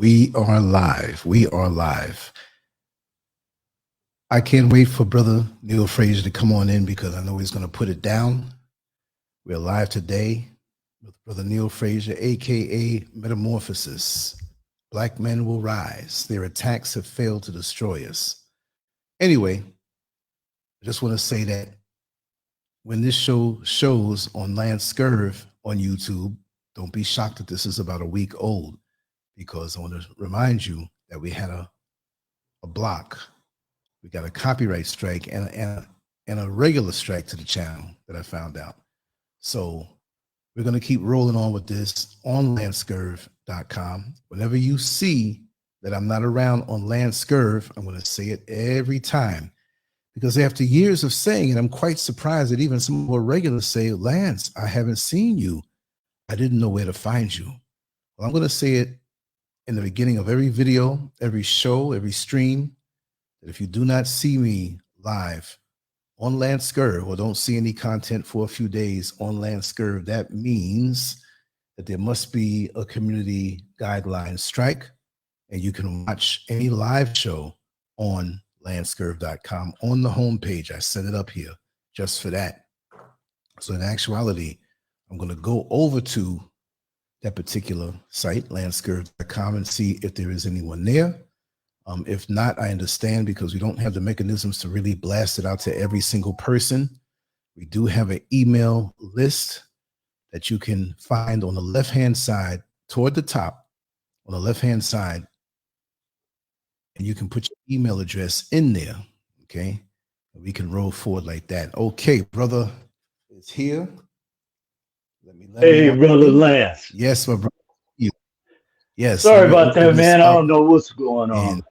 We are live. We are live. I can't wait for Brother Neil Frazier to come on in because I know he's going to put it down. We're live today with Brother Neil Frazier, aka Metamorphosis. Black men will rise. Their attacks have failed to destroy us. Anyway, I just want to say that when this show shows on LANCESCURV on YouTube, don't be shocked that this is about a week old, because I want to remind you that we had a block. We got a copyright strike and a regular strike to the channel that I found out. So we're going to keep rolling on with this on LANCESCURV.com. Whenever you see that I'm not around on LANCESCURV, I'm going to say it every time, because after years of saying it, I'm quite surprised that even some more regulars say, Lance, I haven't seen you. I didn't know where to find you. Well, I'm going to say it in the beginning of every video, every show, every stream, that if you do not see me live on LANCESCURV or don't see any content for a few days on LANCESCURV, that means that there must be a community guideline strike, and you can watch any live show on LANCESCURV.com on the homepage. I set it up here just for that. So in actuality, I'm going to go over to that particular site, LANCESCURV.com, and see if there is anyone there. If not, I understand, because we don't have the mechanisms to really blast it out to every single person. We do have an email list that you can find on the left-hand side toward the top, on the left-hand side, and you can put your email address in there, okay? And we can roll forward like that. Okay, brother is here. Hey, brother Lance. Yes, my brother. Yes. Sorry about that, man. I don't know what's going on.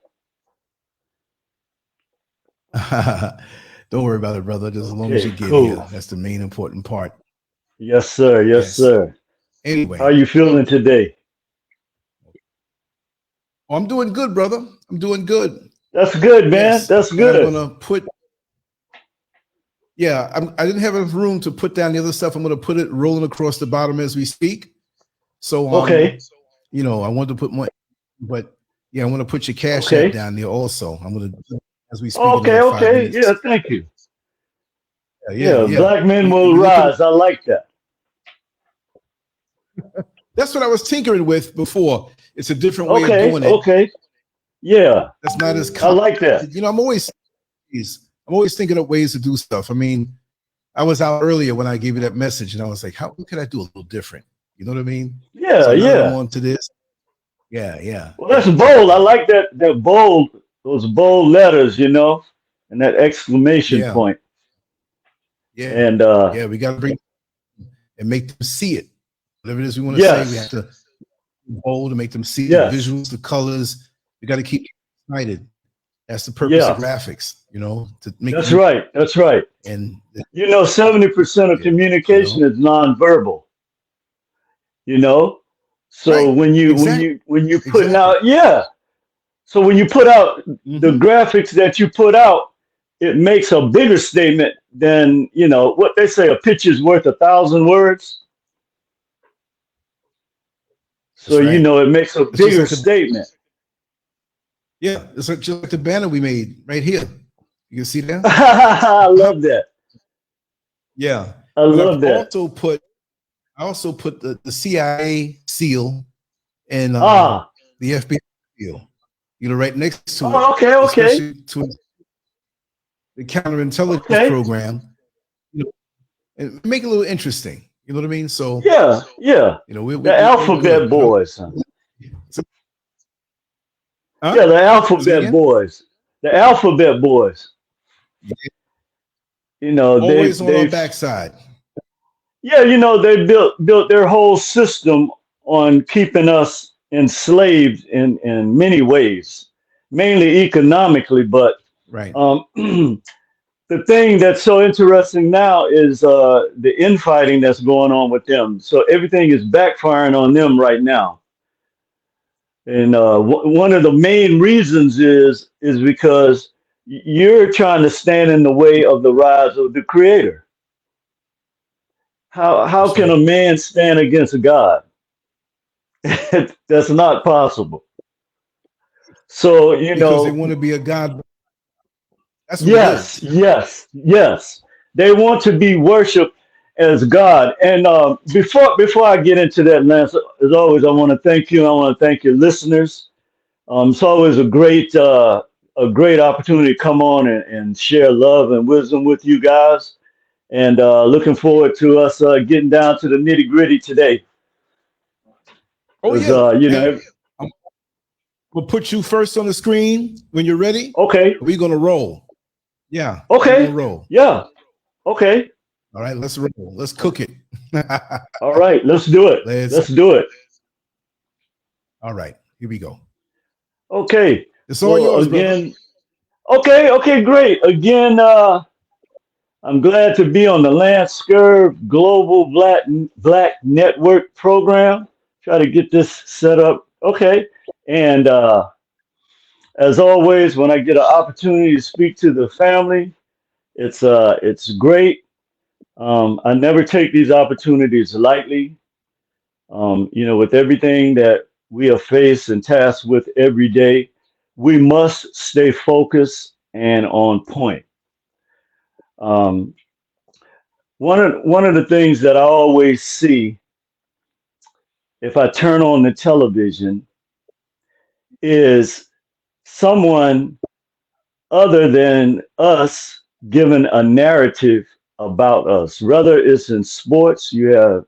Don't worry about it, brother. Just as long as you get here. That's the main important part. Yes, sir. Yes, sir. Anyway. How are you feeling today? Oh, I'm doing good, brother. I'm doing good. That's good, man. Yes. That's good. I'm going to put... Yeah, I didn't have enough room to put down the other stuff. I'm going to put it rolling across the bottom as we speak. So, you know, I want to put more, but yeah, I want to put your cash app down there also. I'm going to, as we speak. Okay. Yeah, thank you. Yeah. Black men will rise. I like that. That's what I was tinkering with before. It's a different way of doing it. Okay. Yeah. That's not as I like that. You know, I'm always thinking of ways to do stuff. I mean, I was out earlier when I gave you that message, and I was like, how could I do a little different? You know what I mean? Yeah, so I'm on to this. Yeah. Well, that's bold. I like that bold, those bold letters, you know, and that exclamation point. Yeah. And we got to bring and make them see it. Whatever it is we want to say, we have to be bold to make them see the visuals, the colors. We got to keep excited. That's the purpose of graphics, you know. To make That's right. And you know, 70% of communication is nonverbal. You know, so when you putting out, so when you put out the graphics that you put out, it makes a bigger statement than, you know, what they say, a picture's worth 1,000 words. So you know, it makes a bigger statement. Yeah, it's just like the banner we made right here. You can see that? I love that. Yeah. I love that. I also put the CIA seal and the FBI seal, you know, right next to it. Okay. To the counterintelligence program, you know, and make it a little interesting. You know what I mean? So yeah. You know, the alphabet boys. Yeah, the alphabet boys. The alphabet boys. You know, always on our backside. Yeah, you know, they built their whole system on keeping us enslaved in many ways, mainly economically. But the thing that's so interesting now is the infighting that's going on with them. So everything is backfiring on them right now. And one of the main reasons is because you're trying to stand in the way of the rise of the Creator. How can a man stand against God? That's not possible. So, you Because they know, want to be a God. That's what it yes, is. yes, yes. They want to be worshipped as God. And before I get into that, Lance, as always, I want to thank you. I want to thank your listeners. It's always a great opportunity to come on and share love and wisdom with you guys. And looking forward to us getting down to the nitty gritty today. Oh Because yeah, you and know, we'll put you first on the screen when you're ready. okay, We're gonna roll. Yeah, we're gonna okay, roll. yeah, okay. All right, let's roll. Let's cook it. All right, let's do it. Let's do it. All right, here we go. Okay. It's all Well, yours, brother. again, okay, great. Again, I'm glad to be on the LANCESCURV Global Black Network program. Try to get this set up. Okay. And as always, when I get an opportunity to speak to the family, it's great. I never take these opportunities lightly. You know, with everything that we are faced and tasked with every day, we must stay focused and on point. Um, one of the things that I always see if I turn on the television is someone other than us giving a narrative about us. Whether it's in sports, you have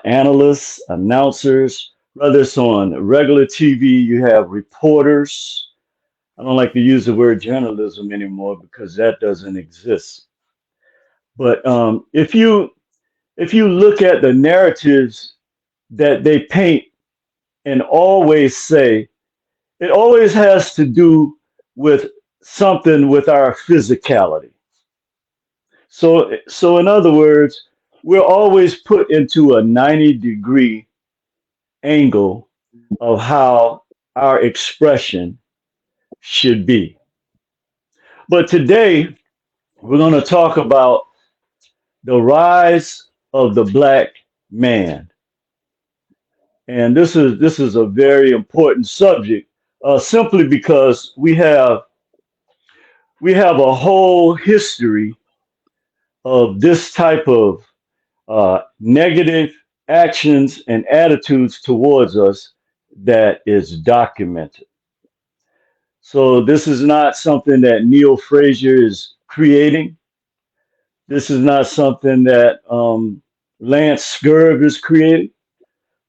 analysts, announcers. Whether it's on regular TV, you have reporters. I don't like to use the word journalism anymore because that doesn't exist. But if you look at the narratives that they paint and always say, it always has to do with something with our physicality. So in other words, we're always put into a 90-degree angle of how our expression should be. But today, we're going to talk about the rise of the black man. And this is a very important subject, simply because we have a whole history of this type of negative actions and attitudes towards us that is documented. So this is not something that Neil Frazier is creating. This is not something that Lance Scurv is creating.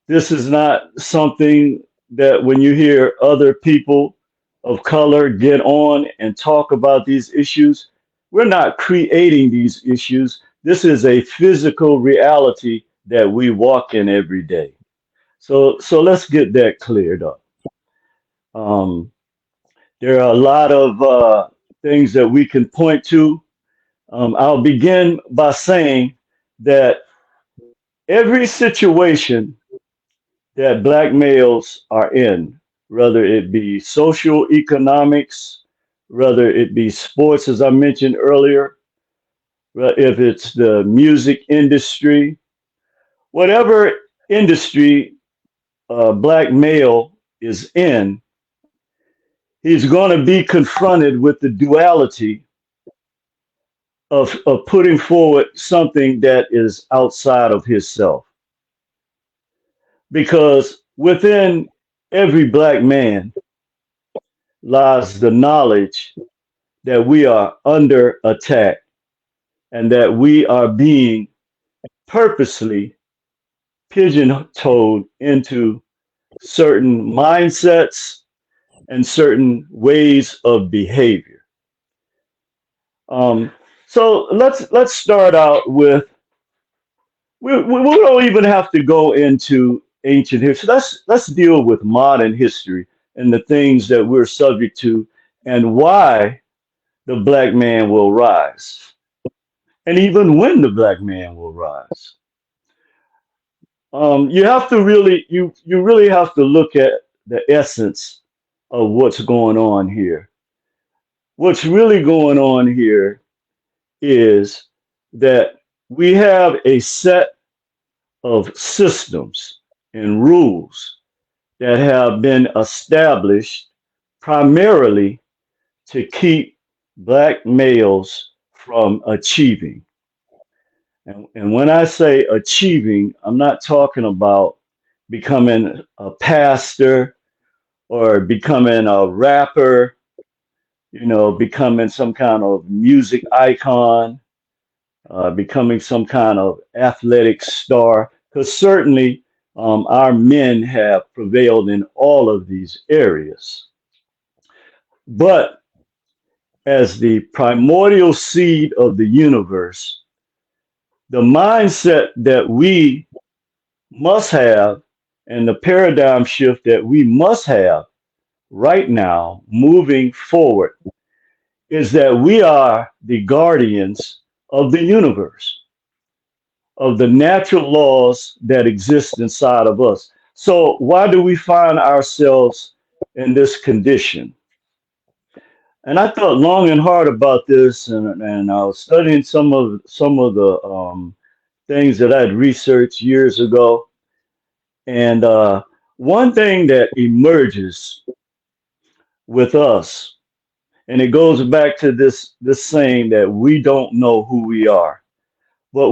This is not something that when you hear other people of color get on and talk about these issues, we're not creating these issues. This is a physical reality that we walk in every day. So let's get that cleared up. Um, there are a lot of things that we can point to. I'll begin by saying that every situation that black males are in, whether it be social economics, whether it be sports, as I mentioned earlier, if it's the music industry, whatever industry a black male is in, he's going to be confronted with the duality of putting forward something that is outside of himself. Because within every black man lies the knowledge that we are under attack and that we are being purposely pigeonholed into certain mindsets and certain ways of behavior. So let's start out with we don't even have to go into ancient history. Let's deal with modern history and the things that we're subject to and why the black man will rise, and even when the black man will rise. You have to you really have to look at the essence of what's going on here. What's really going on here is that we have a set of systems and rules that have been established primarily to keep black males from achieving. And when I say achieving, I'm not talking about becoming a pastor or becoming a rapper, becoming some kind of music icon, becoming some kind of athletic star, because certainly our men have prevailed in all of these areas. But as the primordial seed of the universe, the mindset that we must have and the paradigm shift that we must have right now moving forward is that we are the guardians of the universe, of the natural laws that exist inside of us. So why do we find ourselves in this condition? And I thought long and hard about this, and I was studying some of the things that I had researched years ago. And one thing that emerges with us, and it goes back to this saying that we don't know who we are. But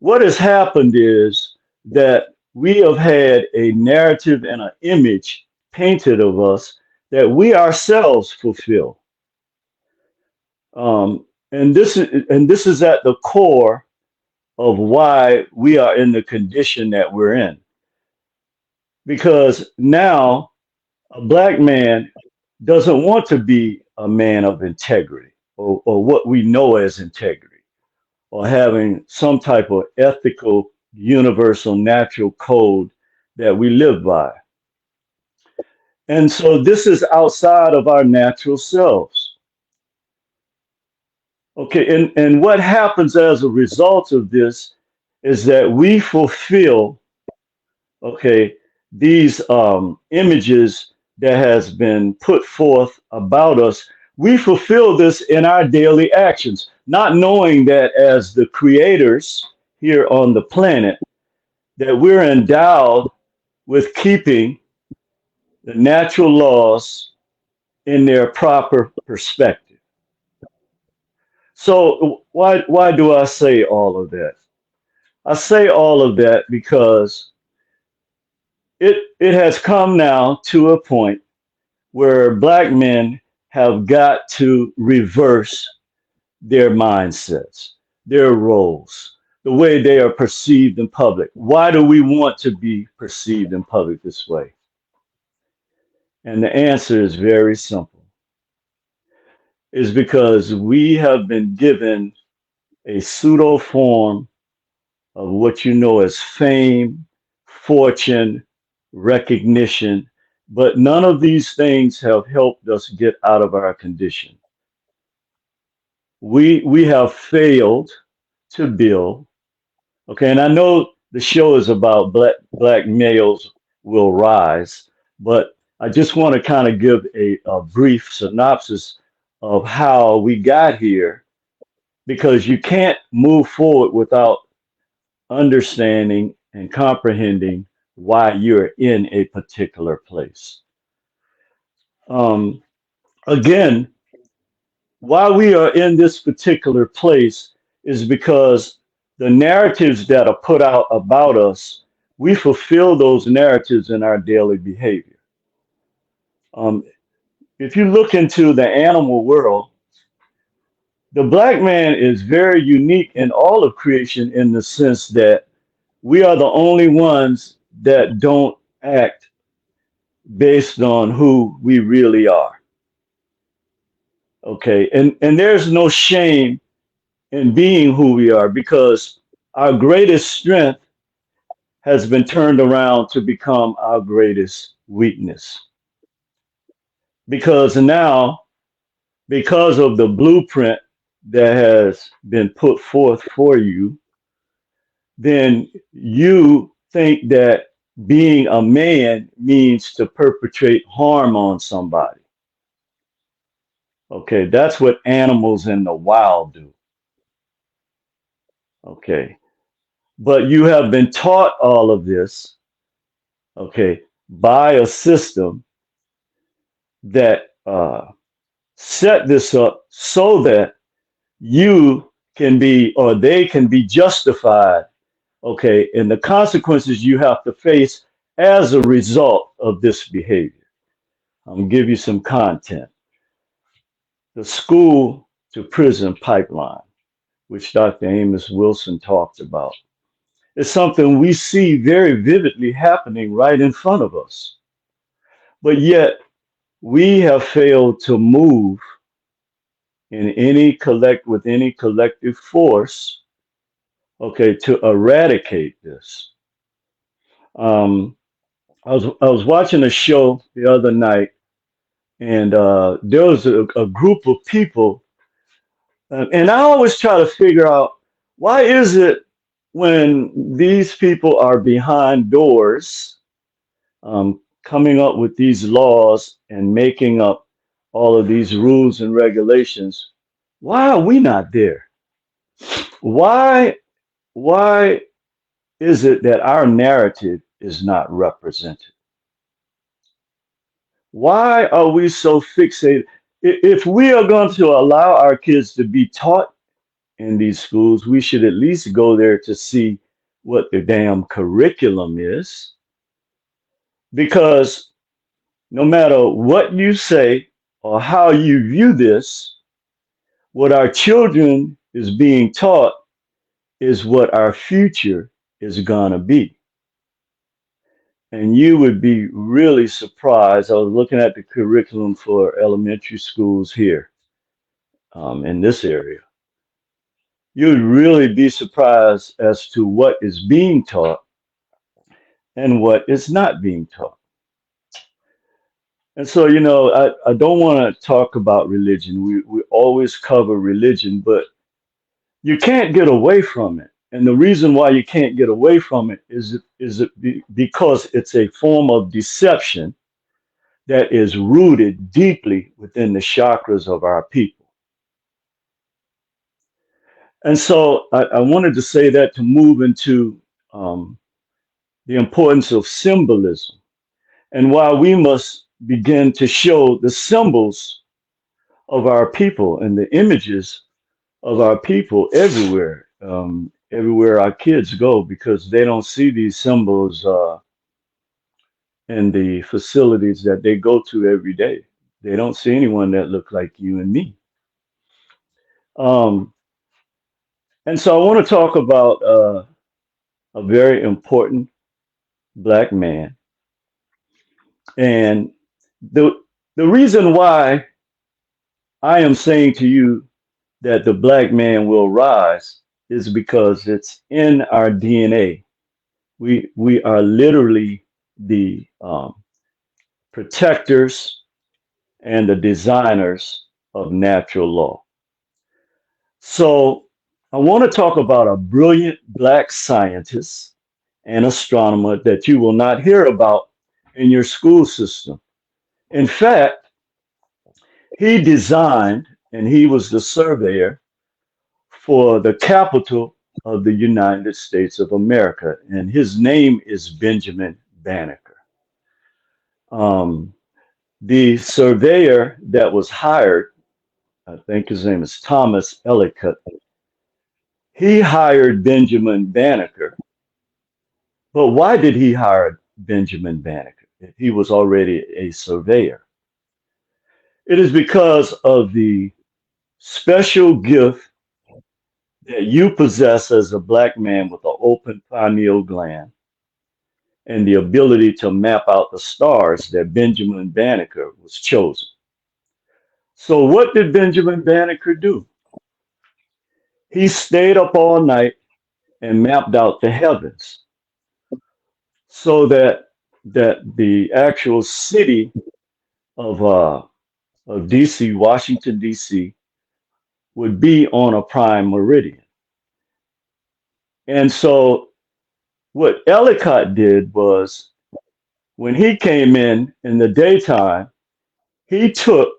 what has happened is that we have had a narrative and an image painted of us that we ourselves fulfill. And this is at the core of why we are in the condition that we're in. Because now a black man doesn't want to be a man of integrity or what we know as integrity or having some type of ethical, universal, natural code that we live by. And so this is outside of our natural selves. Okay, and what happens as a result of this is that we fulfill, okay, these images that has been put forth about us. We fulfill this in our daily actions, not knowing that as the creators here on the planet, that we're endowed with keeping the natural laws in their proper perspective. So why do I say all of that? I say all of that because it has come now to a point where black men have got to reverse their mindsets, their roles, the way they are perceived in public. Why do we want to be perceived in public this way? And the answer is very simple. Is because we have been given a pseudo form of what you know as fame, fortune, recognition, but none of these things have helped us get out of our condition. We have failed to build. Okay, and I know the show is about black males will rise, but I just want to kind of give a brief synopsis of how we got here, because you can't move forward without understanding and comprehending why you're in a particular place. Again, why we are in this particular place is because the narratives that are put out about us, we fulfill those narratives in our daily behavior. If you look into the animal world, the black man is very unique in all of creation in the sense that we are the only ones that don't act based on who we really are. Okay, and there's no shame in being who we are, because our greatest strength has been turned around to become our greatest weakness. Because now, because of the blueprint that has been put forth for you, then you think that being a man means to perpetrate harm on somebody. Okay, that's what animals in the wild do. Okay, but you have been taught all of this, okay, by a system that set this up so that you can be, or they can be justified, okay, in the consequences you have to face as a result of this behavior. I'm gonna give you some content. The school to prison pipeline, which Dr. Amos Wilson talked about, is something we see very vividly happening right in front of us. But yet we have failed to move with any collective force, okay, to eradicate this. I was watching a show the other night, and there was a group of people, and I always try to figure out, why is it when these people are behind doors, coming up with these laws and making up all of these rules and regulations, why are we not there? Why is it that our narrative is not represented? Why are we so fixated? If we are going to allow our kids to be taught in these schools, we should at least go there to see what the damn curriculum is. Because no matter what you say or how you view this, what our children is being taught is what our future is going to be. And you would be really surprised. I was looking at the curriculum for elementary schools here in this area. You'd really be surprised as to what is being taught and what is not being taught. And so, you know, I don't want to talk about religion. We always cover religion, but you can't get away from it. And the reason why you can't get away from it is because it's a form of deception that is rooted deeply within the chakras of our people. And so I wanted to say that to move into the importance of symbolism, and why we must begin to show the symbols of our people and the images of our people everywhere, everywhere our kids go, because they don't see these symbols in the facilities that they go to every day. They don't see anyone that look like you and me. And so I want to talk about a very important Black man. And the reason why I am saying to you that the Black man will rise is because it's in our DNA. We are literally the protectors and the designers of natural law. So I want to talk about a brilliant Black scientist and astronomer that you will not hear about in your school system. In fact, he designed, and he was the surveyor for the capital of the United States of America, and his name is Benjamin Banneker. The surveyor that was hired, I think his name is Thomas Ellicott, he hired Benjamin Banneker. But why did he hire Benjamin Banneker if he was already a surveyor? It is because of the special gift that you possess as a Black man with an open pineal gland and the ability to map out the stars that Benjamin Banneker was chosen. So what did Benjamin Banneker do? He stayed up all night and mapped out the heavens so that the actual city of DC, Washington, DC, would be on a prime meridian. And so what Ellicott did was, when he came in the daytime, he took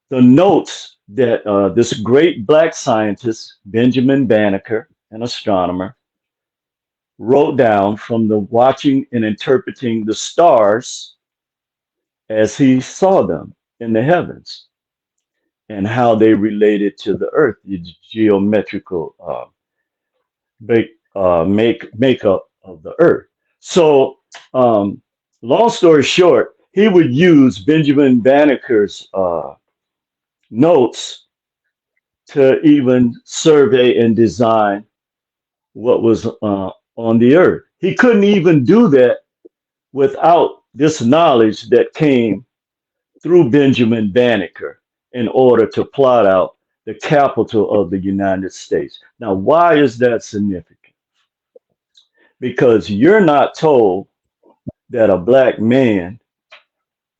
the notes that this great Black scientist, Benjamin Banneker, an astronomer, wrote down from the watching and interpreting the stars as he saw them in the heavens and how they related to the earth, the geometrical makeup of the earth. So, long story short, he would use Benjamin Banneker's notes to even survey and design what was on the earth. He couldn't even do that without this knowledge that came through Benjamin Banneker in order to plot out the capital of the United States. Now, why is that significant? Because you're not told that a black man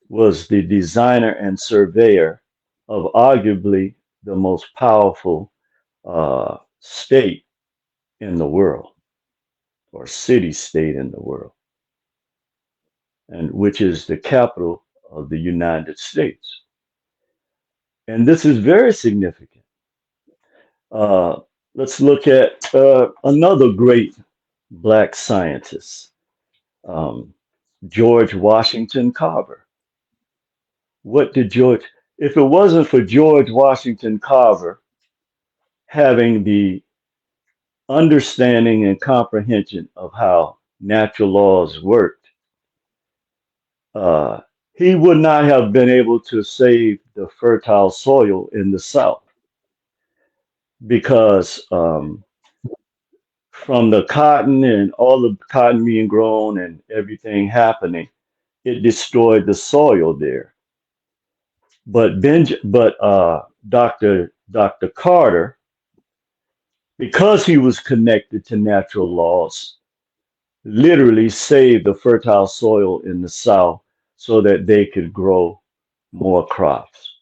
was the designer and surveyor of arguably the most powerful state in the world, or city state in the world, and which is the capital of the United States. And this is very significant. Let's look at another great black scientist, George Washington Carver. What did if it wasn't for George Washington Carver having the understanding and comprehension of how natural laws worked, he would not have been able to save the fertile soil in the South, because from the cotton and all the cotton being grown and everything happening, it destroyed the soil there. But Dr. Carter, because he was connected to natural laws, literally saved the fertile soil in the South so that they could grow more crops.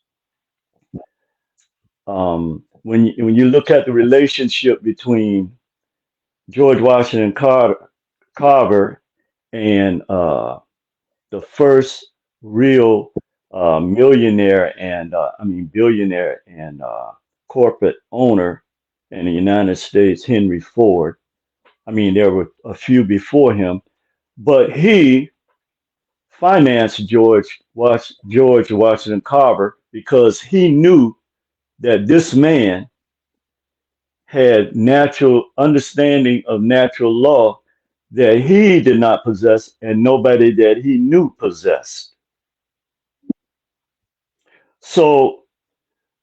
When you look at the relationship between George Washington Carver and the first real millionaire and billionaire and corporate owner in the United States, Henry Ford. I mean, there were a few before him, but he financed George Washington Carver because he knew that this man had natural understanding of natural law that he did not possess and nobody that he knew possessed. So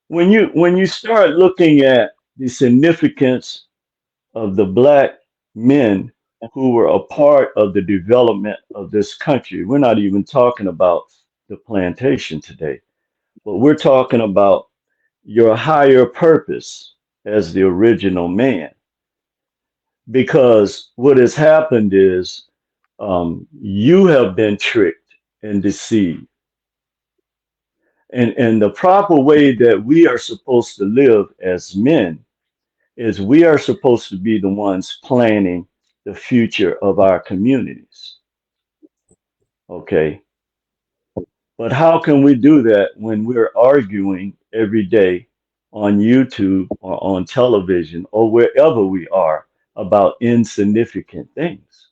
when you start looking at the significance of the black men who were a part of the development of this country, we're not even talking about the plantation today, but we're talking about your higher purpose as the original man. Because what has happened is you have been tricked and deceived. And the proper way that we are supposed to live as men is we are supposed to be the ones planning the future of our communities. Okay. But how can we do that when we're arguing every day on YouTube or on television or wherever we are about insignificant things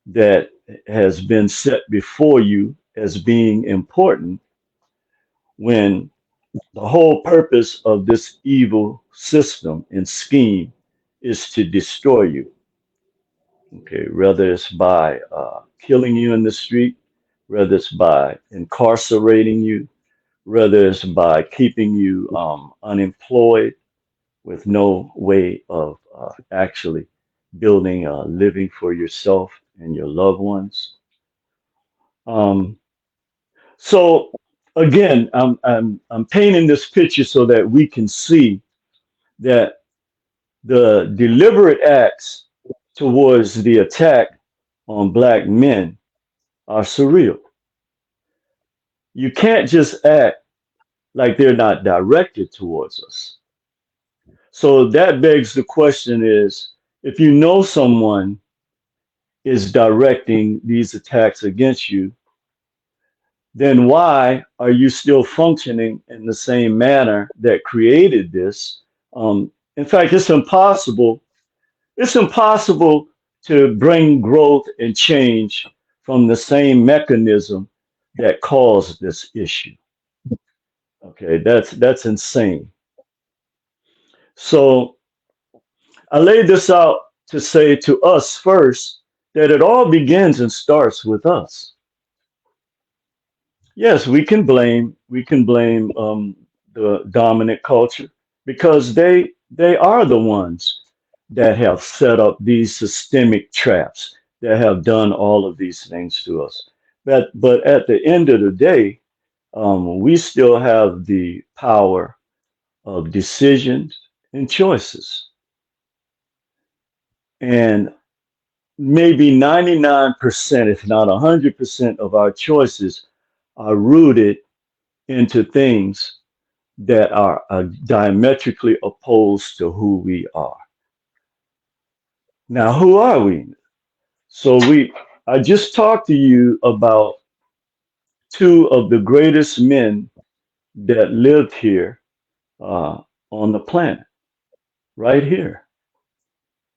that has been set before you as being important, when the whole purpose of this evil system and scheme is to destroy you? Okay, whether it's by killing you in the street, whether it's by incarcerating you, whether it's by keeping you unemployed with no way of actually building a living for yourself and your loved ones. So again, I'm painting this picture so that we can see that the deliberate acts towards the attack on black men are surreal. You can't just act like they're not directed towards us. So that begs the question is, if you know someone is directing these attacks against you, then why are you still functioning in the same manner that created this? In fact, it's impossible It's impossible to bring growth and change from the same mechanism that caused this issue. Okay, that's insane. So I laid this out to say to us first that it all begins and starts with us. Yes, we can blame the dominant culture because they are the ones that have set up these systemic traps that have done all of these things to us. But at the end of the day, we still have the power of decisions and choices. And maybe 99%, if not 100% of our choices are rooted into things that are diametrically opposed to who we are. Now, who are we? So I just talked to you about two of the greatest men that lived here uh, on the planet, right here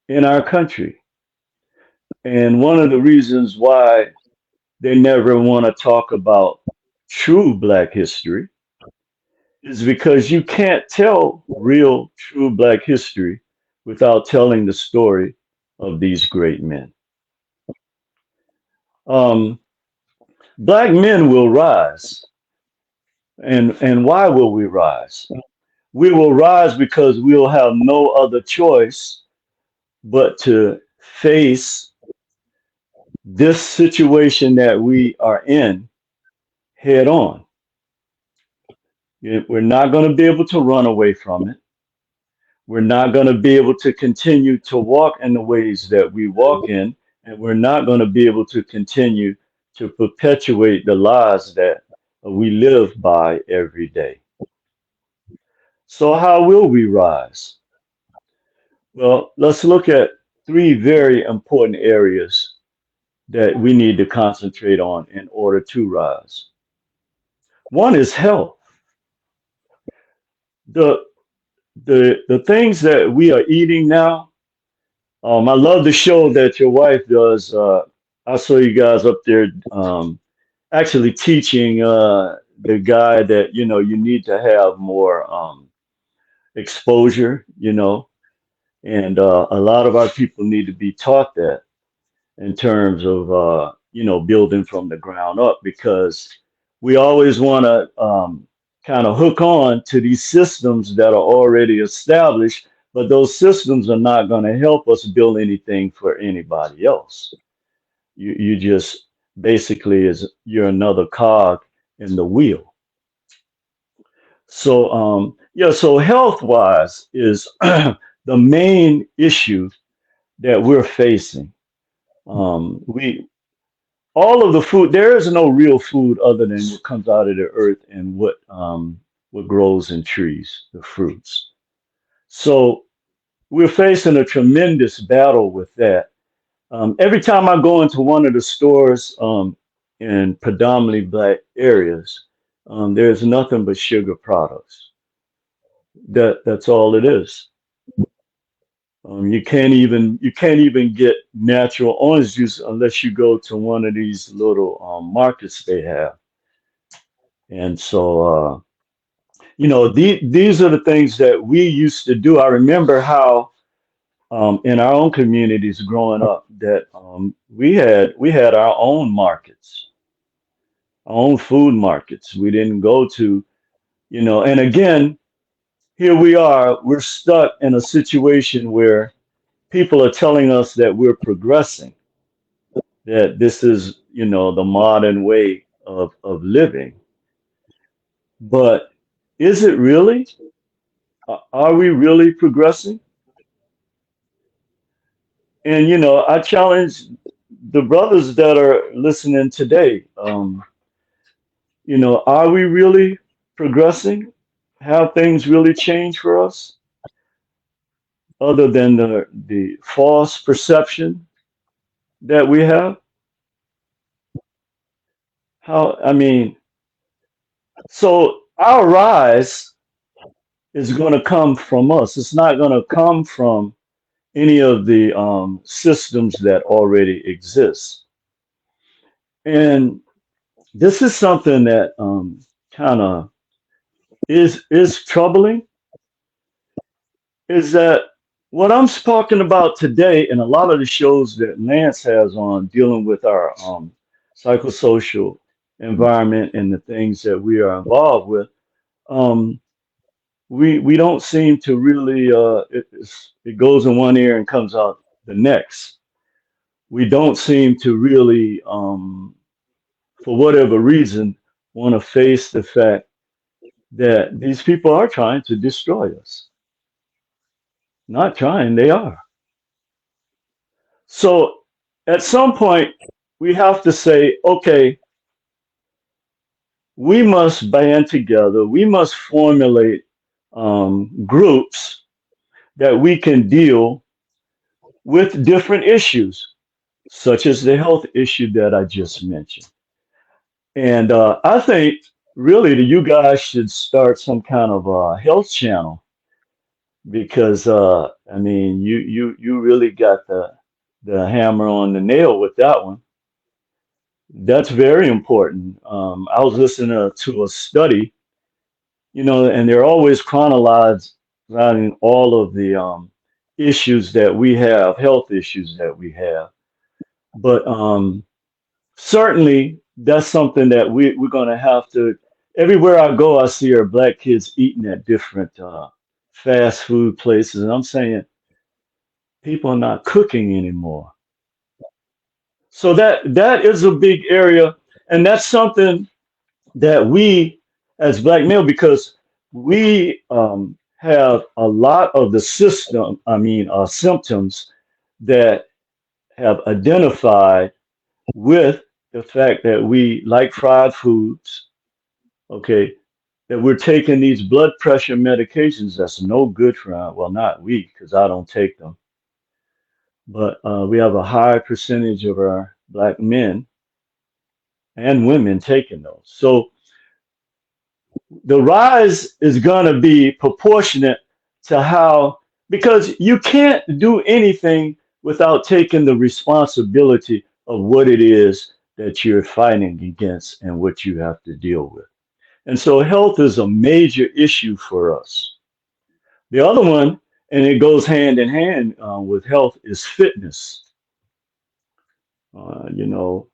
in our country. And one of the reasons why they never want to talk about true Black history is because you can't tell real, true Black history without telling the story of these great men. Um, Black men will rise. And why will we rise? We will rise because we'll have no other choice but to face this situation that we are in head on. We're not going to be able to run away from it. We're not going to be able to continue to walk in the ways that we walk in, and we're not going to be able to continue to perpetuate the lies that we live by every day. So, how will we rise? Well, let's look at three very important areas that we need to concentrate on in order to rise. One is health. The the things that we are eating now. I love the show that your wife does. I saw you guys up there actually teaching the guy that you need to have more exposure. And a lot of our people need to be taught that in terms of building from the ground up because we always want to kind of hook on to these systems that are already established, but those systems are not going to help us build anything for anybody else. You just basically you're another cog in the wheel. So so health wise is the main issue that we're facing. We all of the food, there is no real food other than what comes out of the earth and what grows in trees, the fruits. So we're facing a tremendous battle with that. Every time I go into one of the stores in predominantly Black areas, there's nothing but sugar products. That's all it is. You can't even get natural orange juice unless you go to one of these little markets they have. And so these are the things that we used to do. I remember how in our own communities growing up that we had our own markets, our own food markets. We didn't go to, and again, here we are, we're stuck in a situation where people are telling us that we're progressing, that this is, the modern way of living. But is it really? Are we really progressing? And, I challenge the brothers that are listening today. Are we really progressing? Have things really changed for us other than the false perception that we have? I mean, so our rise is going to come from us. It's not going to come from any of the systems that already exist. And this is something that kind of is troubling, is that what I'm talking about today and a lot of the shows that Lance has on dealing with our psychosocial environment and the things that we are involved with, um, we don't seem to really it goes in one ear and comes out the next. We don't seem to really, for whatever reason, want to face the fact that these people are trying to destroy us. Not trying, they are. So at some point, we have to say, okay, we must band together. We must formulate groups that we can deal with different issues, such as the health issue that I just mentioned. And I think really that you guys should start some kind of a health channel because I mean you really got the hammer on the nail with that one. That's very important. I was listening to a study, and they're always chronologizing all of the issues that we have, health issues that we have. But certainly that's something that we're going to have to. Everywhere I go, I see our black kids eating at different fast food places, and I'm saying people are not cooking anymore. So that is a big area, and that's something that we, as black male, because we have a lot of the symptoms that have identified with the fact that we like fried foods, okay, that we're taking these blood pressure medications that's no good for us. Well, not we, because I don't take them, but we have a high percentage of our black men and women taking those. So the rise is going to be proportionate to how, because you can't do anything without taking the responsibility of what it is that you're fighting against and what you have to deal with. And so health is a major issue for us. The other one, and it goes hand in hand with health, is fitness. Even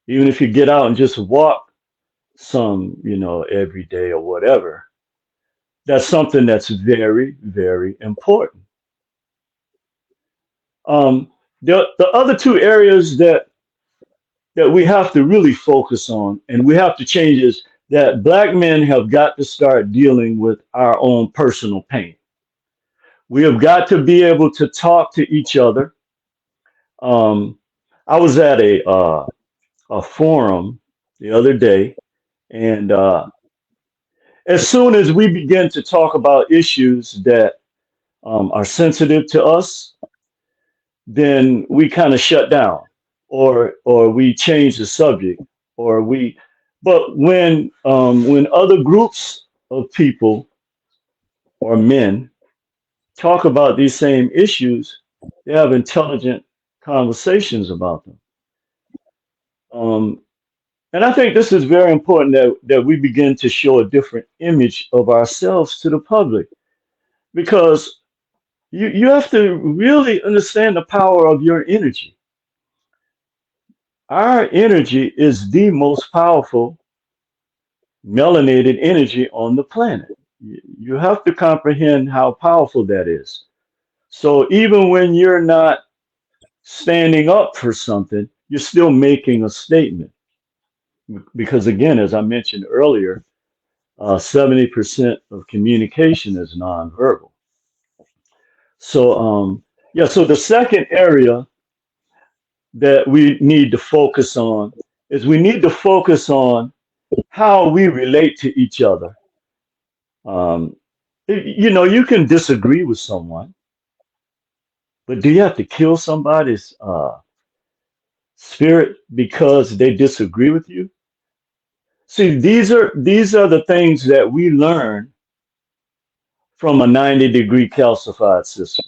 if you get out and just walk some, every day or whatever, that's something that's very, very important. The other two areas that we have to really focus on and we have to change is that black men have got to start dealing with our own personal pain. We have got to be able to talk to each other. I was at a forum the other day, and as soon as we begin to talk about issues that are sensitive to us, then we kind of shut down, or we change the subject, or we. But when other groups of people or men talk about these same issues, they have intelligent conversations about them. And I think this is very important that we begin to show a different image of ourselves to the public, because you have to really understand the power of your energy. Our energy is the most powerful melanated energy on the planet. You have to comprehend how powerful that is. So even when you're not standing up for something, you're still making a statement. Because again, as I mentioned earlier, 70% of communication is nonverbal. So so the second area that we need to focus on is we need to focus on how we relate to each other. You can disagree with someone, but do you have to kill somebody's spirit because they disagree with you? See, these are the things that we learn from a 90-degree calcified system.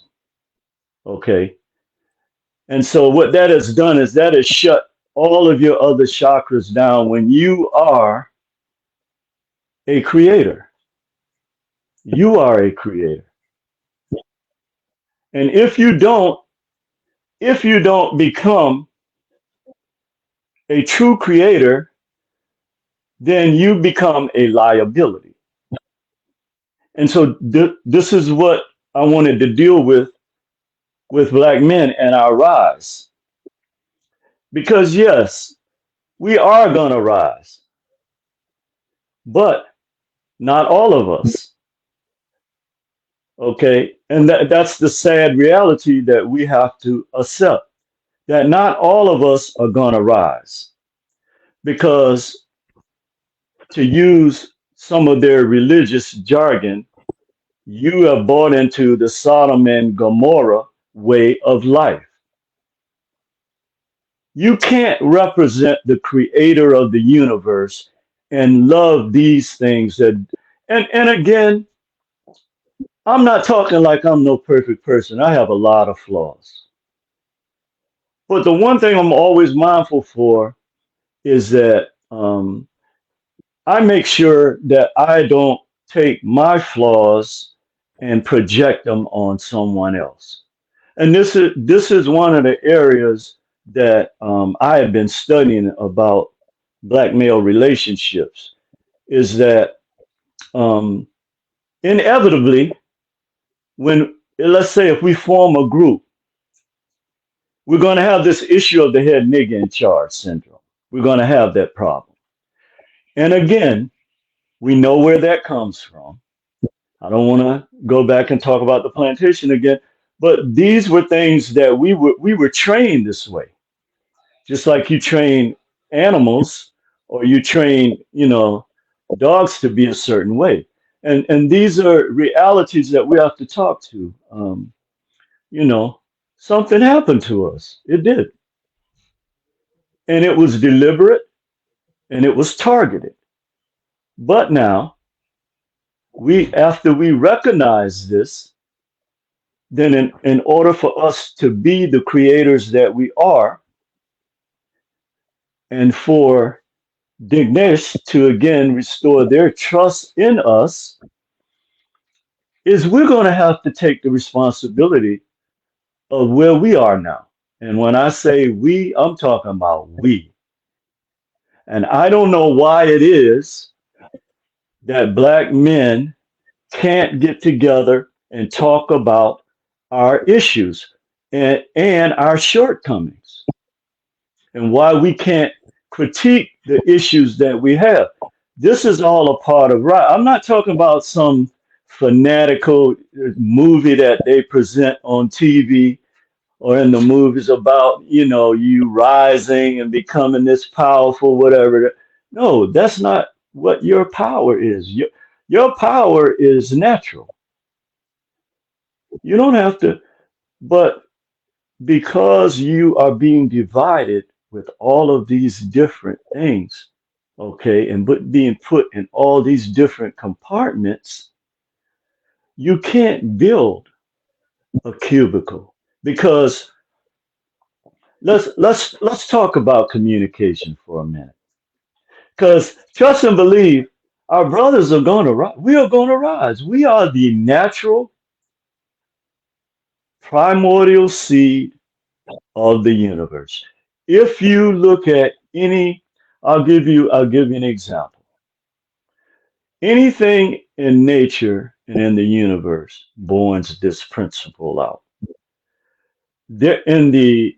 Okay. And so what that has done is that has shut all of your other chakras down when you are a creator. You are a creator. And if you don't become a true creator, then you become a liability. And so this is what I wanted to deal with Black men and our rise. Because yes, we are going to rise, but not all of us. Okay. And that's the sad reality that we have to accept, that not all of us are going to rise. Because to use some of their religious jargon, you have bought into the Sodom and Gomorrah way of life. You can't represent the creator of the universe and love these things that, and again, I'm not talking like I'm no perfect person. I have a lot of flaws. But the one thing I'm always mindful for is that I make sure that I don't take my flaws and project them on someone else. And this is one of the areas that I have been studying about Black male relationships, is that inevitably, when, let's say, if we form a group, we're going to have this issue of the head nigga in charge syndrome. We're going to have that problem. And again, we know where that comes from. I don't want to go back and talk about the plantation again, but these were things that we were trained this way. Just like you train animals, or you train, dogs to be a certain way. And these are realities that we have to talk to. Something happened to us. It did. And it was deliberate and it was targeted. But now, after we recognize this, then in order for us to be the creators that we are, and for Dignesh to again restore their trust in us, is we're going to have to take the responsibility of where we are now. And when I say we, I'm talking about we. And I don't know why it is that Black men can't get together and talk about our issues and our shortcomings, and why we can't critique the issues that we have. This is all a part of right. I'm not talking about some fanatical movie that they present on TV or in the movies about, you rising and becoming this powerful, whatever. No, that's not what your power is. Your power is natural. You don't have to, but because you are being divided with all of these different things, okay, and being put in all these different compartments, you can't build a cubicle. Because let's talk about communication for a minute. Because trust and believe, our brothers are going to rise. We are going to rise. We are the natural primordial seed of the universe. If you look at any, I'll give you an example. Anything in nature and in the universe borns this principle out. There, in the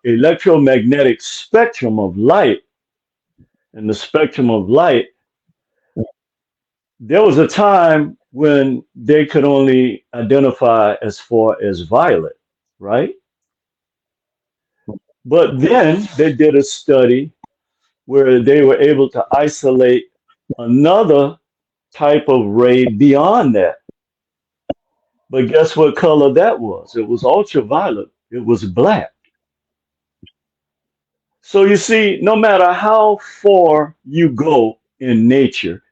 electromagnetic spectrum of light, in the spectrum of light, there was a time when they could only identify as far as violet, right? But then they did a study where they were able to isolate another type of ray beyond that. But guess what color that was? It was ultraviolet. It was black. So you see, no matter how far you go in nature,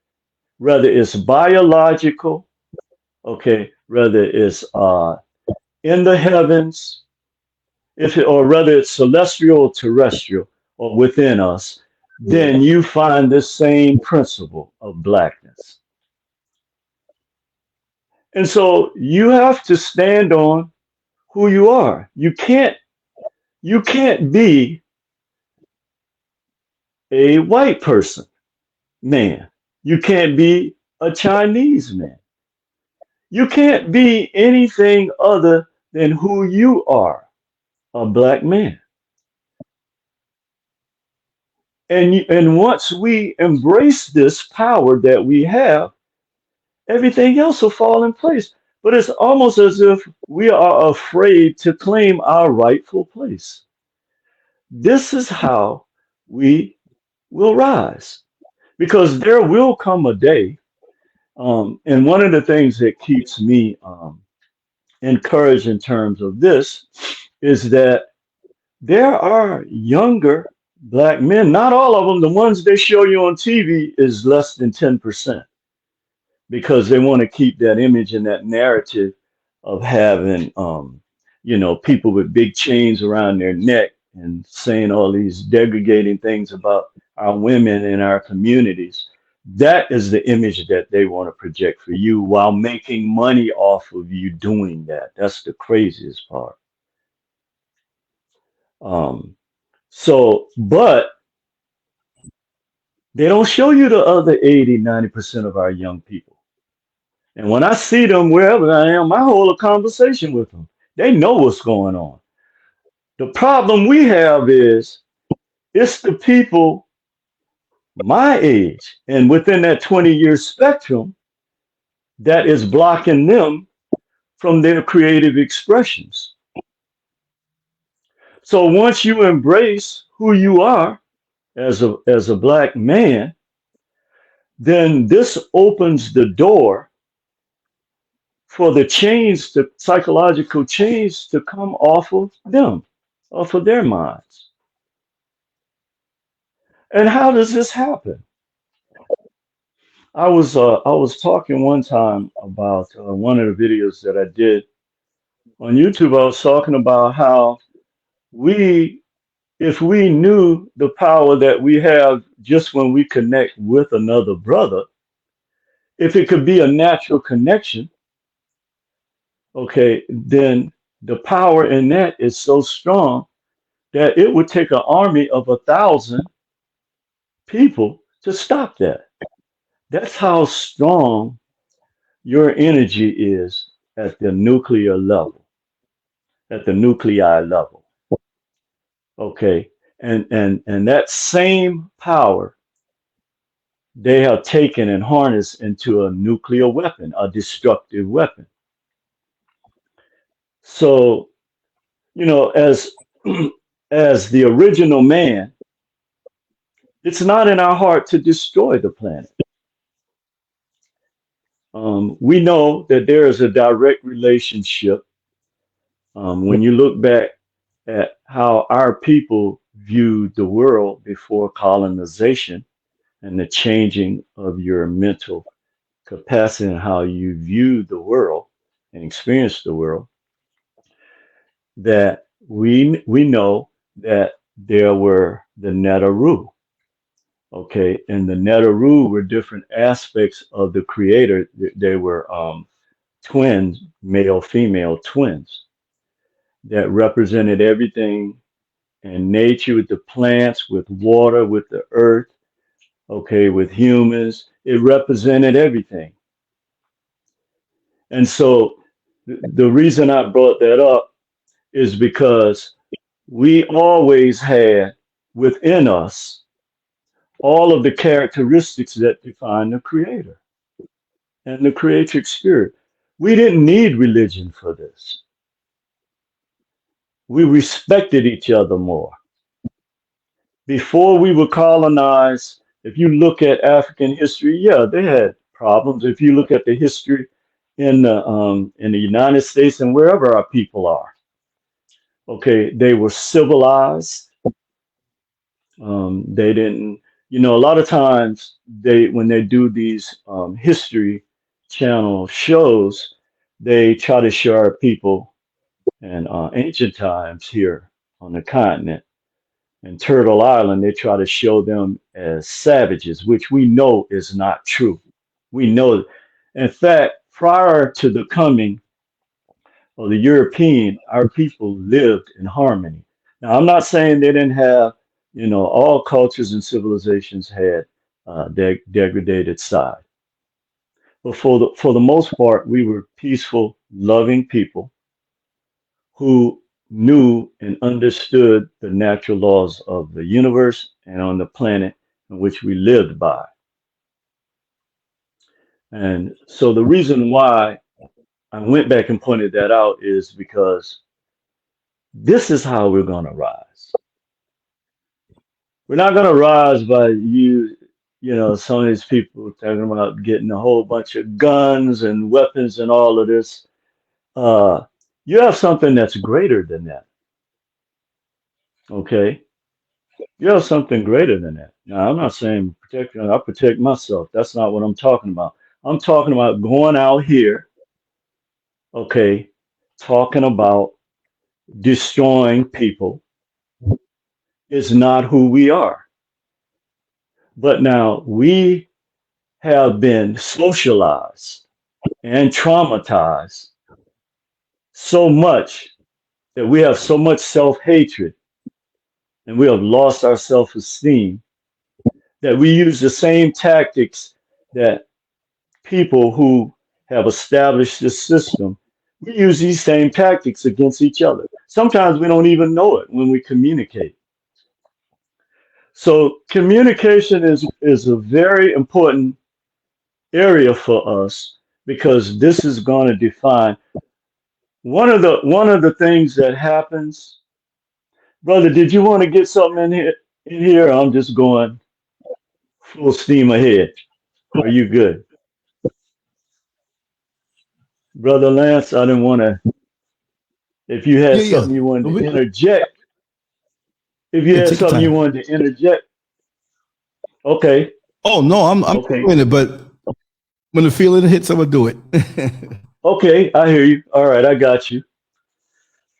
whether it's biological, okay, whether it's in the heavens, or whether it's celestial or terrestrial or within us, then you find this same principle of blackness. And so you have to stand on who you are. You can't be a white person, man. You can't be a Chinese man. You can't be anything other than who you are, a black man. And once we embrace this power that we have, everything else will fall in place. But it's almost as if we are afraid to claim our rightful place. This is how we will rise, because there will come a day. And one of the things that keeps me encouraged in terms of this is that there are younger black men, not all of them, the ones they show you on TV is less than 10%, because they want to keep that image and that narrative of having, people with big chains around their neck and saying all these degrading things about our women in our communities. That is the image that they want to project for you while making money off of you doing that. That's the craziest part. But they don't show you the other 80, 90% of our young people. And when I see them wherever I am, I hold a conversation with them. They know what's going on. The problem we have is it's the people my age and within that 20-year spectrum that is blocking them from their creative expressions. So once you embrace who you are as a black man, then this opens the door for the chains, the psychological chains, to come off of them, off of their minds. And how does this happen? I was talking one time about one of the videos that I did on YouTube. I was talking about how if we knew the power that we have just when we connect with another brother, if it could be a natural connection, okay, then the power in that is so strong that it would take an army of 1,000 people to stop that. That's how strong your energy is at the nuclear level, at the nuclei level. Okay, and that same power they have taken and harnessed into a nuclear weapon, a destructive weapon. So, as the original man, it's not in our heart to destroy the planet. We know that there is a direct relationship when you look back at how our people viewed the world before colonization and the changing of your mental capacity and how you view the world and experience the world, that we know that there were the Netaru. Okay, and the Netaru were different aspects of the creator. They were twins, male, female twins that represented everything in nature, with the plants, with water, with the earth, okay, with humans. It represented everything. And so the reason I brought that up is because we always had within us all of the characteristics that define the creator and the creative spirit. We didn't need religion for this. We respected each other more. Before we were colonized, if you look at African history, yeah, they had problems. If you look at the history in the United States and wherever our people are, okay, they were civilized. They didn't, a lot of times when they do these history channel shows, they try to show our people, And ancient times here on the continent, in Turtle Island, they try to show them as savages, which we know is not true. We know, in fact, prior to the coming of the European, our people lived in harmony. Now, I'm not saying they didn't have, all cultures and civilizations had degraded side, but for the most part, we were peaceful, loving people who knew and understood the natural laws of the universe and on the planet in which we lived by. And so the reason why I went back and pointed that out is because this is how we're going to rise. We're not going to rise by some of these people talking about getting a whole bunch of guns and weapons and all of this. You have something that's greater than that. Okay? You have something greater than that. Now, I'm not saying I protect myself. That's not what I'm talking about. I'm talking about going out here, okay, talking about destroying people is not who we are. But now we have been socialized and traumatized so much that we have so much self-hatred and we have lost our self-esteem that we use the same tactics that people who have established this system, we use these same tactics against each other. Sometimes we don't even know it when we communicate. So communication is a very important area for us because this is going to define one of the things that happens. Brother, did you want to get something in here? I'm just going full steam ahead. Are you good? Brother Lance, I didn't want to, if you had Yeah. something you wanted to interject, if you had something you wanted to interject, okay. Oh, no, I'm okay. doing it, but when the feeling hits, I'm going to do it. Okay, I hear you. All right, I got you.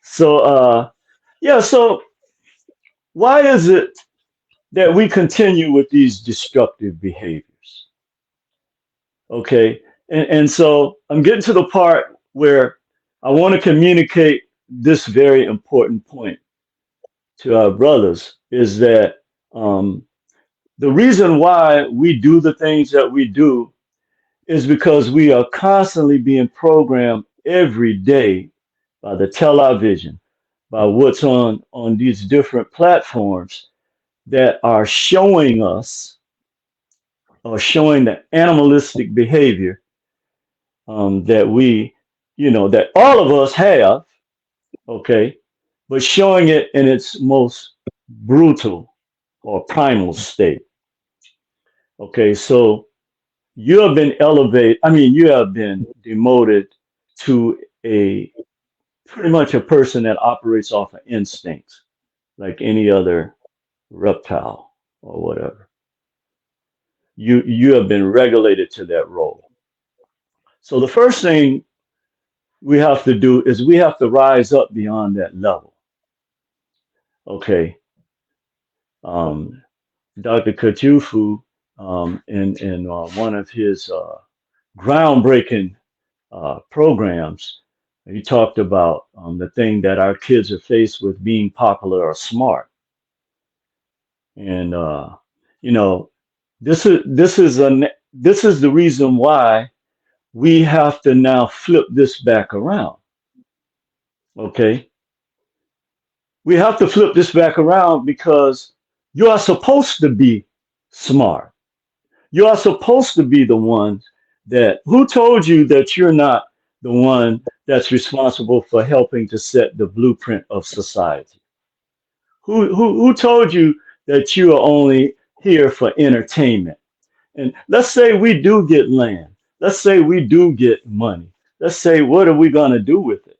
So, so why is it that we continue with these destructive behaviors? Okay, and so I'm getting to the part where I want to communicate this very important point to our brothers is that the reason why we do the things that we do is because we are constantly being programmed every day by the television, by what's on these different platforms that are showing us or showing the animalistic behavior that we, that all of us have, okay, but showing it in its most brutal or primal state. Okay, so you have been you have been demoted to pretty much a person that operates off of instincts, like any other reptile or whatever. You have been regulated to that role. So the first thing we have to do is we have to rise up beyond that level. Okay. Dr. Kachufu, in one of his groundbreaking programs, he talked about the thing that our kids are faced with being popular or smart. And this is the reason why we have to now flip this back around. Okay, we have to flip this back around because you are supposed to be smart. You are supposed to be the one who told you that you're not the one that's responsible for helping to set the blueprint of society? Who told you that you are only here for entertainment? And let's say we do get land. Let's say we do get money. Let's say, what are we going to do with it?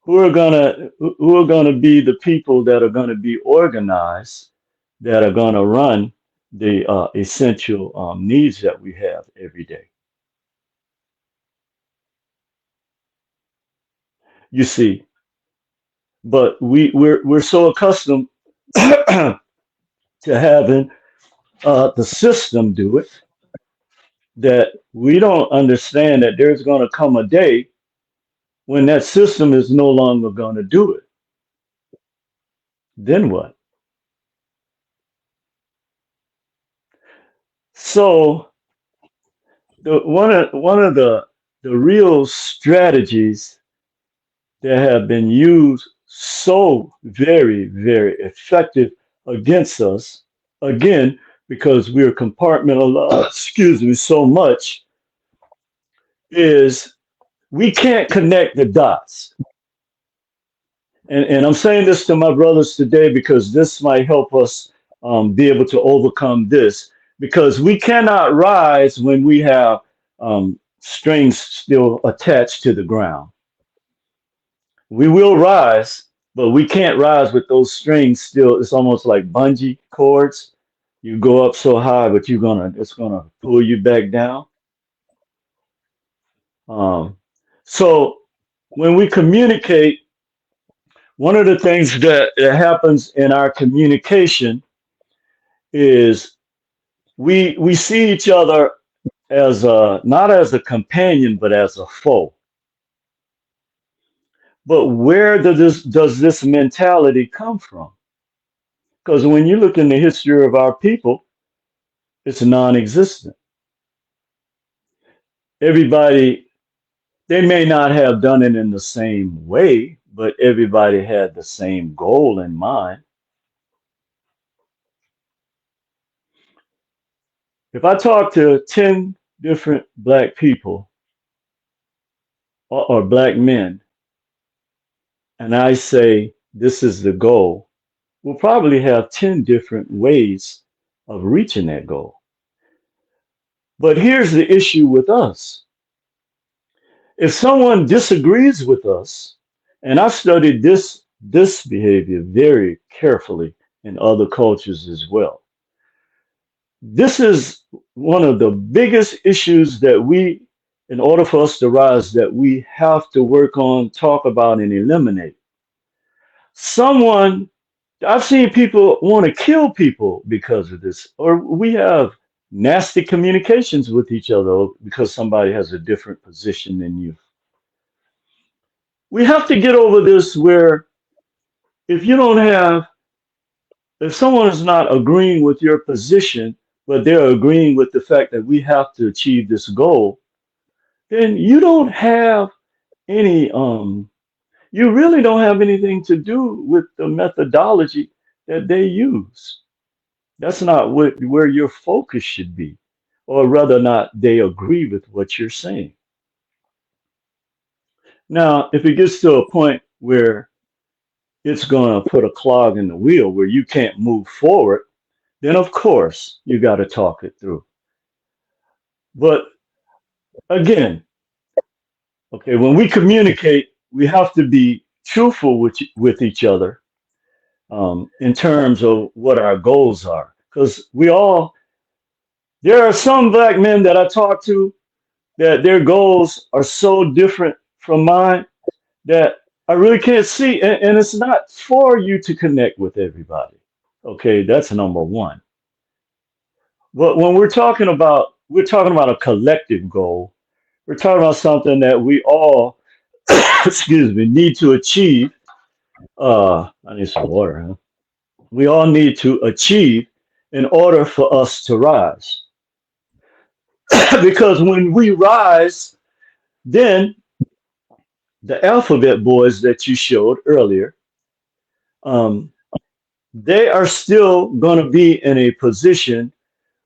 Who are going to be the people that are going to be organized, that are going to run the essential needs that we have every day? you see. But we're so accustomed to having the system do it that we don't understand that there's going to come a day when that system is no longer going to do it. Then what? So one of the real strategies that have been used so very, very effective against us, again, because we're compartmentalized, excuse me, so much, is we can't connect the dots. And I'm saying this to my brothers today because this might help us be able to overcome this. Because we cannot rise when we have strings still attached to the ground. We will rise, but we can't rise with those strings still. It's almost like bungee cords. You go up so high, but it's gonna pull you back down. So when we communicate, one of the things that happens in our communication is we see each other as not as a companion, but as a foe. But where does this mentality come from? Because when you look in the history of our people, it's non-existent. Everybody, they may not have done it in the same way, but everybody had the same goal in mind. If I talk to 10 different black people or black men, and I say, this is the goal, we'll probably have 10 different ways of reaching that goal. But here's the issue with us. If someone disagrees with us, and I've studied this behavior very carefully in other cultures as well. This is one of the biggest issues that we, in order for us to rise, that we have to work on, talk about, and eliminate. I've seen people want to kill people because of this, or we have nasty communications with each other because somebody has a different position than you. We have to get over this where if someone is not agreeing with your position, but they're agreeing with the fact that we have to achieve this goal, then you don't have any, you really don't have anything to do with the methodology that they use. That's not where your focus should be, or whether or not they agree with what you're saying. Now, if it gets to a point where it's going to put a clog in the wheel where you can't move forward, then of course you got to talk it through. But again, okay, when we communicate, we have to be truthful with each other in terms of what our goals are. Because there are some black men that I talk to that their goals are so different from mine that I really can't see. And it's not for you to connect with everybody. Okay, that's number one. But when we're talking about a collective goal. We're talking about something that we all, excuse me, need to achieve. I need some water, huh? We all need to achieve in order for us to rise. Because when we rise, then the alphabet boys that you showed earlier, they are still going to be in a position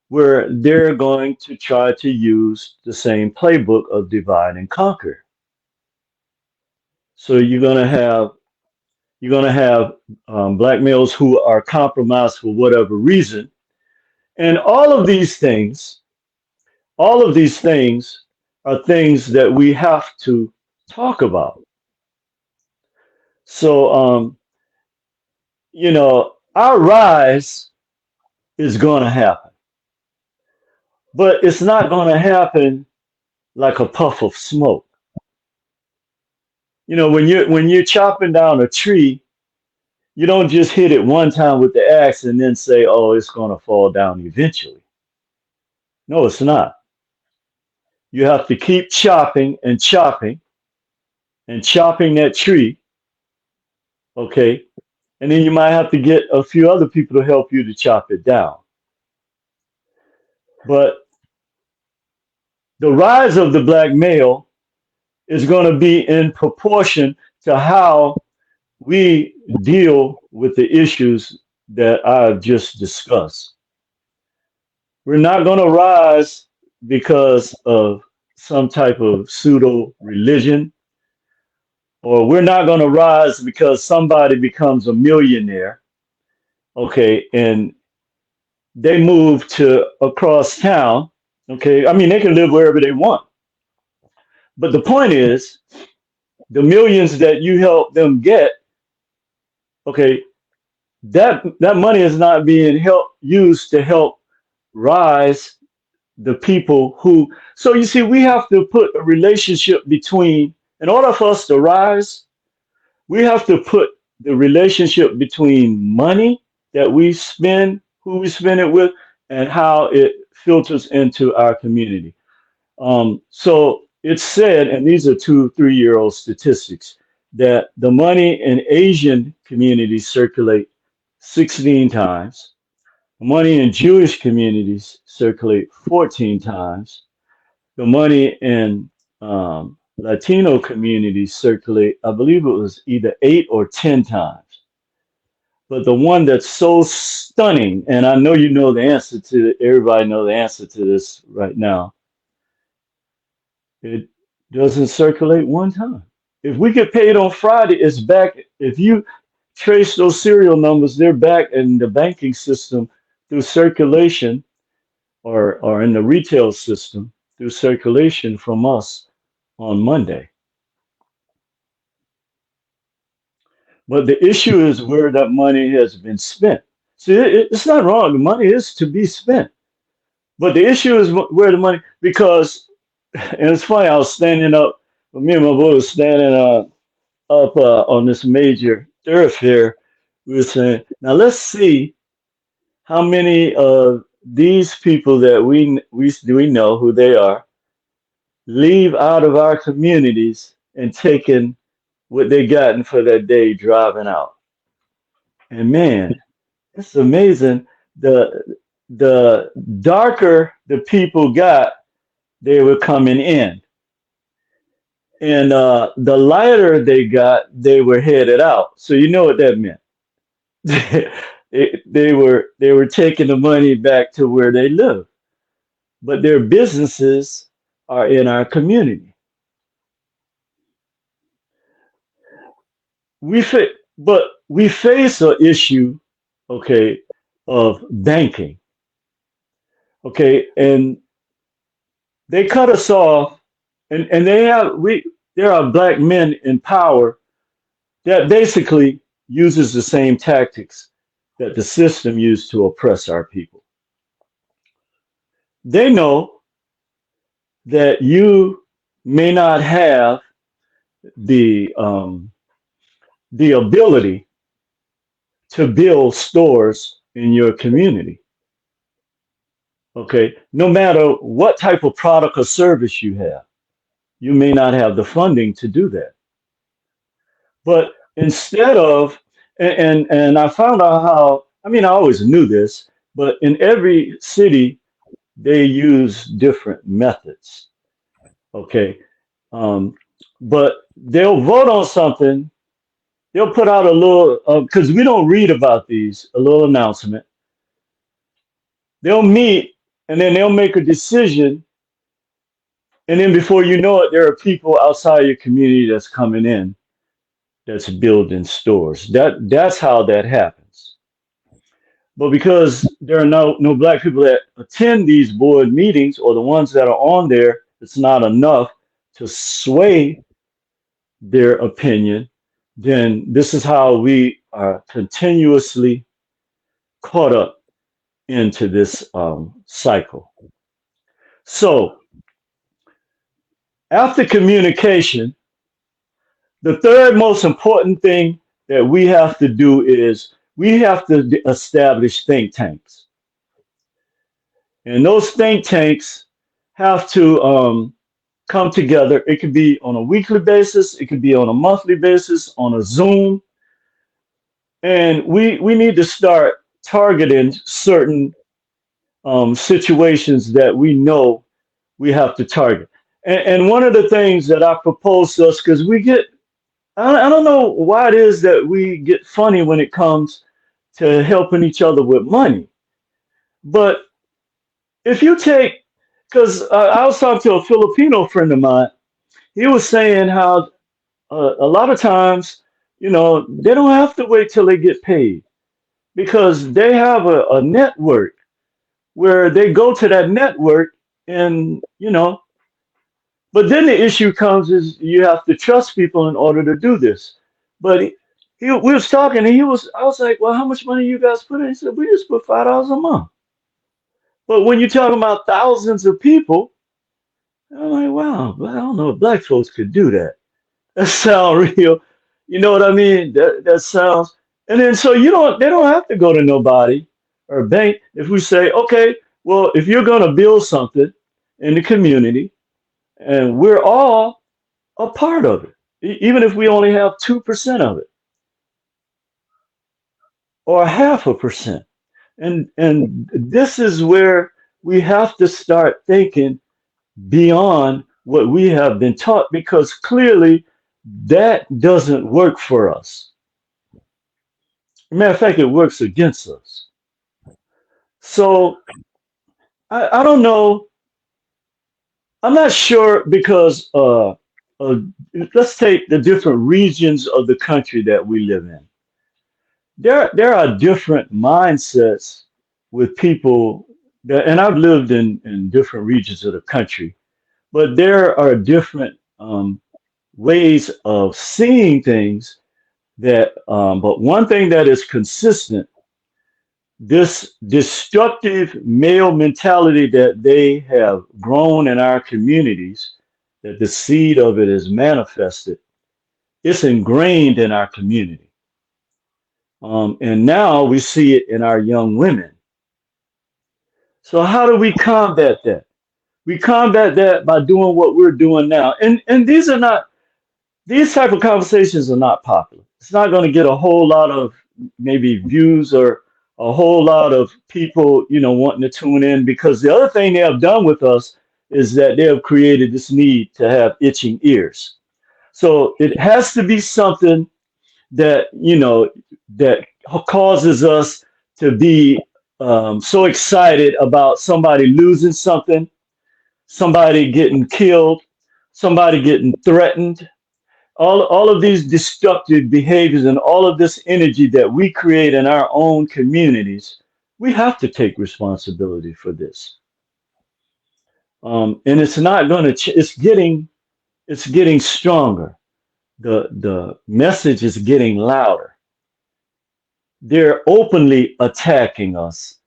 where they're going to try to use the same playbook of divide and conquer. So you're going to have black males who are compromised for whatever reason, and all of these things are things that we have to talk about. So our rise is going to happen, but it's not going to happen like a puff of smoke. you know, when you're chopping down a tree, you don't just hit it one time with the axe and then say, oh, it's going to fall down eventually. No, it's not. You have to keep chopping and chopping and chopping that tree, okay? And then you might have to get a few other people to help you to chop it down. But the rise of the black male is going to be in proportion to how we deal with the issues that I've just discussed. We're not going to rise because of some type of pseudo religion, or we're not going to rise because somebody becomes a millionaire, okay, and they move to across town, okay. I mean, they can live wherever they want, but the point is, the millions that you help them get, okay, that money is not being used to help rise the people who. So you see, we have to put a relationship between, in order for us to rise, we have to put the relationship between money that we spend, who we spend it with, and how it filters into our community. So it's said, and these are 2-3-year-old statistics, that the money in Asian communities circulate 16 times. The money in Jewish communities circulate 14 times. The money in Latino communities circulate, I believe it was either 8 or 10 times. But the one that's so stunning, and I know you know the answer to it, everybody know the answer to this right now, it doesn't circulate one time. If we get paid on Friday, it's back. If you trace those serial numbers, they're back in the banking system through circulation, or in the retail system through circulation from us on Monday. But the issue is where that money has been spent. See, it's not wrong. The money is to be spent. But the issue is where the money, because, and it's funny, I was standing up, me and my boy was standing up on this major thoroughfare. We were saying, now let's see how many of these people that we know who they are, leave out of our communities and taking what they gotten for that day driving out. And man, it's amazing. The darker the people got, they were coming in. And the lighter they got, they were headed out. So you know what that meant. they were taking the money back to where they live. But their businesses are in our community. But we face an issue, okay, of banking. Okay, and they cut us off, and there are black men in power that basically uses the same tactics that the system used to oppress our people. They know that you may not have the ability to build stores in your community. Okay, no matter what type of product or service you have, you may not have the funding to do that. But instead of, and I found out how, I mean, I always knew this, but in every city, they use different methods. Okay, but they'll vote on something, they'll put out a little, because we don't read about these, a little announcement. They'll meet and then they'll make a decision. And then before you know it, there are people outside your community that's coming in, that's building stores. That's how that happens. But because there are no black people that attend these board meetings, or the ones that are on there, it's not enough to sway their opinion, then this is how we are continuously caught up into this cycle. So after communication, The third most important thing that we have to do is we have to establish think tanks. And those think tanks have to come together. It could be on a weekly basis, it could be on a monthly basis, on a Zoom. And we need to start targeting certain situations that we know we have to target. And one of the things that I propose to us, because we get, I don't know why it is that we get funny when it comes to helping each other with money. But if you take, because I was talking to a Filipino friend of mine, he was saying how a lot of times, you know, they don't have to wait till they get paid because they have a network where they go to that network and, you know, but then the issue comes is you have to trust people in order to do this. But we was talking and I was like, well, how much money you guys put in? He said, we just put $5 a month. But when you're talking about thousands of people, I'm like, wow, I don't know if black folks could do that. That sounds real. You know what I mean? That sounds, and then so they don't have to go to nobody or bank. If we say, okay, well, if you're gonna build something in the community and we're all a part of it, even if we only have 2% of it or 0.5%. And this is where we have to start thinking beyond what we have been taught, because clearly that doesn't work for us. Matter of fact, it works against us. So I don't know. I'm not sure because let's take the different regions of the country that we live in. There are different mindsets with people that, and I've lived in different regions of the country, but there are different ways of seeing things that, but one thing that is consistent, this destructive male mentality that they have grown in our communities, that the seed of it is manifested, it's ingrained in our community. And now we see it in our young women. So how do we combat that? We combat that by doing what we're doing now. And these type of conversations are not popular. It's not going to get a whole lot of maybe views or a whole lot of people, you know, wanting to tune in, because the other thing they have done with us is that they have created this need to have itching ears. So it has to be something that, you know, that causes us to be so excited about somebody losing something, somebody getting killed, somebody getting threatened. All of these destructive behaviors and all of this energy that we create in our own communities, we have to take responsibility for this. And it's not going to, it's getting stronger. The message is getting louder. They're openly attacking us.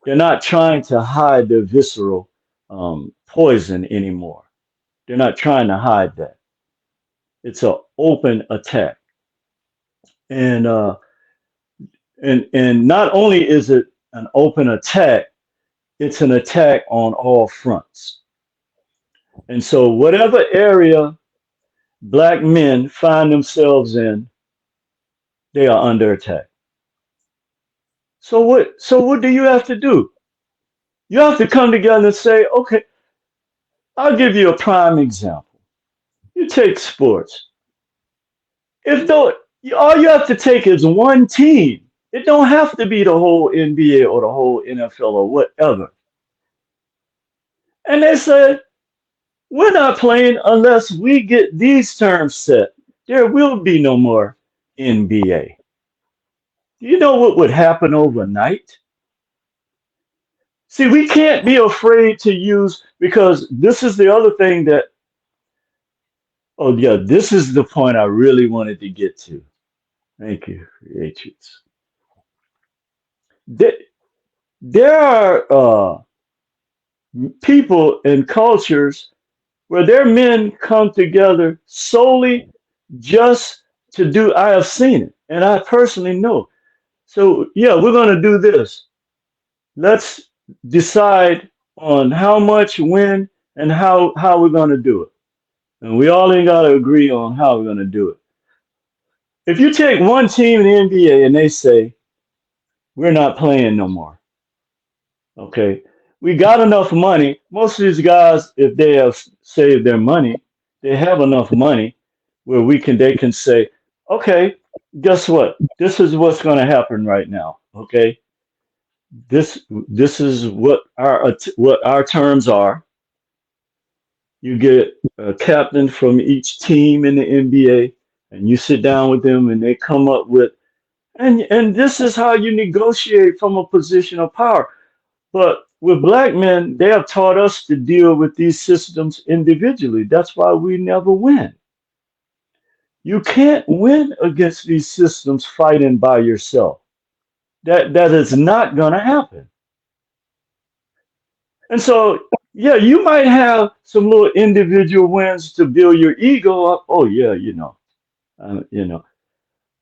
They're not trying to hide their visceral poison anymore. They're not trying to hide that. It's an open attack. And not only is it an open attack, it's an attack on all fronts. And so whatever area black men find themselves in, they are under attack. So what do you have to do? You have to come together and say, okay, I'll give you a prime example. You take sports. If though all you have to take is one team, it don't have to be the whole NBA or the whole NFL or whatever. And they said, we're not playing unless we get these terms set. There will be no more NBA. Do you know what would happen overnight? See, we can't be afraid to use, because this is the other thing that, oh yeah, this is the point I really wanted to get to. Thank you, Patriots. There are people and cultures where their men come together solely just to do. I have seen it, and I personally know. So yeah, we're going to do this. Let's decide on how much, when, and how we're going to do it. And we all ain't got to agree on how we're going to do it. If you take one team in the NBA and they say, we're not playing no more, okay, we got enough money. Most of these guys, if they have saved their money, they have enough money where they can say, okay, guess what? This is what's going to happen right now. Okay, this is what our terms are. You get a captain from each team in the NBA, and you sit down with them, and they come up with, and this is how you negotiate from a position of power. But with black men, they have taught us to deal with these systems individually. That's why we never win. You can't win against these systems fighting by yourself. That is not going to happen. And so, yeah, you might have some little individual wins to build your ego up. Oh yeah, you know.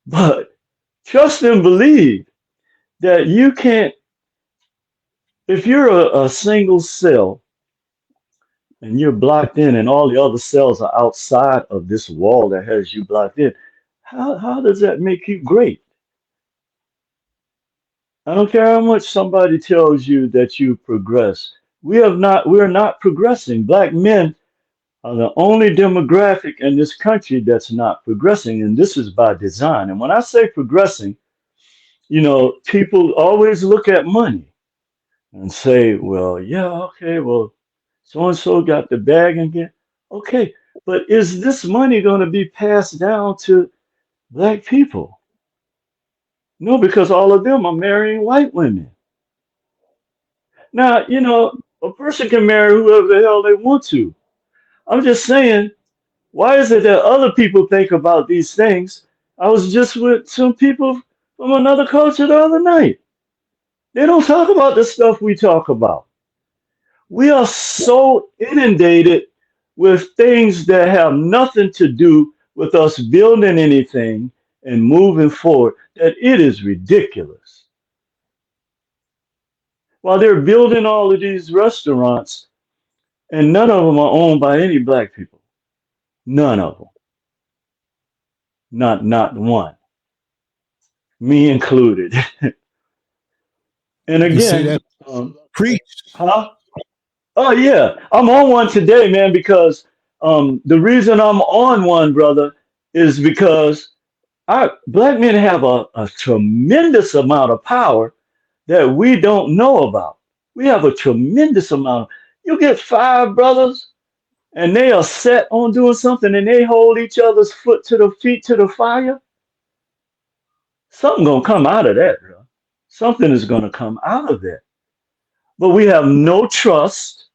But trust and believe that you can't. If you're a single cell and you're blocked in, and all the other cells are outside of this wall that has you blocked in, how does that make you great? I don't care how much somebody tells you that you progress. We're not progressing. Black men are the only demographic in this country that's not progressing, and this is by design. And when I say progressing, people always look at money and say, well, yeah, okay, well, so and so got the bag again. Okay, but is this money going to be passed down to black people? No, because all of them are marrying white women. Now, a person can marry whoever the hell they want to. I'm just saying, why is it that other people think about these things? I was just with some people from another culture the other night. They don't talk about the stuff we talk about. We are so inundated with things that have nothing to do with us building anything and moving forward that it is ridiculous. While they're building all of these restaurants, and none of them are owned by any black people. None of them. Not one. Me included. And You say again, that preach. huh? Oh yeah, I'm on one today, man, because the reason I'm on one, brother, is because black men have a tremendous amount of power that we don't know about. We have a tremendous amount. You get 5 brothers and they are set on doing something and they hold each other's feet to the fire. Something gonna come out of that, bro. Something is gonna come out of that. But we have no trust.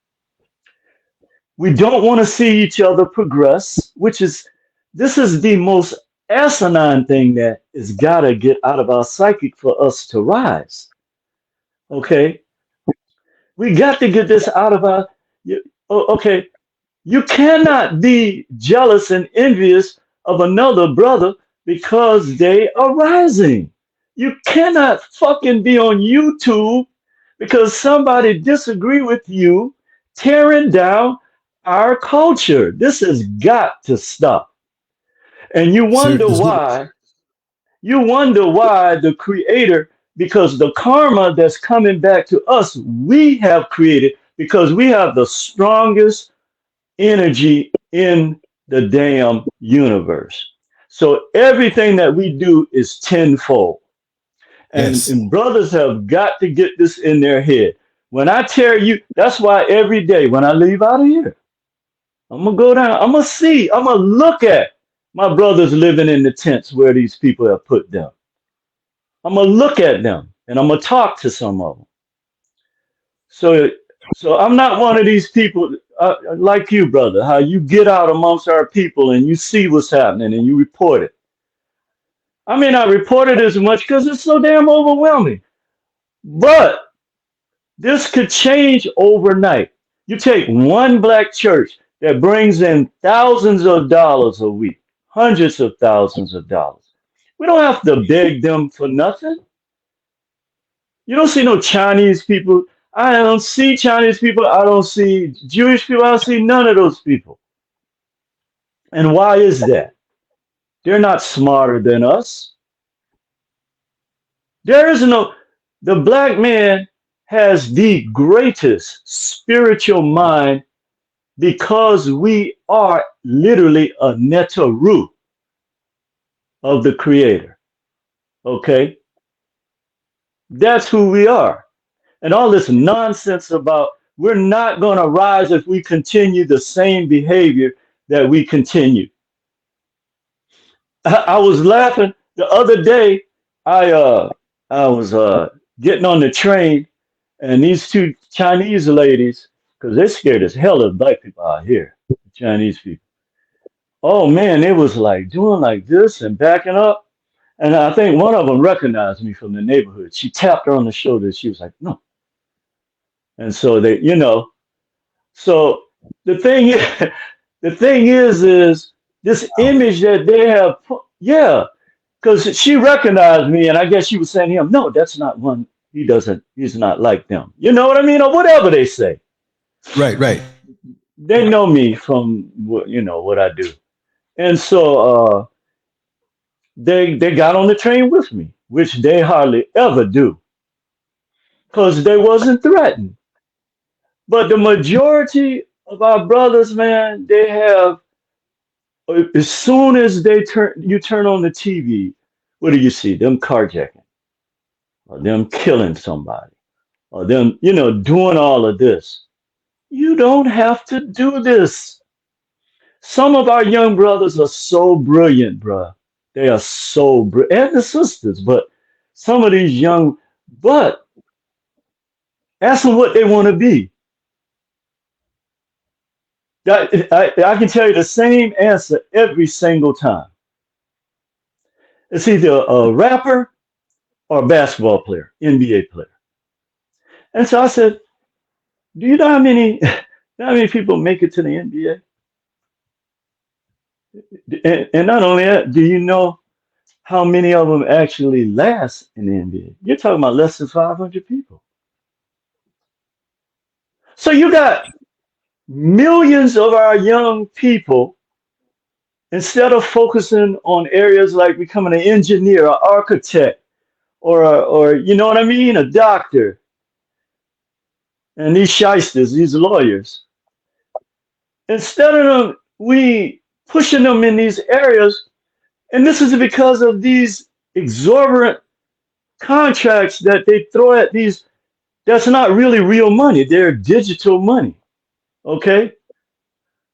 We don't want to see each other progress, this is the most asinine thing that is gotta get out of our psychic for us to rise. Okay? We got to get this out of our. Okay, you cannot be jealous and envious of another brother because they are rising. You cannot fucking be on YouTube because somebody disagree with you tearing down our culture. This has got to stop. And you wonder why. You wonder why the creator, because the karma that's coming back to us, we have created because we have the strongest energy in the damn universe. So everything that we do is tenfold. And brothers have got to get this in their head. When I tell you, that's why every day when I leave out of here, I'm going to go down, I'm going to look at my brothers living in the tents where these people have put them. I'm going to look at them and I'm going to talk to some of them. So I'm not one of these people like you, brother, how you get out amongst our people and you see what's happening and you report it. I may not report it as much because it's so damn overwhelming. But this could change overnight. You take one black church that brings in thousands of dollars a week, hundreds of thousands of dollars. We don't have to beg them for nothing. You don't see no Chinese people. I don't see Chinese people. I don't see Jewish people. I don't see none of those people. And why is that? They're not smarter than us. There is no, the black man has the greatest spiritual mind because we are literally a netaru of the creator. Okay? That's who we are. And all this nonsense about we're not going to rise if we continue the same behavior that we continue. I was laughing the other day. I was getting on the train, and these two Chinese ladies, because they're scared as hell of black people out here, the Chinese people. Oh man, it was like doing like this and backing up. And I think one of them recognized me from the neighborhood. She tapped her on the shoulder. She was like, no. And so they, so the thing is this image that they have, yeah, because she recognized me, and I guess she was saying to him, no, that's not one. He's not like them. You know what I mean? Or whatever they say. Right. They know me from what I do. And so they got on the train with me, which they hardly ever do, because they wasn't threatened. But the majority of our brothers, man, they have, as soon as you turn on the TV, what do you see? Them carjacking, or them killing somebody, or them, doing all of this. You don't have to do this. Some of our young brothers are so brilliant, bruh. They are so brilliant. And the sisters, but some of these but ask them what they want to be. I can tell you the same answer every single time. It's either a rapper or a basketball player, NBA player. And so I said, do you know how many people make it to the NBA? And not only that, do you know how many of them actually last in the NBA? You're talking about less than 500 people. So you got millions of our young people, instead of focusing on areas like becoming an engineer, an architect, or you know what I mean, a doctor, and these shysters, these lawyers, instead of them, we pushing them in these areas, and this is because of these exorbitant contracts that they throw at these. That's not really real money. They're digital money. Okay?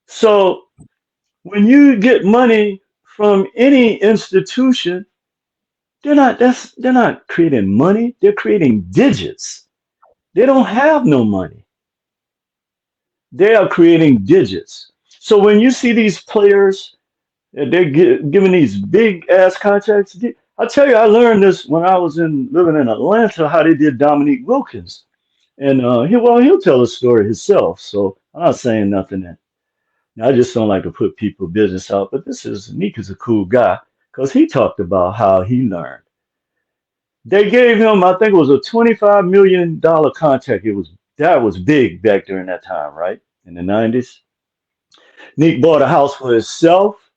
So when you get money from any institution, they're not creating money, they're creating digits. They don't have no money. They are creating digits. So when you see these players, they're giving these big ass contracts. I'll tell you, I learned this when I was living in Atlanta, how they did Dominique Wilkins. And he'll tell a story himself. So I'm not saying nothing that. I just don't like to put people's business out. But Nick is a cool guy, because he talked about how he learned. They gave him, I think it was a $25 million contract. That was big back during that time, right? In the 90s. Nick bought a house for himself,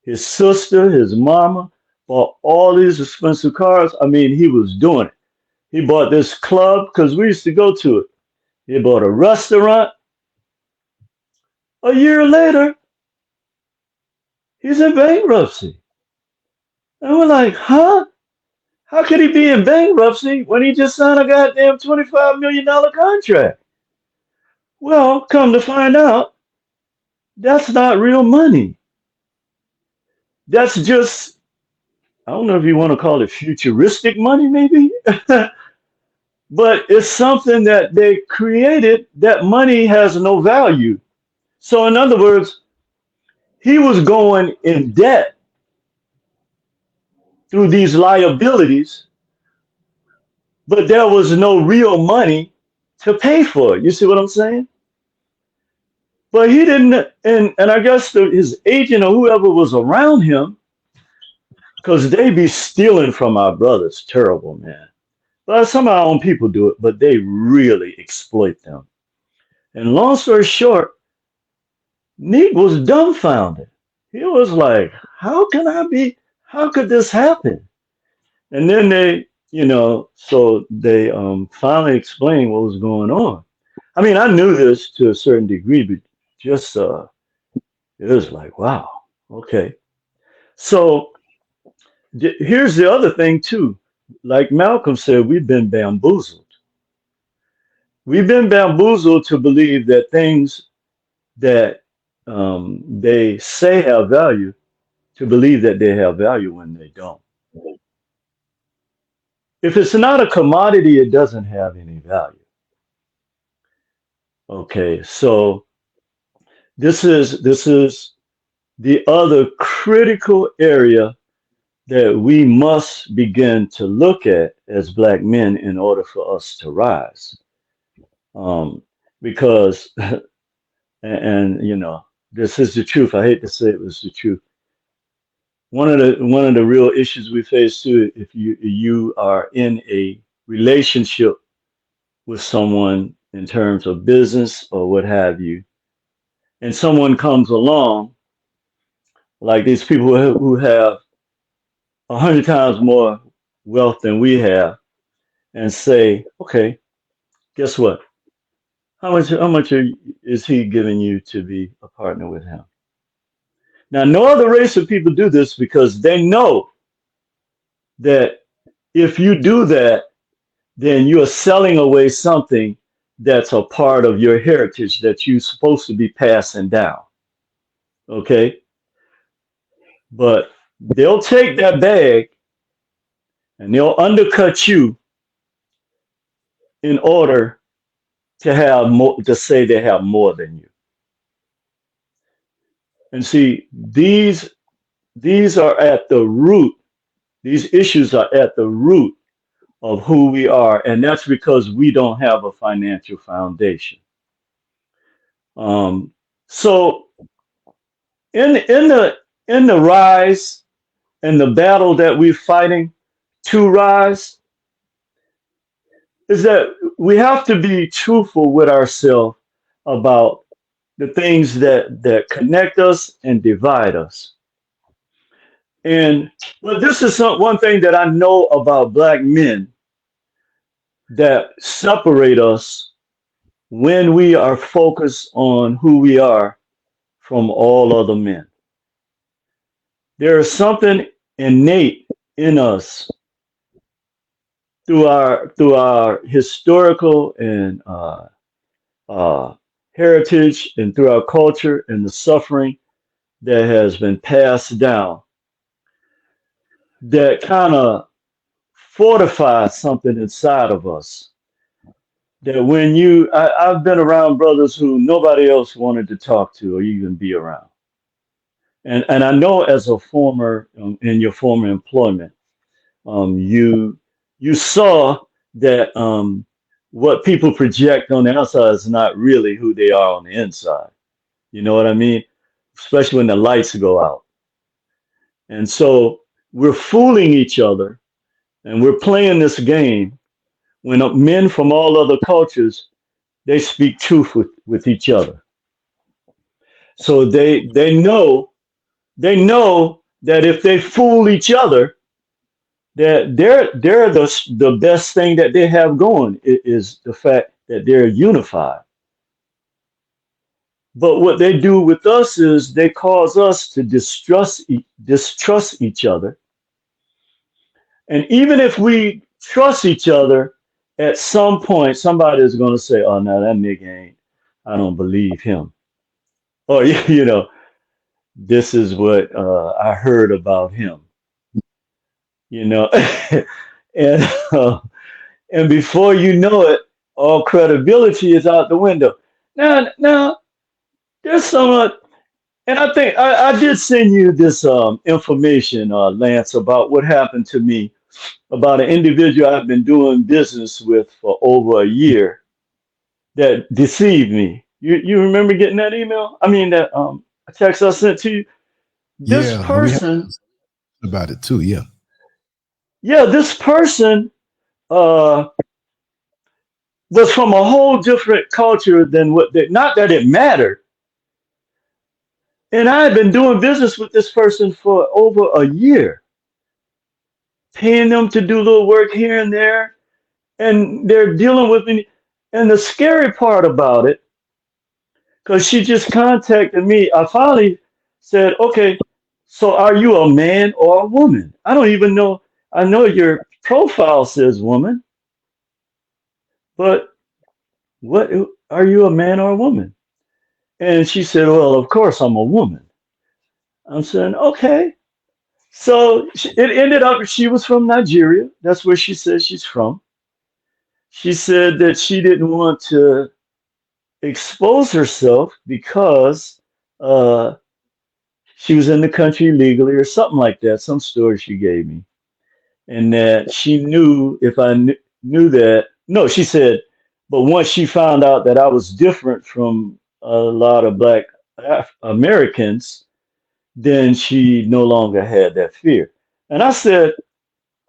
his sister, his mama, bought all these expensive cars. I mean, he was doing it. He bought this club, because we used to go to it. He bought a restaurant. A year later, he's in bankruptcy. And we're like, huh? How could he be in bankruptcy when he just signed a goddamn $25 million contract? Well, come to find out, that's not real money. That's just, I don't know if you want to call it futuristic money, maybe. But it's something that they created. That money has no value. So in other words, he was going in debt through these liabilities, but there was no real money to pay for it. You see what I'm saying? But he didn't, and I guess his agent or whoever was around him, because they be stealing from our brothers. Terrible, man. But some of our own people do it, but they really exploit them. And long story short, Neek was dumbfounded. He was like, how could this happen? And then they, so they finally explained what was going on. I mean, I knew this to a certain degree, but just, it was like, wow, okay. So here's the other thing too. Like Malcolm said, we've been bamboozled. We've been bamboozled to believe that things that they say have value, to believe that they have value when they don't. If it's not a commodity, it doesn't have any value. Okay, so this is the other critical area that we must begin to look at as Black men in order for us to rise. Because, and this is the truth. I hate to say it was the truth. One of the real issues we face too, if you are in a relationship with someone in terms of business or what have you, and someone comes along, like these people who have 100 times more wealth than we have, and say, okay, guess what? How much is he giving you to be a partner with him? Now, no other race of people do this because they know that if you do that, then you are selling away something that's a part of your heritage that you're supposed to be passing down. Okay? But they'll take that bag and they'll undercut you in order to have more, to say they have more than you. And see, these are at the root. These issues are at the root of who we are, and that's because we don't have a financial foundation. So in the rise and the battle that we're fighting to rise, is that we have to be truthful with ourselves about the things that connect us and divide us. And well, this is one thing that I know about Black men that separate us when we are focused on who we are from all other men. There is something innate in us through our historical and heritage, and through our culture and the suffering that has been passed down, that kind of fortifies something inside of us. That when I've been around brothers who nobody else wanted to talk to or even be around. And I know as a former, in your former employment, you saw that what people project on the outside is not really who they are on the inside. You know what I mean? Especially when the lights go out. And so we're fooling each other and we're playing this game when men from all other cultures, they speak truth with each other. So they know that if they fool each other, that they're the best thing that they have going is the fact that they're unified. But what they do with us is they cause us to distrust each other. And even if we trust each other, at some point somebody is going to say, oh no, that nigga ain't, I don't believe him. Or this is what I heard about him. And before you know it, all credibility is out the window. Now, there's some, and I think I did send you this information, Lance, about what happened to me, about an individual I've been doing business with for over a year that deceived me. You remember getting that email? I mean that text I sent to you. This Yeah, we have person, about it too. Yeah. yeah, this person uh, was from a whole different culture than what they, not that it mattered. And I had been doing business with this person for over a year, paying them to do little work here and there, and they're dealing with me. And the scary part about it, because she just contacted me, I finally said, okay, so are you a man or a woman? I don't even know. I know your profile says woman, but what are you, a man or a woman? And she said, well, of course I'm a woman. I'm saying, okay. So it ended up, she was from Nigeria. That's where she says she's from. She said that she didn't want to expose herself because uh, she was in the country legally or something like that, some story she gave me. And that she knew if I knew that, no, she said, but once she found out that I was different from a lot of Black Americans, then she no longer had that fear. And I said,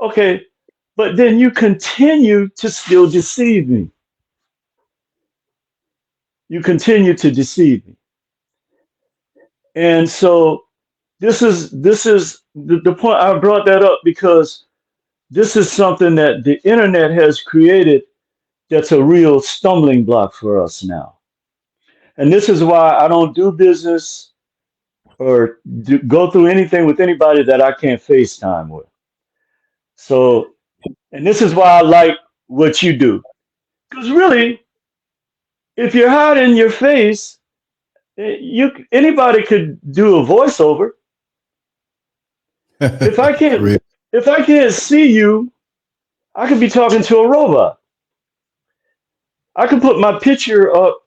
okay, but then you continue to still deceive me. You continue to deceive me. And so this is the point. I brought that up because this is something that the internet has created that's a real stumbling block for us now. And this is why I don't do business or go through anything with anybody that I can't FaceTime with. So, and this is why I like what you do. Because really, if you're hot in your face, you anybody could do a voiceover. If I can't if I can't see you, I could be talking to a robot. I can put my picture up,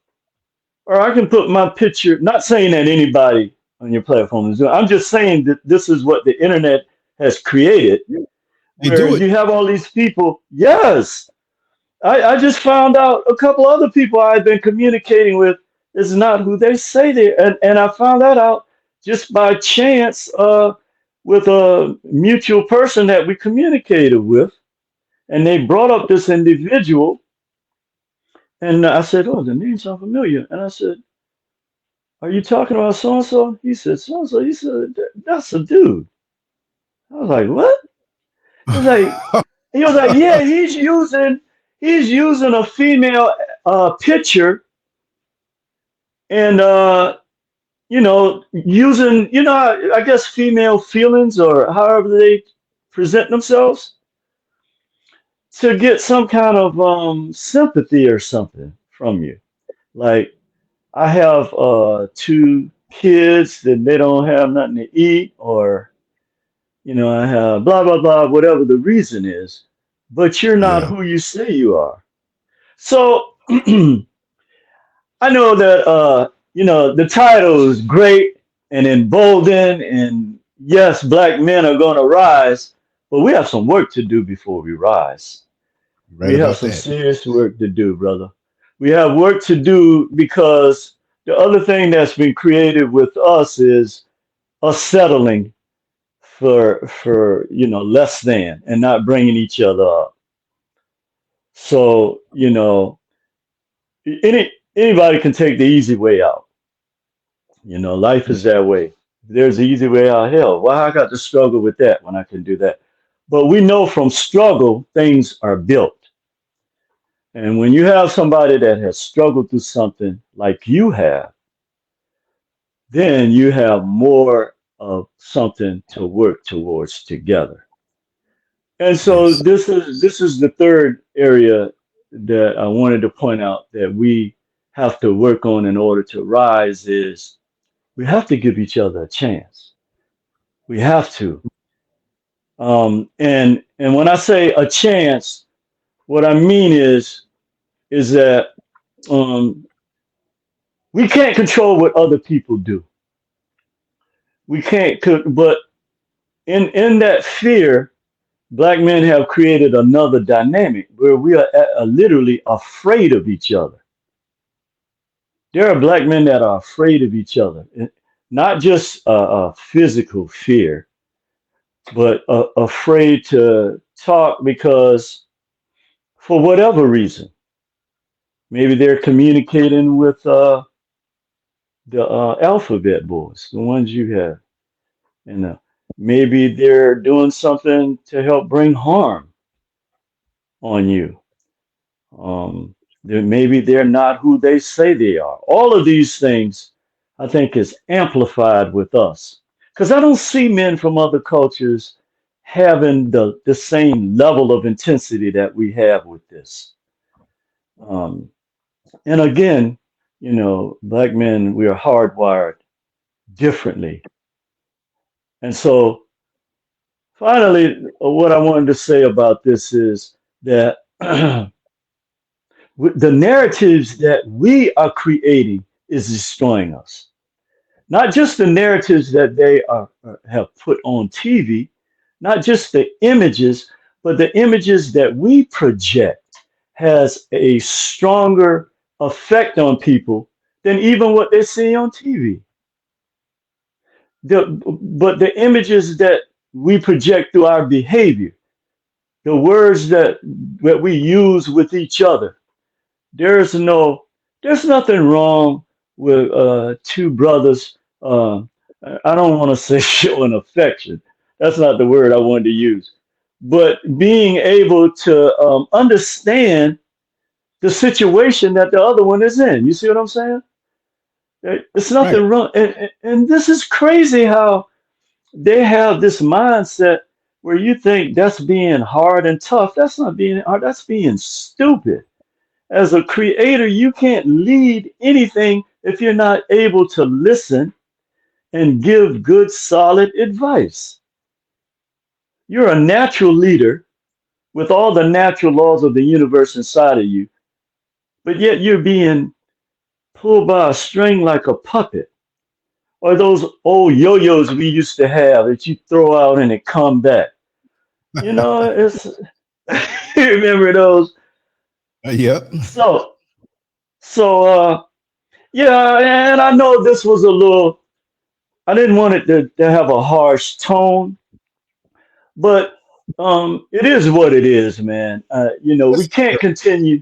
or I can put my picture. Not saying that anybody on your platform is doing. I'm just saying that this is what the internet has created, They where do it. you have all these people. Yes, I just found out a couple other people I've been communicating with is not who they say they, and I found that out just by chance with a mutual person that we communicated with, and they brought up this individual, and I said, "Oh, the name sounds familiar," and I said, "Are you talking about so and so?" He said, "So and so." He said, "That's a dude." I was like, "What?" He was like, "Yeah, he's using a female picture and using I guess female feelings or however they present themselves to get some kind of sympathy or something from you. Like I have two kids that they don't have nothing to eat, or I have blah blah blah, whatever the reason is, but you're not Yeah. who you say you are. So I know that the title is great and emboldened, and yes, Black men are going to rise, but we have some work to do before we rise. Right We have about some that. serious work to do, brother. We have work to do because the other thing that's been created with us is us settling for less than and not bringing each other up. So anybody can take the easy way out. Life is that way. If there's an easy way out, hell, why I got to struggle with that when I can do that? But we know from struggle, things are built. And when you have somebody that has struggled through something like you have, then you have more of something to work towards together. And so Yes. this is the third area that I wanted to point out that we have to work on in order to rise is we have to give each other a chance. We have to. And when I say a chance, what I mean is that um, we can't control what other people do. We can't, but in that fear, Black men have created another dynamic where we are literally afraid of each other. There are black men that are afraid of each other, not just physical fear, but afraid to talk because for whatever reason, maybe they're communicating with the alphabet boys, the ones you have, and maybe they're doing something to help bring harm on you. Maybe they're not who they say they are. All of these things, I think, is amplified with us. Because I don't see men from other cultures having the same level of intensity that we have with this. Um, and again, black men, we are hardwired differently. And so, finally, what I wanted to say about this is that the narratives that we are creating is destroying us. Not just the narratives that they have put on TV, not just the images, but the images that we project has a stronger effect on people than even what they see on TV. But the images that we project through our behavior, the words that we use with each other, there's nothing wrong with two brothers. I don't want to say showing affection. That's not the word I wanted to use. But being able to understand the situation that the other one is in. You see what I'm saying? It's nothing wrong. And this is crazy how they have this mindset where you think that's being hard and tough. That's not being hard. That's being stupid. As a creator, you can't lead anything if you're not able to listen and give good, solid advice. You're a natural leader with all the natural laws of the universe inside of you, but yet you're being pulled by a string like a puppet. Or those old yo-yos we used to have that you throw out and it come back. It's you remember those? Yep. So yeah, and I know this was a little, I didn't want it to have a harsh tone, but it is what it is, man. We can't continue.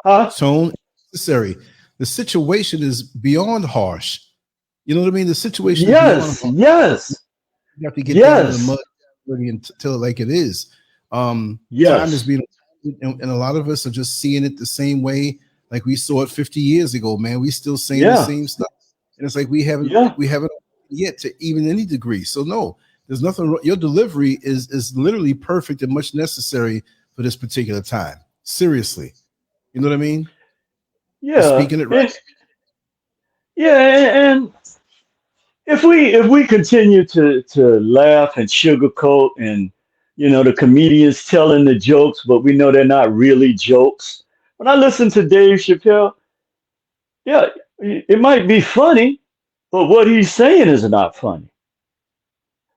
Huh? Tone necessary. The situation is beyond harsh. You know what I mean? The situation is beyond harsh. Yes. You have to get down in the mud and tell it like it is. Time is being, and a lot of us are just seeing it the same way like we saw it 50 years ago, man. We still saying the same stuff. And it's like we haven't yet to even any degree. So no, there's nothing wrong. Your delivery is literally perfect and much necessary for this particular time. Seriously. You know what I mean? Yeah. You're speaking it right. And if we continue to laugh and sugarcoat and the comedians telling the jokes, but we know they're not really jokes. When I listen to Dave Chappelle, yeah, it might be funny, but what he's saying is not funny.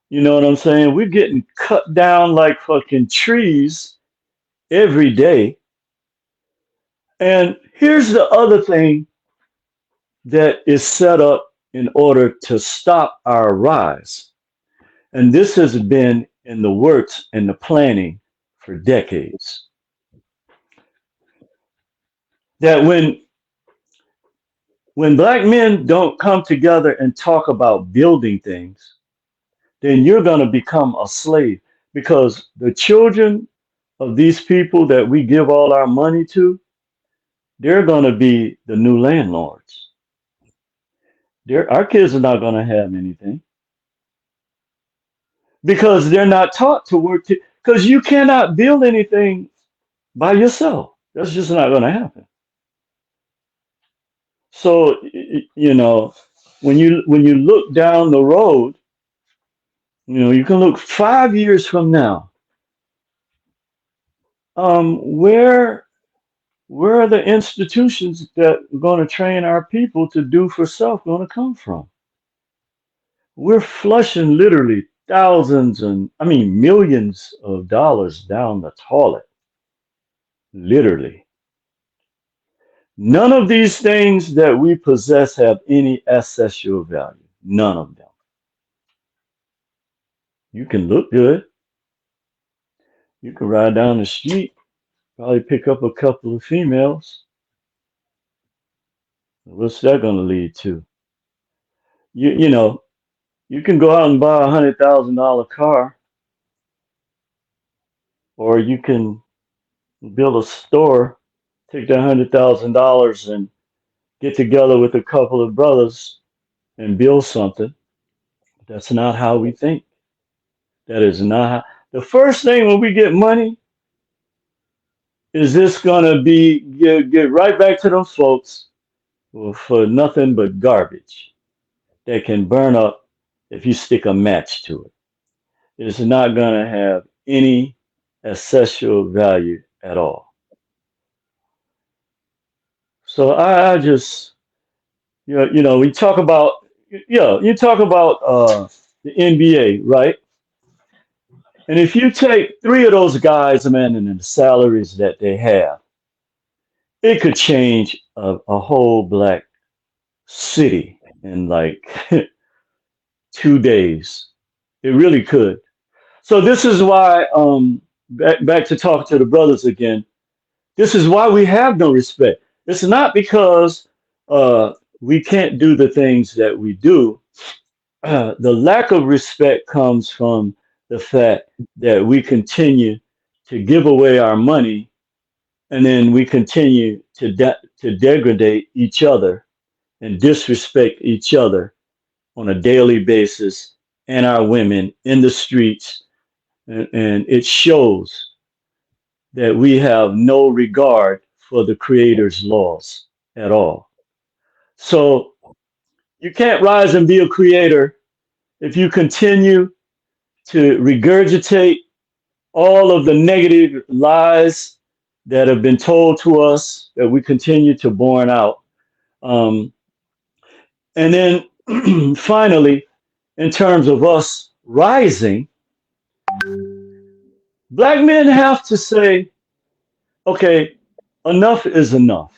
You know what I'm saying? We're getting cut down like fucking trees every day. And here's the other thing that is set up in order to stop our rise. And this has been in the works and the planning for decades. That when black men don't come together and talk about building things, then you're going to become a slave, because the children of these people that we give all our money to, they're going to be the new landlords. Our kids are not going to have anything because they're not taught to work. Because you cannot build anything by yourself. That's just not going to happen. So, when you look down the road, you can look 5 years from now. Where are the institutions that are going to train our people to do for self going to come from? We're flushing literally millions of dollars down the toilet. Literally. None of these things that we possess have any accessory value. None of them. You can look good. You can ride down the street, probably pick up a couple of females. What's that going to lead to? You know, you can go out and buy $100,000 car, or you can build a store, take that $100,000 and get together with a couple of brothers and build something. That's not how we think. That is not how. The first thing when we get money is this gonna be get right back to them folks for nothing but garbage that can burn up if you stick a match to it. It's not gonna have any accessory value at all. So I just we talk about you talk about the NBA, right? And if you take three of those guys, man, and the salaries that they have, it could change a whole black city in like 2 days. It really could. So this is why, back to talk to the brothers again. This is why we have no respect. It's not because we can't do the things that we do. The lack of respect comes from the fact that we continue to give away our money, and then we continue to degrade each other and disrespect each other on a daily basis, and our women in the streets, and it shows that we have no regard for the Creator's laws at all. So you can't rise and be a creator if you continue to regurgitate all of the negative lies that have been told to us that we continue to born out. And then finally, in terms of us rising, black men have to say, okay, enough is enough.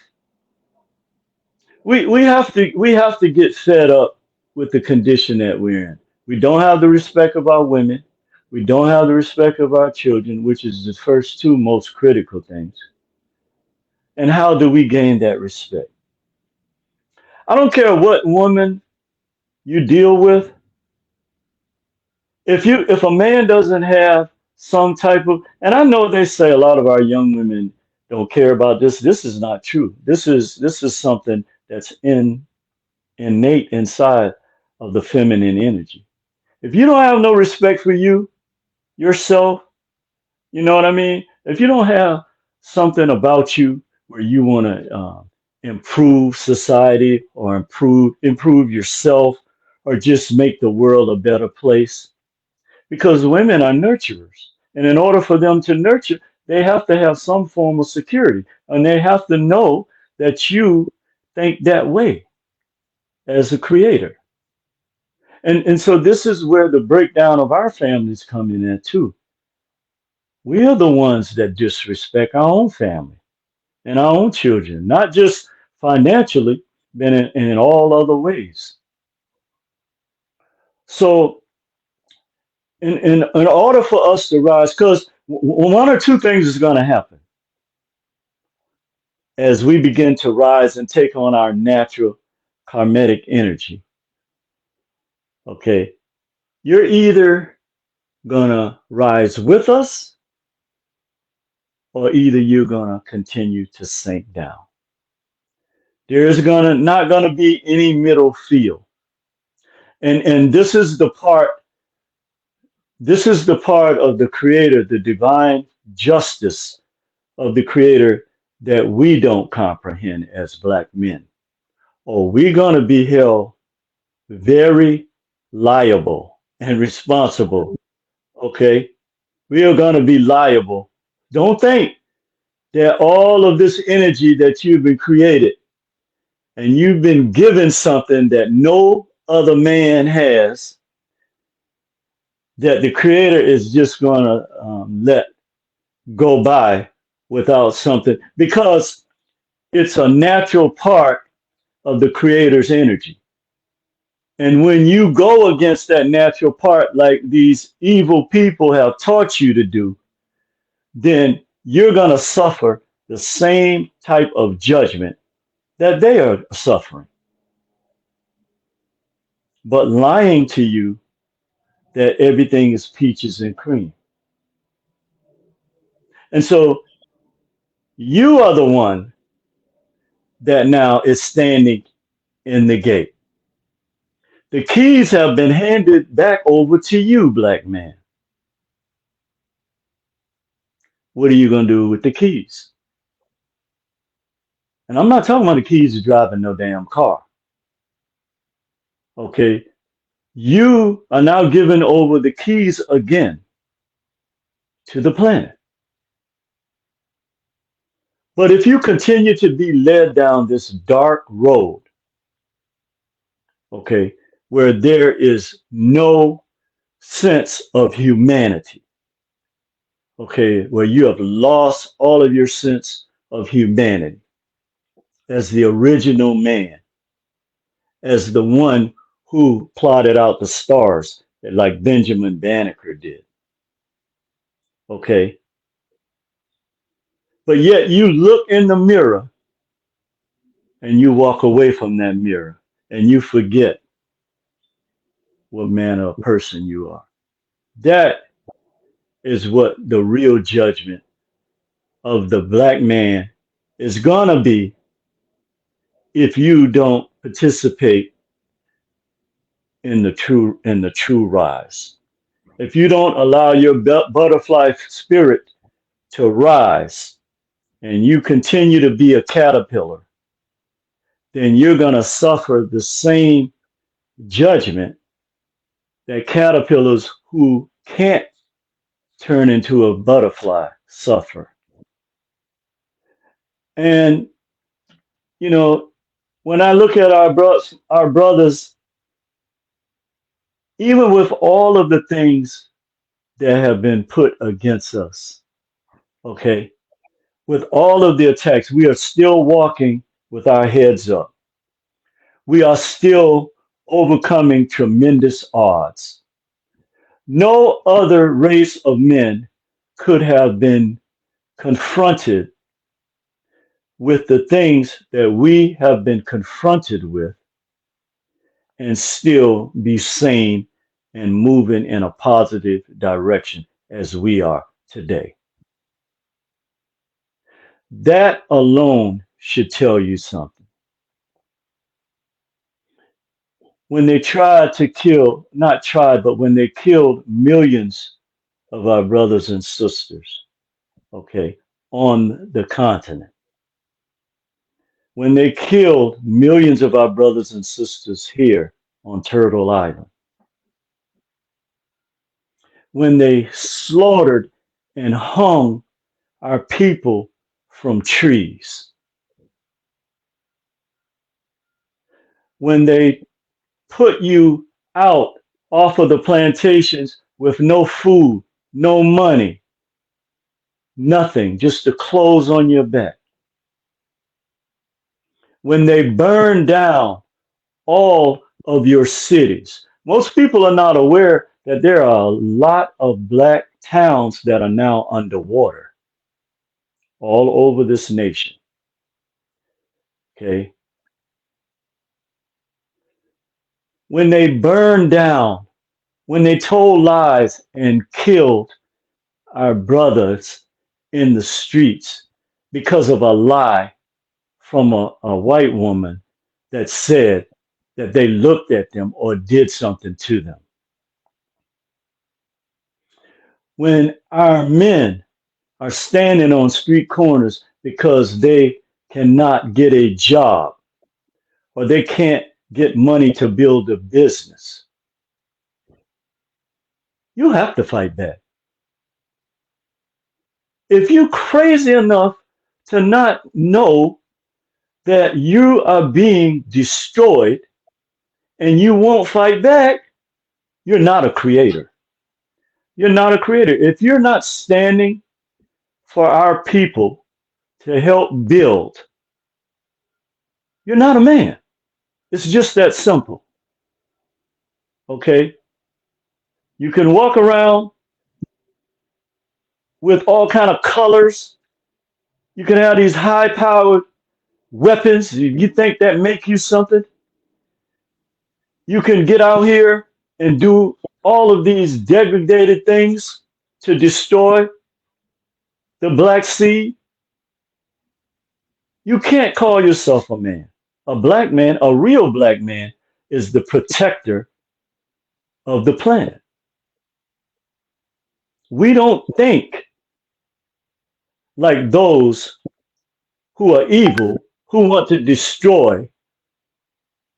We have to get fed up with the condition that we're in. We don't have the respect of our women. We don't have the respect of our children, which is the first two most critical things. And how do we gain that respect? I don't care what woman you deal with. If a man doesn't have some type of, and I know they say a lot of our young women don't care about this. This is not true. This is something that's innate inside of the feminine energy. If you don't have no respect for yourself, you know what I mean? If you don't have something about you where you want to improve society or improve yourself or just make the world a better place, because women are nurturers, and in order for them to nurture, they have to have some form of security, and they have to know that you think that way as a creator. And so this is where the breakdown of our families come in at too. We are the ones that disrespect our own family and our own children, not just financially, but in all other ways. So in order for us to rise, because one or two things is going to happen as we begin to rise and take on our natural karmic energy. Okay, you're either going to rise with us, or either you're going to continue to sink down. There's not going to be any middle field. And this is the part of the Creator, the divine justice of the Creator that we don't comprehend as black men. Or we're going to be held very liable and responsible. Okay? We are going to be liable. Don't think that all of this energy that you've been created and you've been given something that no other man has, that the Creator is just going to let go by without something. Because It's a natural part of the Creator's energy. And when you go against that natural part, like these evil people have taught you to do, then you're going to suffer the same type of judgment that they are suffering. But lying to you that everything is peaches and cream. And so you are the one that now is standing in the gate. The keys have been handed back over to you, black man. What are you going to do with the keys? And I'm not talking about the keys to driving no damn car. Okay? You are now giving over the keys again to the planet. But if you continue to be led down this dark road, okay, where there is no sense of humanity, okay, where you have lost all of your sense of humanity as the original man, as the one who plotted out the stars, like Benjamin Banneker did, okay? But yet you look in the mirror and you walk away from that mirror and you forget what manner of person you are. That is what the real judgment of the black man is gonna be if you don't participate in the true rise. If you don't allow your butterfly spirit to rise and you continue to be a caterpillar, then you're gonna suffer the same judgment that caterpillars who can't turn into a butterfly suffer. And you know, when I look at our brothers, even with all of the things that have been put against us, okay, with all of the attacks, we are still walking with our heads up. We are still overcoming tremendous odds. No other race of men could have been confronted with the things that we have been confronted with and still be sane and moving in a positive direction as we are today. That alone should tell you something. When they tried to kill, not tried, but when they killed millions of our brothers and sisters, okay, on the continent, when they killed millions of our brothers and sisters here on Turtle Island, when they slaughtered and hung our people from trees, when they put you out off of the plantations with no food, no money, nothing, just the clothes on your back, when they burned down all of your cities. Most people are not aware that there are a lot of black towns that are now underwater all over this nation. Okay. When they burned down, when they told lies and killed our brothers in the streets because of a lie from a white woman that said that they looked at them or did something to them. When our men are standing on street corners because they cannot get a job or they can't get money to build a business, you have to fight back. If you're crazy enough to not know that you are being destroyed and you won't fight back, you're not a creator. You're not a creator. If you're not standing for our people to help build, You're not a man. It's just that simple. Okay? You can walk around with all kind of colors. You can have these high-powered weapons. You think that make you something? You can get out here and do all of these degraded things to destroy the black seed. You can't call yourself a man. A black man, a real black man, is the protector of the planet. We don't think like those who are evil, who want to destroy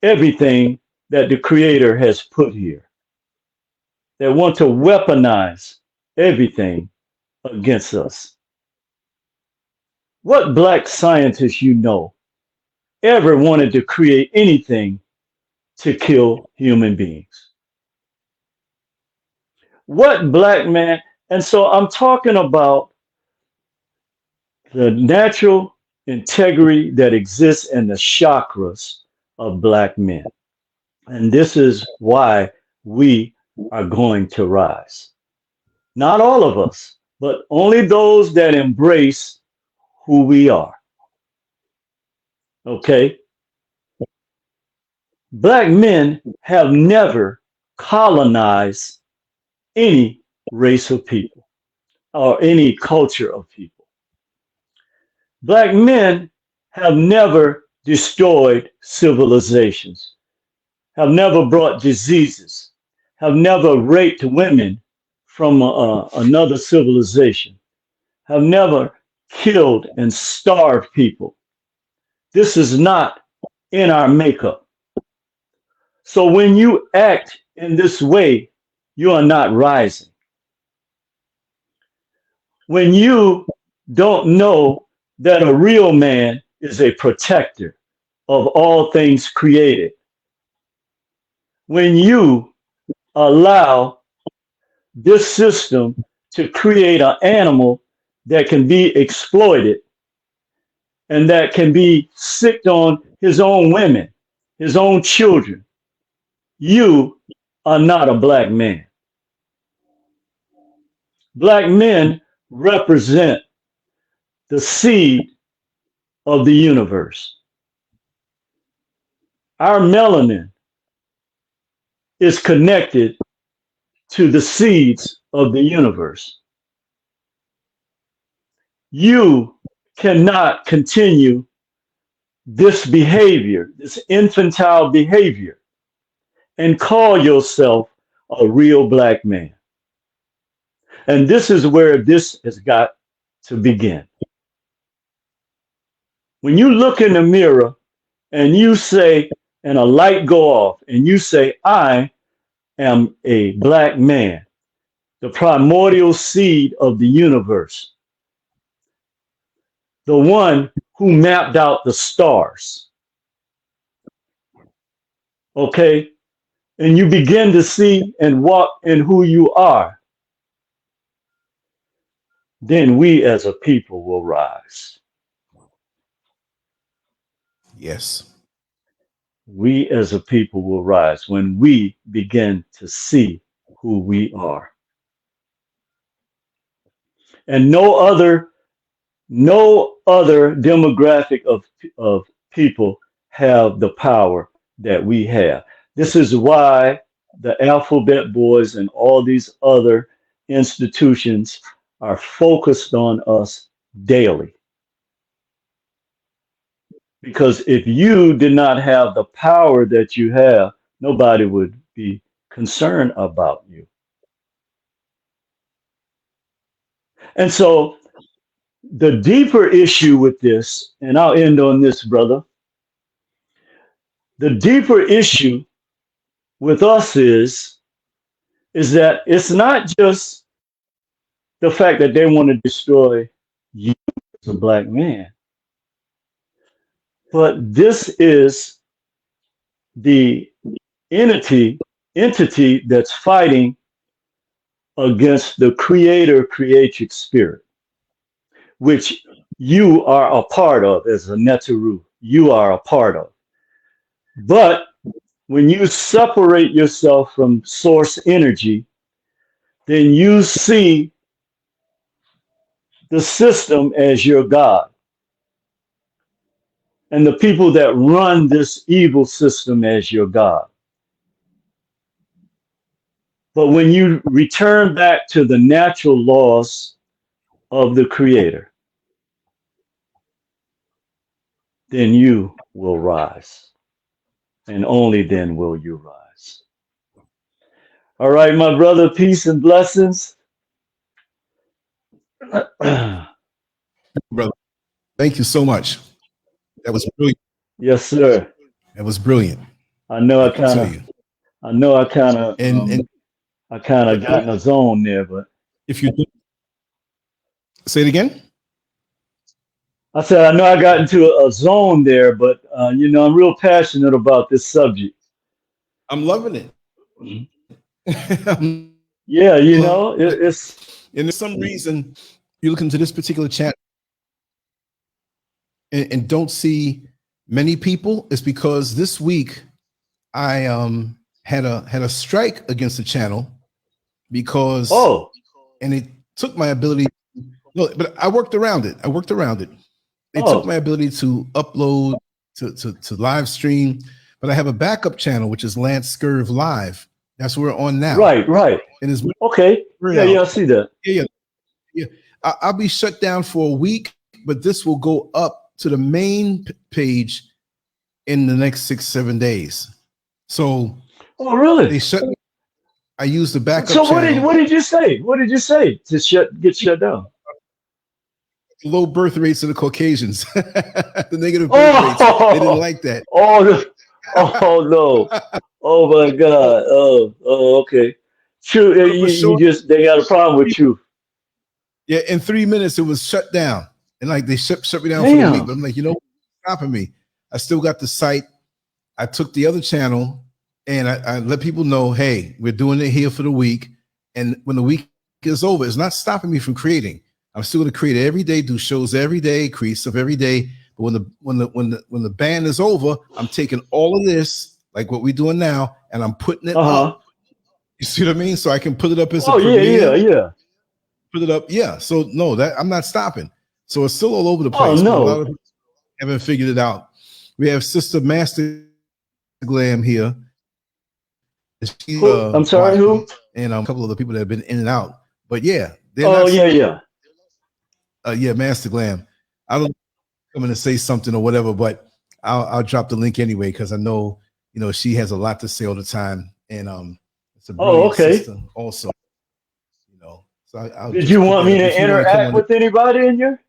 everything that the Creator has put here, that want to weaponize everything against us. What black scientist you know ever wanted to create anything to kill human beings? What black man? And so I'm talking about the natural integrity that exists in the chakras of black men. And this is why we are going to rise. Not all of us, but only those that embrace who we are. Okay? Black men have never colonized any race of people or any culture of people. Black men have never destroyed civilizations, have never brought diseases, have never raped women from another civilization, have never killed and starved people. This is not in our makeup. So when you act in this way, you are not rising. When you don't know that a real man is a protector of all things created, when you allow this system to create an animal that can be exploited and that can be sicked on his own women, his own children, you are not a black man. Black men represent the seed of the universe. Our melanin is connected to the seeds of the universe. You cannot continue this behavior, this infantile behavior, and call yourself a real black man. And this is where this has got to begin. When you look in the mirror and you say, and a light go off, and you say, I am a black man, the primordial seed of the universe, the one who mapped out the stars. Okay? And you begin to see and walk in who you are, then we as a people will rise. Yes. We as a people will rise when we begin to see who we are. And no other demographic of people have the power that we have. This is why the Alphabet Boys and all these other institutions are focused on us daily. Because if you did not have the power that you have, nobody would be concerned about you. And so the deeper issue with this, and I'll end on this, brother, the deeper issue with us is that it's not just the fact that they want to destroy you as a black man, but this is the entity that's fighting against the creator-creatrix spirit, which you are a part of as a Netaru. You are a part of. But when you separate yourself from source energy, then you see the system as your God. And the people that run this evil system as your God. But when you return back to the natural laws of the Creator, then you will rise. And only then will you rise. All right, my brother, peace and blessings. Brother, thank you so much. That was brilliant. Yes, sir. That was brilliant. I know I kind of and got in a zone there, but if you say it again. I said I know I got into a zone there, but you know, I'm real passionate about this subject. I'm loving it. Yeah, you know, it's and there's some reason you look into this particular chat and don't see many people. It's because this week I had a strike against the channel because and it took my ability. No, but I worked around it. They took my ability to upload to live stream, but I have a backup channel which is LANCESCURV Live. That's where we're on now. Right. And it's okay. Yeah, I see that. Yeah. I'll be shut down for a week, but this will go up to the main page in the next 6-7 days. So, really? They shut. I used the backup. So what did you say? What did you say to get shut down? Low birth rates of the Caucasians. The negative birth rates. They didn't like that. Oh no. Oh my God. Oh, okay. True. They got a problem with you. Yeah, in 3 minutes it was shut down. And like they shut me down for the week. But I'm like, you know, stopping me. I still got the site. I took the other channel and I let people know, hey, we're doing it here for the week. And when the week is over, it's not stopping me from creating. I'm still going to create every day, do shows every day, create stuff every day. But when the ban is over, I'm taking all of this, like what we're doing now, and I'm putting it up. You see what I mean? So I can put it up as a premiere. Yeah. Put it up, yeah. So no, that I'm not stopping. So it's still all over the place. Oh no, a lot of people haven't figured it out. We have Sister Master Glam here. She, I'm sorry, who? And a couple of the people that have been in and out. But yeah, yeah, Master Glam. I don't know if I'm going to say something or whatever, but I'll drop the link anyway because I know, you know, she has a lot to say all the time, and it's a brilliant sister also. You know, so I'll did you want me to interact with anybody in your?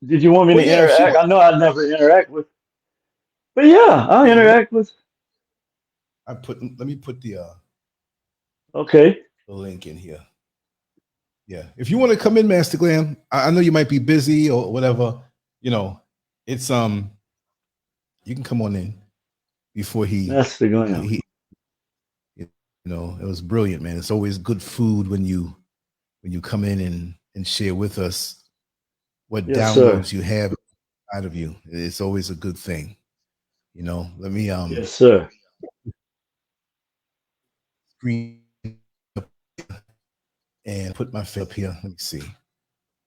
Did you want me to interact? I know I never interact with, but yeah, I'll interact with. Let me put the the link in here. Yeah, if you want to come in, Master Glam, I know you might be busy or whatever. You know, it's you can come on in before Master Glam. You know, it was brilliant, man. It's always good food when you come in and share with us what downloads you have inside of you. It's always a good thing. You know, let me yes, sir. Screen and put my face up here. Let me see.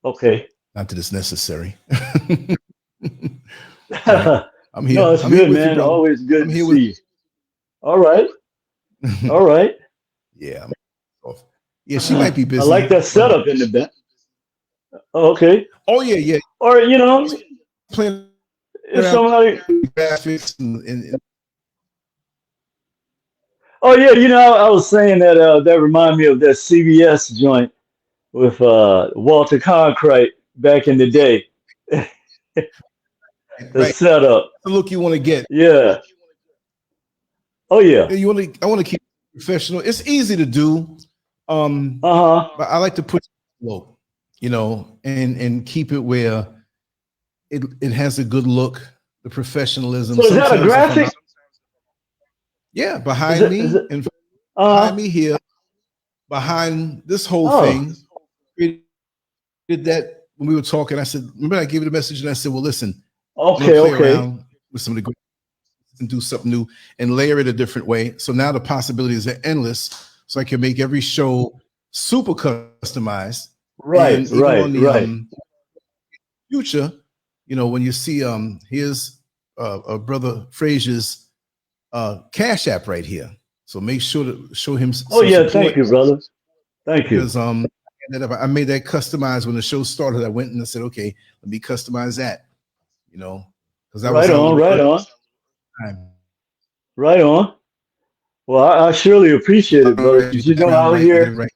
Okay. Not that it's necessary. I'm here. No, it's good, man. Always good to see you. All right. All right. Yeah. Yeah, she might be busy. I like that setup in the back. Oh, okay. Oh yeah. Or you know, playing somebody graphics and oh yeah, you know, I was saying that reminded me of that CBS joint with Walter Cronkite back in the day. The setup. The look you want to get. Yeah. Oh yeah. I want to keep it professional. It's easy to do. But I like to put low, you know, and keep it where it has a good look, the professionalism. So is that a graphic? Yeah, behind me and behind me here, behind this whole thing. We did that when we were talking. I said, remember I gave you the message and I said, well, listen, okay. With some of the and do something new and layer it a different way. So now the possibilities are endless. So I can make every show super customized. Right, And even right, on the right. future, you know, when you see here's brother Frazier's Cash App right here. So make sure to show him Oh some yeah, thank support, you, brother. Thank you. because I made that customized when the show started. I went and I said, okay, let me customize that, you know, because I was Right out a on, little right early on, time. right on. Well, I surely appreciate it, All brother, right, because get the you know background out right, get here. it right.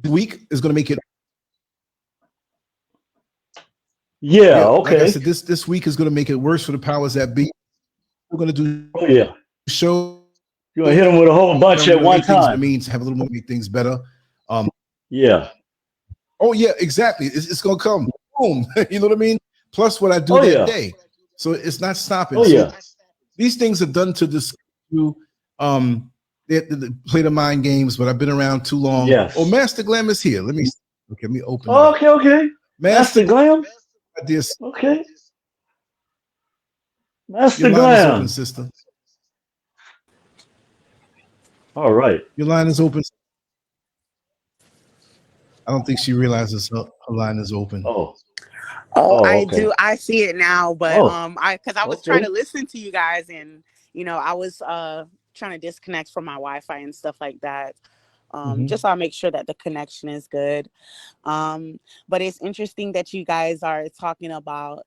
The week is going to make it. Yeah, Yeah, like I okay. said, this week is going to make it worse for the powers that be. We're going to do Oh yeah. shows. You're gonna hit them with a whole bunch We're at going to one make things the time. means, have a little more, make things better. Um, Yeah. oh yeah, exactly. It's going to come. Boom. You know what I mean? Plus what I do Oh that yeah. day. So it's not stopping. Oh So yeah. these things are done to this. Um, they play the mind games, but I've been around too long. Oh, Yes. Master Glam is here. Let me open it Oh, up. okay, okay. Master Master Glam. Glam, Okay. your Master line is open, Glam. sister. All right. Your line is open. I don't think she realizes her line is open. Oh. Oh, Oh, I okay. do. I see it now, but Oh, because I was trying okay. to listen to you guys, and I was trying to disconnect from my Wi-Fi and stuff like that. Mm-hmm. Just so I make sure that the connection is good. But it's interesting that you guys are talking about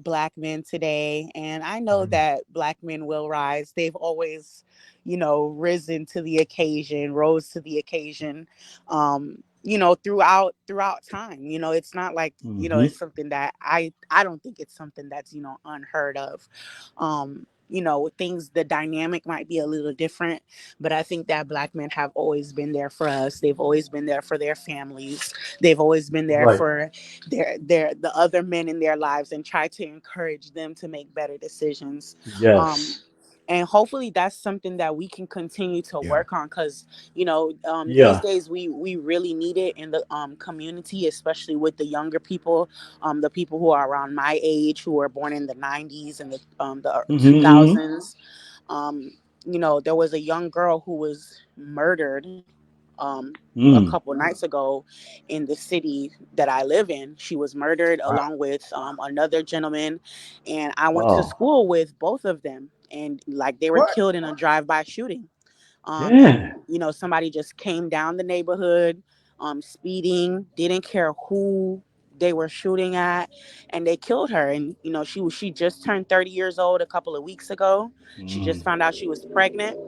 Black men today, and I know that Black men will rise. They've always, risen to the occasion, rose to the occasion. Throughout time. It's not like Mm-hmm. it's something that I don't think it's something that's unheard of. Things, the dynamic might be a little different, but I think that Black men have always been there for us. They've always been there for their families. They've always been there Right. for the other men in their lives, and try to encourage them to make better decisions. Um, Yes. and hopefully that's something that we can continue to Yeah. work on, because these Yeah. days we really need it in the community, especially with the younger people, the people who are around my age, who were born in the 90s and the Mm-hmm. 2000s. um, there was a young girl who was murdered a Mm. couple nights ago in the city that I live in. She was murdered Wow. along with another gentleman, and I went to Wow. school with both of them, and like they were What? killed in a drive-by shooting. Damn. And somebody just came down the neighborhood, speeding, didn't care who they were shooting at, and they killed her. And she just turned 30 years old a couple of weeks ago. She just Mm. found out she was pregnant.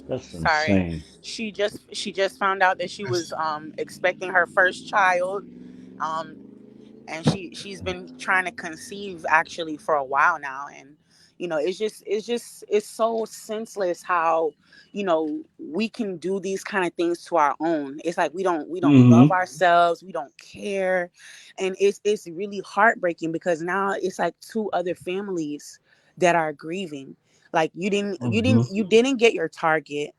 That's Sorry. insane. She just found out that she was expecting her first child. um and she's been trying to conceive actually for a while now. And it's so senseless how we can do these kind of things to our own. It's like we don't love Mm-hmm. ourselves, we don't care. And it's really heartbreaking, because now it's like two other families that are grieving. Like Mm-hmm. you didn't get your target,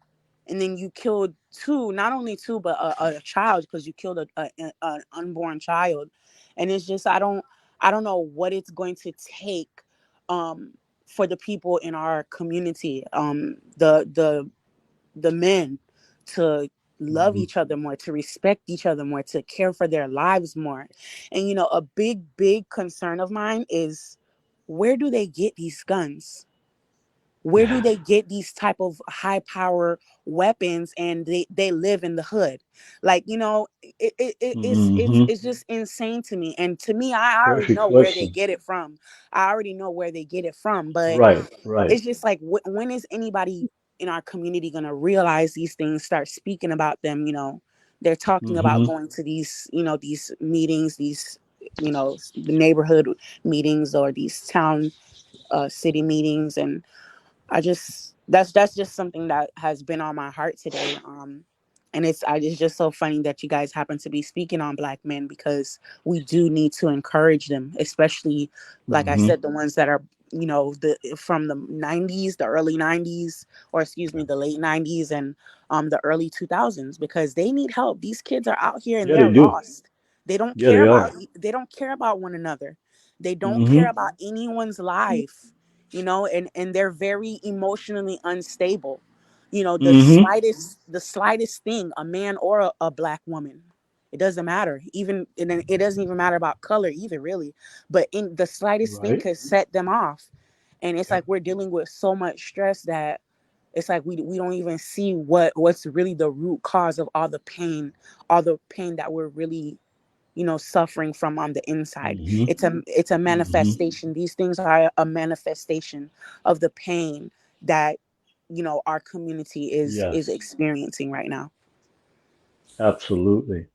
and then you killed two, not only two, but a child, because you killed an unborn child. And it's just, I don't know what it's going to take um for the people in our community, the men, to love Mm-hmm. each other more, to respect each other more, to care for their lives more. And a big concern of mine is, where do they get these guns? Where do they get these type of high power weapons? And they live in the hood. Like, Mm-hmm. it's just insane to me. And to me, I already Perfect know where they question. get it from. I already know where they get it from. But Right. Right. it's just like, when is anybody in our community going to realize these things, start speaking about them? They're talking about Mm-hmm. going to these meetings, these, the neighborhood meetings, or these town city meetings. And that's just something that has been on my heart today. And it's just so funny that you guys happen to be speaking on Black men, because we do need to encourage them, especially, like I Mm-hmm. said, the ones that are, the from the 90s, the early 90s, or excuse me, the late 90s, and the early 2000s, because they need help. These kids are out here and Yeah, they they're do. lost. They don't Yeah, care they about are. they don't care about one another. They don't care about anyone's life, you know, and they're very emotionally unstable. You know, the slightest thing, a man or a black woman, it doesn't matter. Even it doesn't even matter about color either, really. But in the slightest thing could set them off. And it's like we're dealing with so much stress that it's like we don't even see what's really the root cause of all the pain that we're really, you know, suffering from on the inside. It's a manifestation. These things are a manifestation of the pain that, you know, our community is experiencing right now. Absolutely.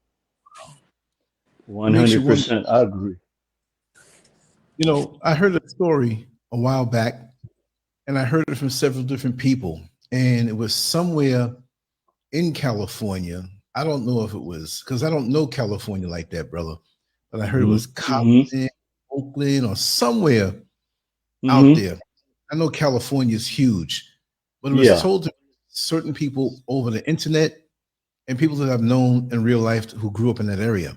It makes you wonder. 100%. I agree. You know, I heard a story a while back, and I heard it from several different people, and it was somewhere in California. I don't know if it was, because I don't know California like that, brother, but I heard it was Compton, Oakland, or somewhere out there. I know California is huge, but it was told to certain people over the internet and people that I've known in real life who grew up in that area.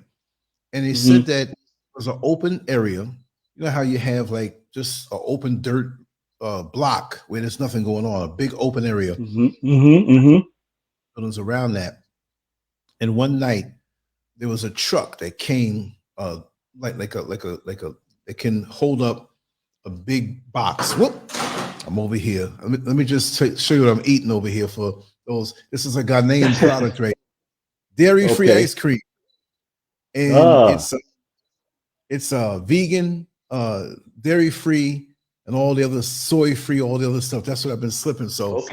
And they said that it was an open area. You know how you have like just an open dirt block where there's nothing going on, a big open area. Buildings around that. And one night there was a truck that came it can hold up a big box. Whoop! I'm over here. Let me just show you what I'm eating over here for those. This is a Ghanaian product, right? Dairy-free ice cream. And it's vegan, dairy-free, and all the other soy-free, all the other stuff. That's what I've been slipping. So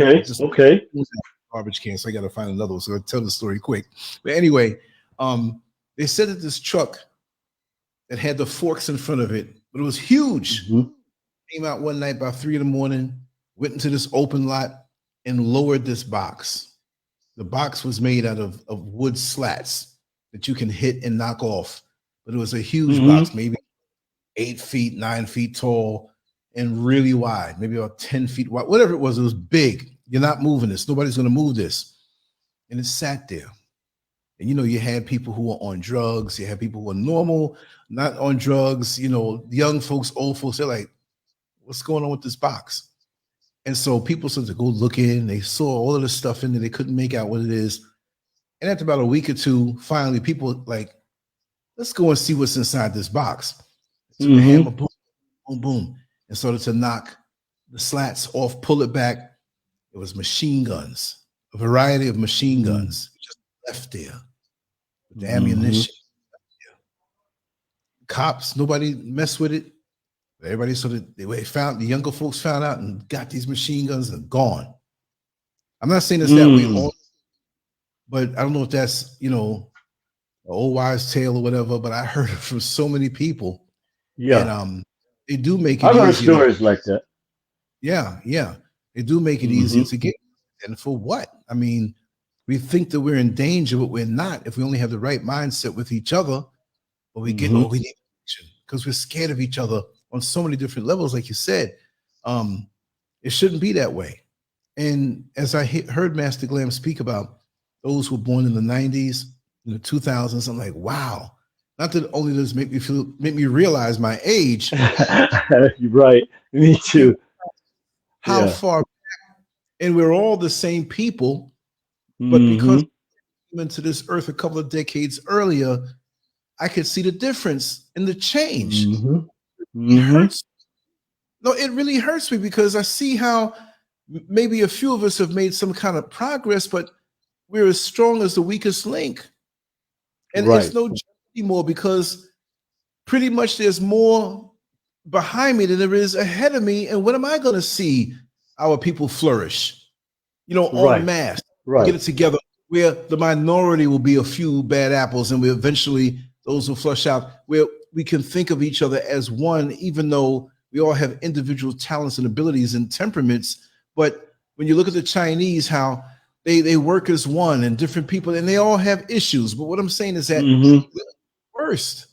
garbage can, so I got to find another one. So I'll tell the story quick. But anyway, they said that this truck that had the forks in front of it, but it was huge. Came out one night about 3 a.m, went into this open lot and lowered this box. The box was made out of wood slats that you can hit and knock off, but it was a huge box, maybe 8 feet, 9 feet tall, and really wide, maybe about 10 feet wide, whatever it was big. You're not moving this. Nobody's going to move this. And it sat there. And, you know, you had people who were on drugs. You had people who were normal, not on drugs. You know, young folks, old folks, they're like, what's going on with this box? And so people started to go look in. They saw all of this stuff in there. They couldn't make out what it is. And after about a week or two, finally, people like, let's go and see what's inside this box. So the hammer, boom, boom, boom, and started to knock the slats off, pull it back. It was machine guns, a variety of machine guns just left there with the ammunition. Cops, nobody messed with it. Everybody the younger folks found out and got these machine guns and gone. I'm not saying it's that way all, but I don't know if that's, you know, an old wives' tale or whatever, but I heard it from so many people. And they do make it I've heard easier. stories like that. Yeah. They do make it easier to get. And for what? I mean, we think that we're in danger, but we're not if we only have the right mindset with each other. But we get what we need because we're scared of each other on so many different levels, like you said. It shouldn't be that way. And as I heard Master Glam speak about those who were born in the 90s, in the 2000s, I'm like, wow. Not that only does it make me realize my age. You're right. Me too. How far back, and we're all the same people, but because we came into this earth a couple of decades earlier, I could see the difference in the change. It hurts. No, it really hurts me because I see how maybe a few of us have made some kind of progress, but we're as strong as the weakest link. And it's no joke anymore because pretty much there's more behind me than there is ahead of me. And when am I going to see our people flourish? You know, en masse, get it together where the minority will be a few bad apples and we eventually those will flush out, where we can think of each other as one, even though we all have individual talents and abilities and temperaments. But when you look at the Chinese, how they work as one and different people, and they all have issues. But what I'm saying is that we're first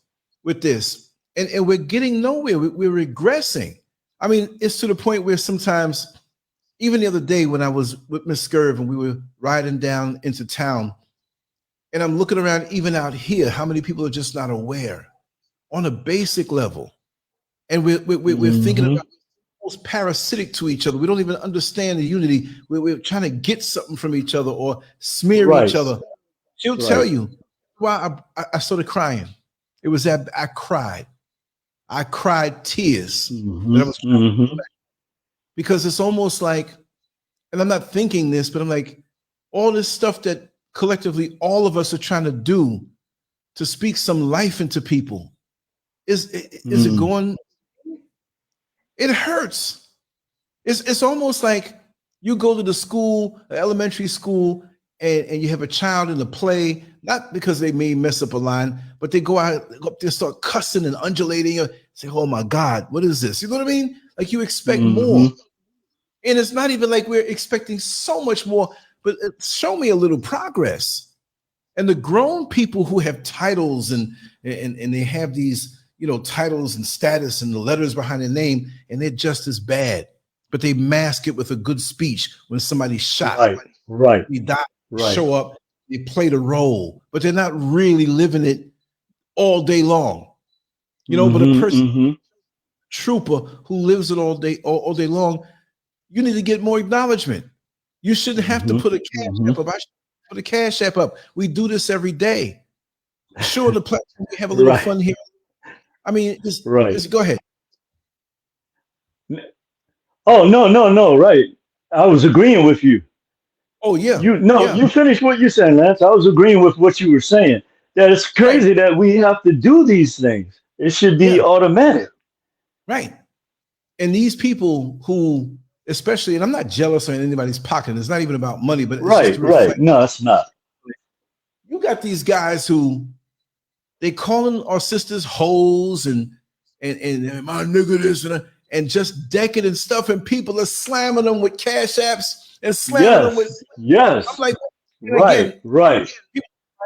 with this, and we're getting nowhere. We're regressing. I mean, it's to the point where sometimes, even the other day when I was with Miss SCURV and we were riding down into town, and I'm looking around even out here, how many people are just not aware on a basic level And we're thinking about almost parasitic to each other. We don't even understand the unity. We're trying to get something from each other or smear each other. She'll tell you why I started crying. It was that I cried. I cried tears. Because it's almost like, and I'm not thinking this, but I'm like, all this stuff that collectively all of us are trying to do to speak some life into people. Is it going? It hurts. It's almost like you go to the school, elementary school, and you have a child in the play, not because they may mess up a line, but they go up there, start cussing and undulating, and say, oh my God, what is this? You know what I mean? Like you expect more. And it's not even like we're expecting so much more, but show me a little progress. And the grown people who have titles and they have these, you know, titles and status and the letters behind their name, and they're just as bad, but they mask it with a good speech when somebody's shot. He died, show up, they play the role, but they're not really living it all day long. You know, but a person, trooper who lives it all day long, you need to get more acknowledgement. You shouldn't have to put a cash app up. I should put a cash app up. We do this every day. Sure, the platform, we have a little fun here. I mean, just go ahead. Oh, no, right. I was agreeing with you. Oh, yeah. You finished what you're saying, Lance. I was agreeing with what you were saying. That it's crazy that we have to do these things. It should be automatic. Right. And these people who, especially, and I'm not jealous on anybody's pocket. It's not even about money, but it's right. No, it's not. You got these guys who they calling our sisters hoes and my nigga this and just decadent stuff, and people are slamming them with cash apps and slamming them with I'm like, right.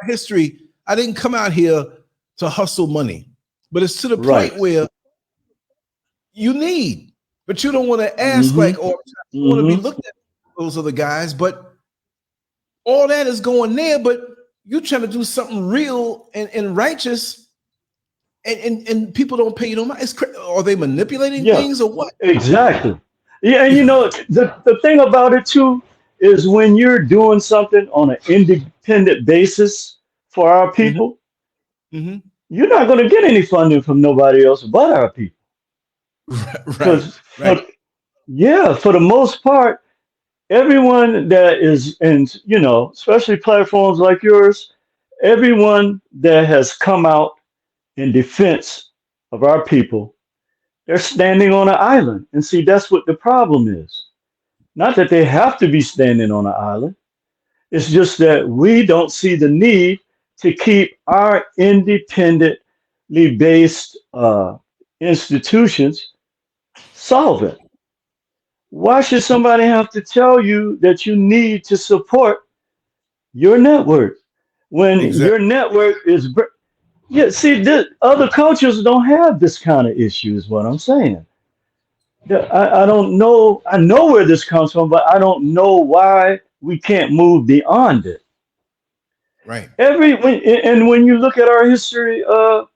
History. I didn't come out here to hustle money, but it's to the point where you need, but you don't want to ask like, or want to be looked at those other guys, but all that is going there, but you trying to do something real and righteous, and people don't pay you no mind. Are they manipulating things or what? Exactly. Yeah, and you know, the thing about it too is when you're doing something on an independent basis for our people, you're not going to get any funding from nobody else but our people. For the most part, everyone that is in, you know, especially platforms like yours, everyone that has come out in defense of our people, they're standing on an island. And see, that's what the problem is. Not that they have to be standing on an island. It's just that we don't see the need to keep our independently based institutions solvent. Why should somebody have to tell you that you need to support your network when your network is? See, other cultures don't have this kind of issue, is what I'm saying. I don't know. I know where this comes from, but I don't know why we can't move beyond it. Right. When you look at our history, all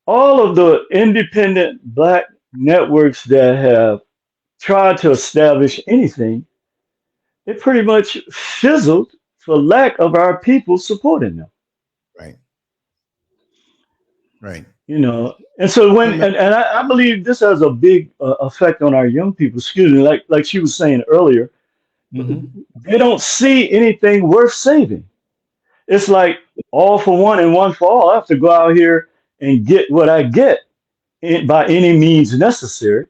of the independent Black networks that have tried to establish anything, it pretty much fizzled for lack of our people supporting them. Right. You know, and so when and I believe this has a big effect on our young people. Excuse me, like she was saying earlier, they don't see anything worth saving. It's like all for one and one for all. I have to go out here and get what I get by any means necessary,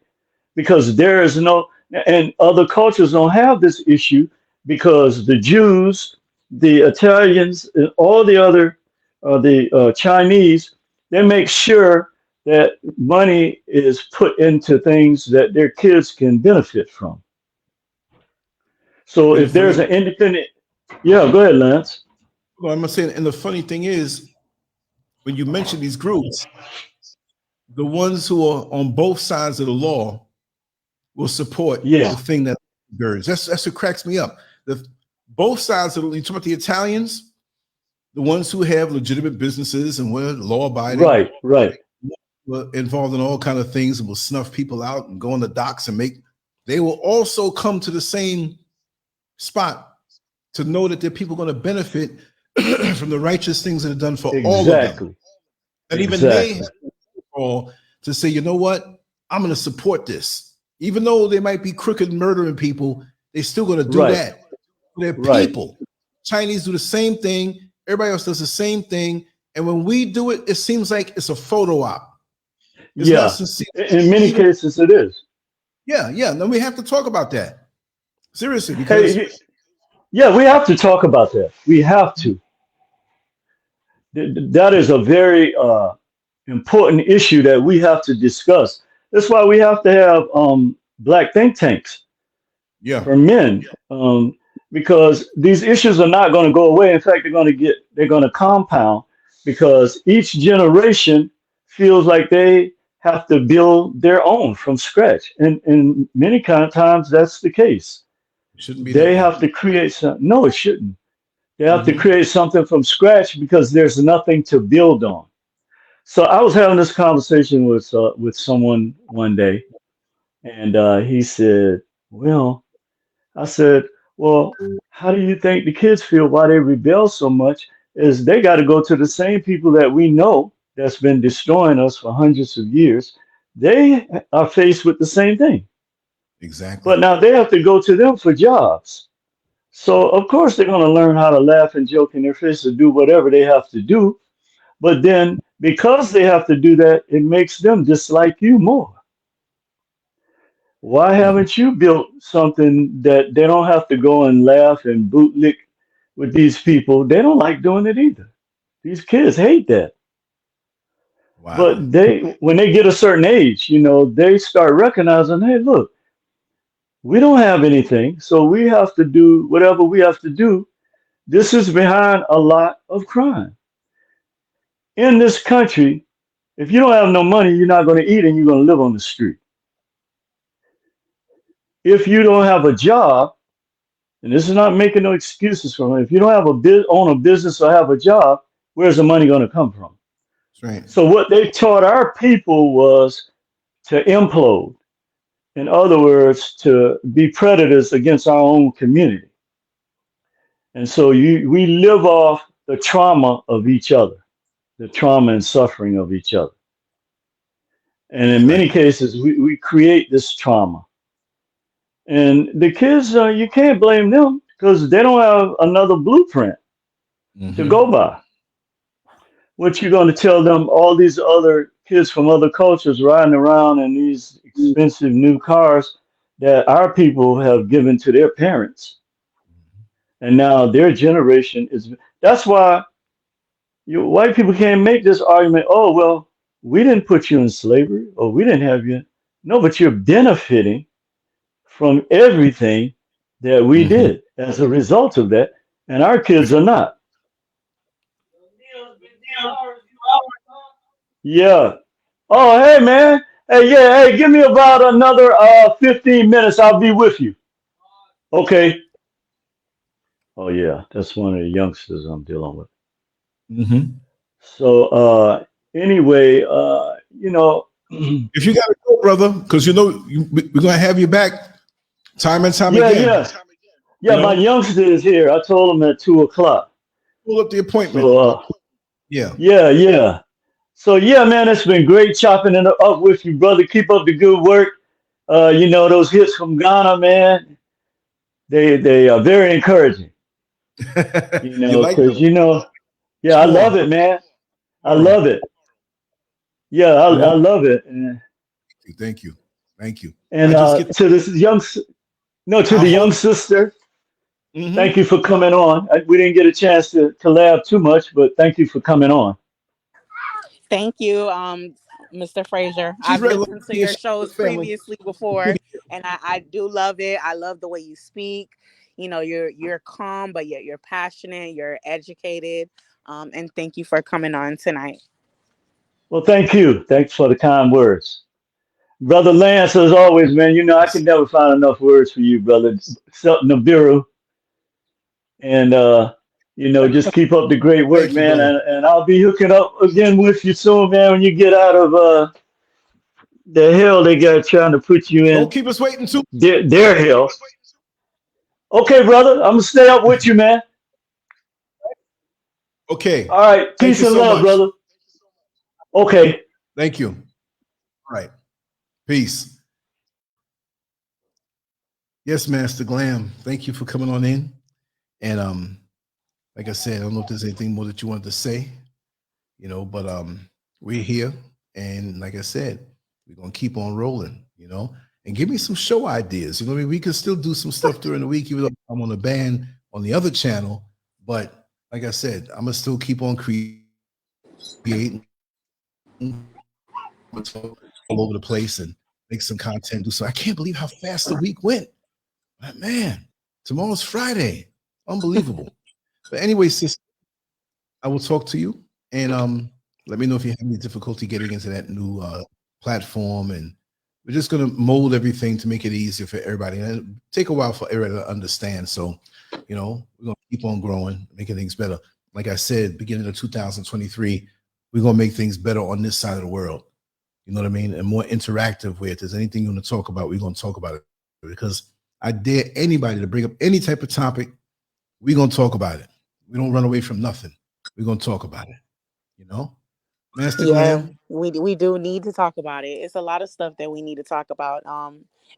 because there is no, and other cultures don't have this issue because the Jews, the Italians, and all the other, the Chinese, they make sure that money is put into things that their kids can benefit from. So if there's an independent, go ahead, Lance. Well, I'm saying, and the funny thing is, when you mention these groups, the ones who are on both sides of the law will support the thing that birds. That's what cracks me up. Both sides of you talk about the Italians, the ones who have legitimate businesses and were law abiding. Right. were involved in all kind of things and will snuff people out and go on the docks and they will also come to the same spot to know that there are people going to benefit from the righteous things that are done for all of them. And even they have to say, you know what, I'm going to support this. Even though they might be crooked murdering people, they're still going to do that. They're people. Chinese do the same thing. Everybody else does the same thing. And when we do it, it seems like it's a photo op. It's not sincere. In many cases, it is. Yeah. Then we have to talk about that. Seriously. Because we have to talk about that. We have to. That is a very important issue that we have to discuss. That's why we have to have black think tanks for men, because these issues are not going to go away. In fact, they're going to compound, because each generation feels like they have to build their own from scratch, and many times that's the case. It shouldn't be. They have to create something. No, it shouldn't. They have to create something from scratch because there's nothing to build on. So I was having this conversation with someone one day, and he said, well, I said, well, how do you think the kids feel why they rebel so much? Is they got to go to the same people that we know that's been destroying us for hundreds of years. They are faced with the same thing. Exactly. But now they have to go to them for jobs. So of course they're going to learn how to laugh and joke in their face to do whatever they have to do. But then because they have to do that, it makes them dislike you more. Why haven't you built something that they don't have to go and laugh and bootlick with these people? They don't like doing it either. These kids hate that. Wow. But when they get a certain age, they start recognizing, hey, look, we don't have anything, so we have to do whatever we have to do. This is behind a lot of crime. In this country, if you don't have no money, you're not going to eat and you're going to live on the street. If you don't have a job, and this is not making no excuses for them, if you don't have own a business or have a job, where's the money going to come from? That's right. So what they taught our people was to implode. In other words, to be predators against our own community. And so we live off the trauma of each other, the trauma and suffering of each other. And in many cases, we create this trauma. And the kids, you can't blame them because they don't have another blueprint to go by. What you're going to tell them, all these other kids from other cultures riding around in these expensive new cars that our people have given to their parents. And now their generation that's why white people can't make this argument, oh, well, we didn't put you in slavery or we didn't have you. No, but you're benefiting from everything that we did as a result of that. And our kids are not. Yeah. Oh, hey, man. Hey, give me about another 15 minutes. I'll be with you. Okay. Oh, yeah. That's one of the youngsters I'm dealing with. So anyway, if you got to go, brother, because we're going to have you back time and time again. Yeah, my youngster is here. I told him at 2:00. Pull up the appointment. So, yeah. So yeah, man, it's been great chopping it up with you, brother. Keep up the good work. Those hits from Ghana, man, they are very encouraging. Because I love it, man. I love it. Yeah, I love it. Thank you. And to the young sister, thank you for coming on. We didn't get a chance to collab too much, but thank you for coming on. Thank you, Mr. Frazier. I've listened to your shows previously before, and I do love it. I love the way you speak. You're calm, but yet you're passionate. You're educated, and thank you for coming on tonight. Well, thank you. Thanks for the kind words. Brother Lance, as always, man, I can never find enough words for you, brother. Nibiru. And, Just keep up the great work, Thank you, man. brother. And I'll be hooking up again with you soon, man, when you get out of the hell they got trying to put you Don't in. keep us waiting too. Their hell. Okay, brother. I'm gonna stay up with you, man. Okay. All right. Thank Peace you and so love, much. brother. Okay. Thank you. All right. Peace. Yes, Master Glam. Thank you for coming on in. And like I said, I don't know if there's anything more that you wanted to say, but we're here. And like I said, we're gonna keep on rolling, and give me some show ideas. I mean, we can still do some stuff during the week, even though I'm on a ban on the other channel. But like I said, I'm gonna still keep on creating all over the place and make some content. Do so. I can't believe how fast the week went. But man, tomorrow's Friday. Unbelievable. But anyway, sis, I will talk to you, and let me know if you have any difficulty getting into that new platform. And we're just going to mold everything to make it easier for everybody. And it'll take a while for everybody to understand. So, we're going to keep on growing, making things better. Like I said, beginning of 2023, we're going to make things better on this side of the world. You know what I mean? And more interactive way. If there's anything you want to talk about, we're going to talk about it. Because I dare anybody to bring up any type of topic, we're going to talk about it. We don't run away from nothing. We're going to talk about it. Master Glam. We do need to talk about it. It's a lot of stuff that we need to talk about.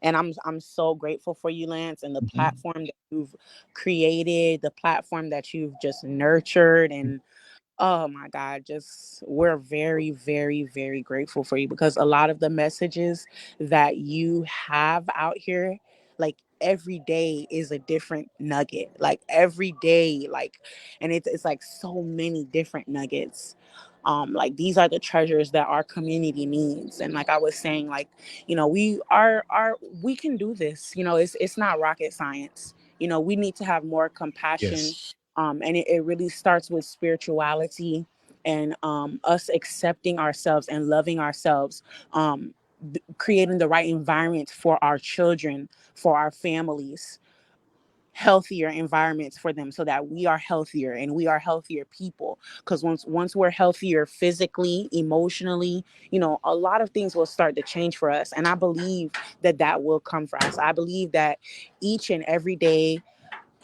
And I'm so grateful for you, Lance, and the platform that you've created, the platform that you've just nurtured, and oh my God, we're very, very, very grateful for you, because a lot of the messages that you have out here, like every day is a different nugget, like every day, and it's like so many different nuggets. Like these are the treasures that our community needs. And like I was saying, like, we can do this, it's not rocket science. We need to have more compassion. Yes. And it really starts with spirituality and us accepting ourselves and loving ourselves, creating the right environment for our children, for our families, healthier environments for them, so that we are healthier and we are healthier people. Because once we're healthier physically, emotionally, a lot of things will start to change for us. And I believe that will come for us. I believe that each and every day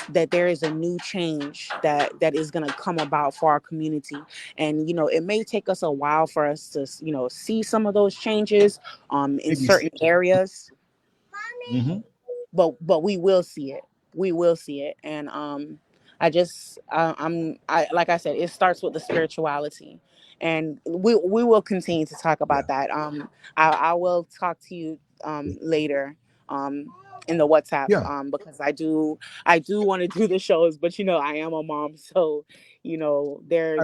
that there is a new change that is going to come about for our community. And it may take us a while for us to see some of those changes in Maybe. certain areas, Mm-hmm. but we will see it. We will see it. And I like I said, it starts with the spirituality, and we will continue to talk about that. I will talk to you later in the WhatsApp, because I do want to do the shows, but I am a mom, so they're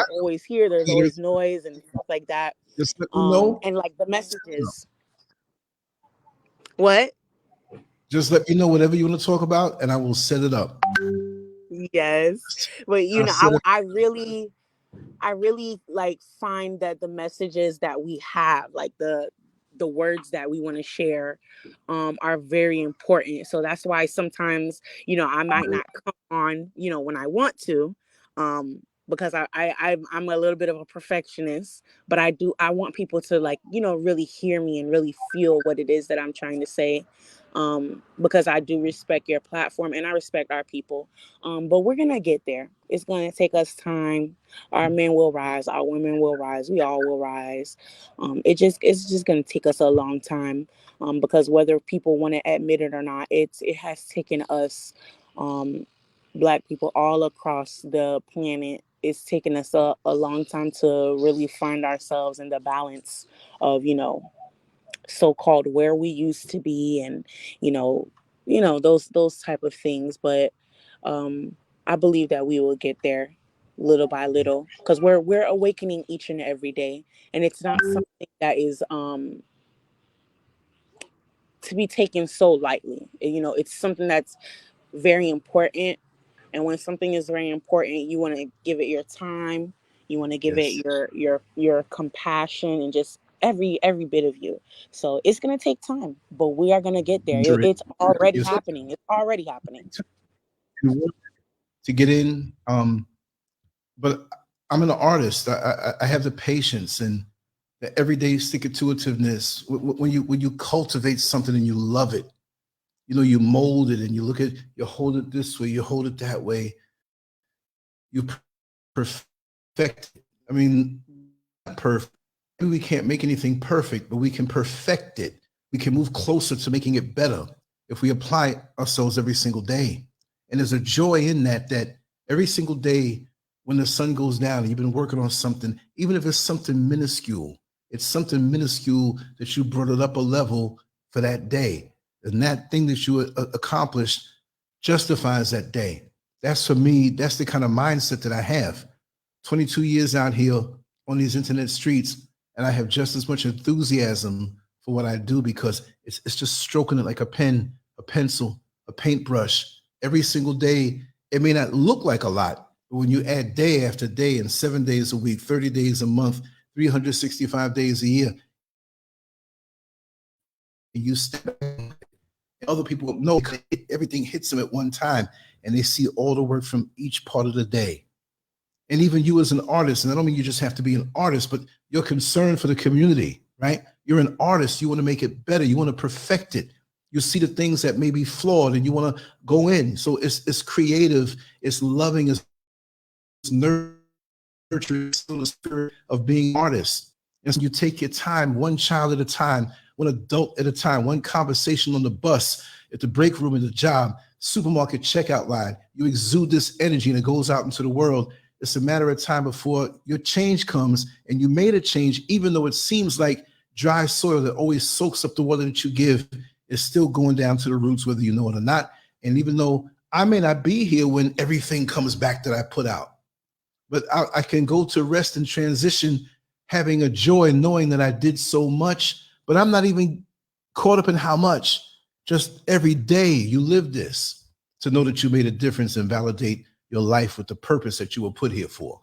always here. There's always noise and stuff like that. Just let me know. And like the messages. What? Just let me know whatever you want to talk about, and I will set it up. Yes, but I really like find that the messages that we have, like the words that we want to share, are very important. So that's why sometimes, I might not come on, when I want to, because I'm a little bit of a perfectionist, but I want people to really hear me and really feel what it is that I'm trying to say. Because I do respect your platform and I respect our people. But we're gonna get there. It's gonna take us time. Our men will rise, our women will rise, we all will rise. It's just gonna take us a long time. Because whether people want to admit it or not, it has taken us, Black people all across the planet. It's taken us a long time to really find ourselves in the balance of, so-called where we used to be, and those type of things. But I believe that we will get there little by little, because we're awakening each and every day, and it's not something that is to be taken so lightly. It's something that's very important. And when something is very important, you want to give it your time, you want to give it your compassion, and just every bit of you. So it's going to take time, but we are going to get there. It's already happening. It's already happening. to get in. But I'm an artist. I have the patience and the everyday stick-to-itiveness. When you cultivate something and you love it, you know, you mold it and you look at, you hold it this way, you hold it that way, you perfect it. I mean, not perfect. Maybe we can't make anything perfect, but we can perfect it. We can move closer to making it better if we apply ourselves every single day. And there's a joy in that, that every single day when the sun goes down and you've been working on something, even if it's something minuscule, it's something minuscule that you brought it up a level for that day. And that thing that you accomplished justifies that day. That's, for me, that's the kind of mindset that I have. 22 years out here on these internet streets, and I have just as much enthusiasm for what I do, because it's just stroking it like a pen, a pencil, a paintbrush. Every single day, it may not look like a lot, but when you add day after day and 7 days a week, 30 days a month, 365 days a year, and you step back, other people know everything hits them at one time, and they see all the work from each part of the day. And even you as an artist, and I don't mean you just have to be an artist, but you're concerned for the community, right? You're an artist. You want to make it better. You want to perfect it. You see the things that may be flawed and you want to go in. So it's creative, it's loving, it's nurturing, still the spirit of being an artist. And so you take your time, one child at a time, one adult at a time, one conversation on the bus, at the break room, at the job, supermarket checkout line. You exude this energy and it goes out into the world. It's a matter of time before your change comes, and you made a change, even though it seems like dry soil that always soaks up the water that you give is still going down to the roots, whether you know it or not. And even though I may not be here when everything comes back that I put out, but I can go to rest and transition, having a joy, knowing that I did so much, but I'm not even caught up in how much. Just every day you live this, to know that you made a difference and validate your life with the purpose that you were put here for.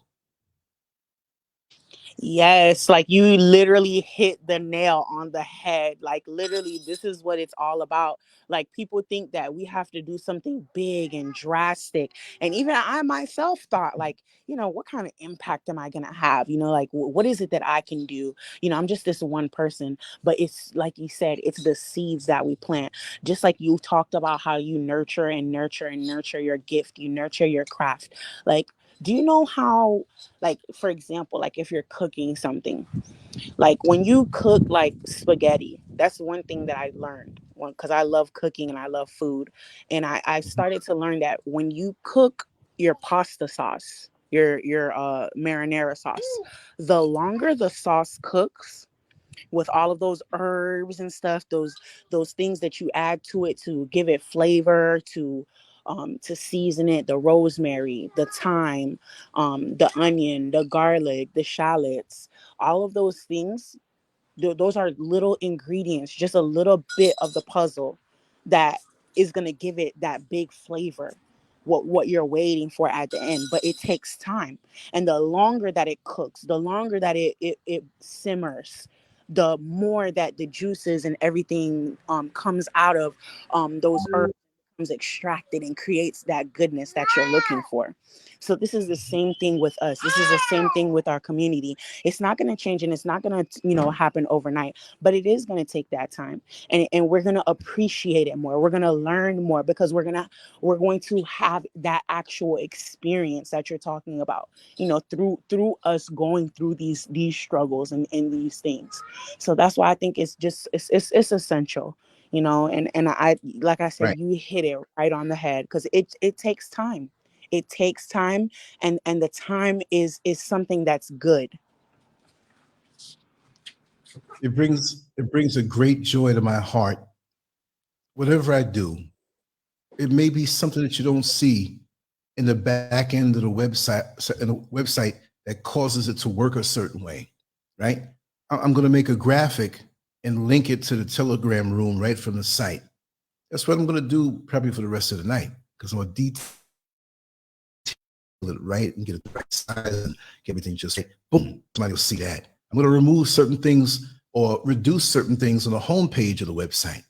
Yes, like you literally hit the nail on the head. Like literally, this is what it's all about. Like people think that we have to do something big and drastic. And even I myself thought, like, you know, what kind of impact am I going to have? You know, like what is it that I can do? You know, I'm just this one person. But it's like you said, it's the seeds that we plant. Just like you talked about how you nurture and nurture and nurture your gift, you nurture your craft. Like, do you know how, like, for example, like if you're cooking something, like when you cook like spaghetti, that's one thing that I learned, because I love cooking and I love food. And I started to learn that when you cook your pasta sauce, your marinara sauce, the longer the sauce cooks, with all of those herbs and stuff, those things that you add to it to give it flavor, to season it, the rosemary, the thyme, the onion, the garlic, the shallots, all of those things, those are little ingredients, just a little bit of the puzzle that is going to give it that big flavor, what you're waiting for at the end. But it takes time, and the longer that it cooks, the longer that it simmers, the more that the juices and everything comes out of those herbs, becomes extracted and creates that goodness that you're looking for. So this is the same thing with us. This is the same thing with our community. It's not going to change, and it's not going to, happen overnight, but it is going to take that time, and we're going to appreciate it more. We're going to learn more, because we're going to have that actual experience that you're talking about, through us going through these struggles and these things. So that's why I think it's essential, and I, like I said, Right. you hit it right on the head, because it takes time. It takes time, and the time is something that's good. It brings a great joy to my heart. Whatever I do, it may be something that you don't see in the back end of the website that causes it to work a certain way, right? I'm going to make a graphic and link it to the Telegram room right from the site. That's what I'm going to do probably for the rest of the night, because I'm going to detail it right and get it the right size and get everything just right. Boom, somebody will see that. I'm going to remove certain things or reduce certain things on the homepage of the website.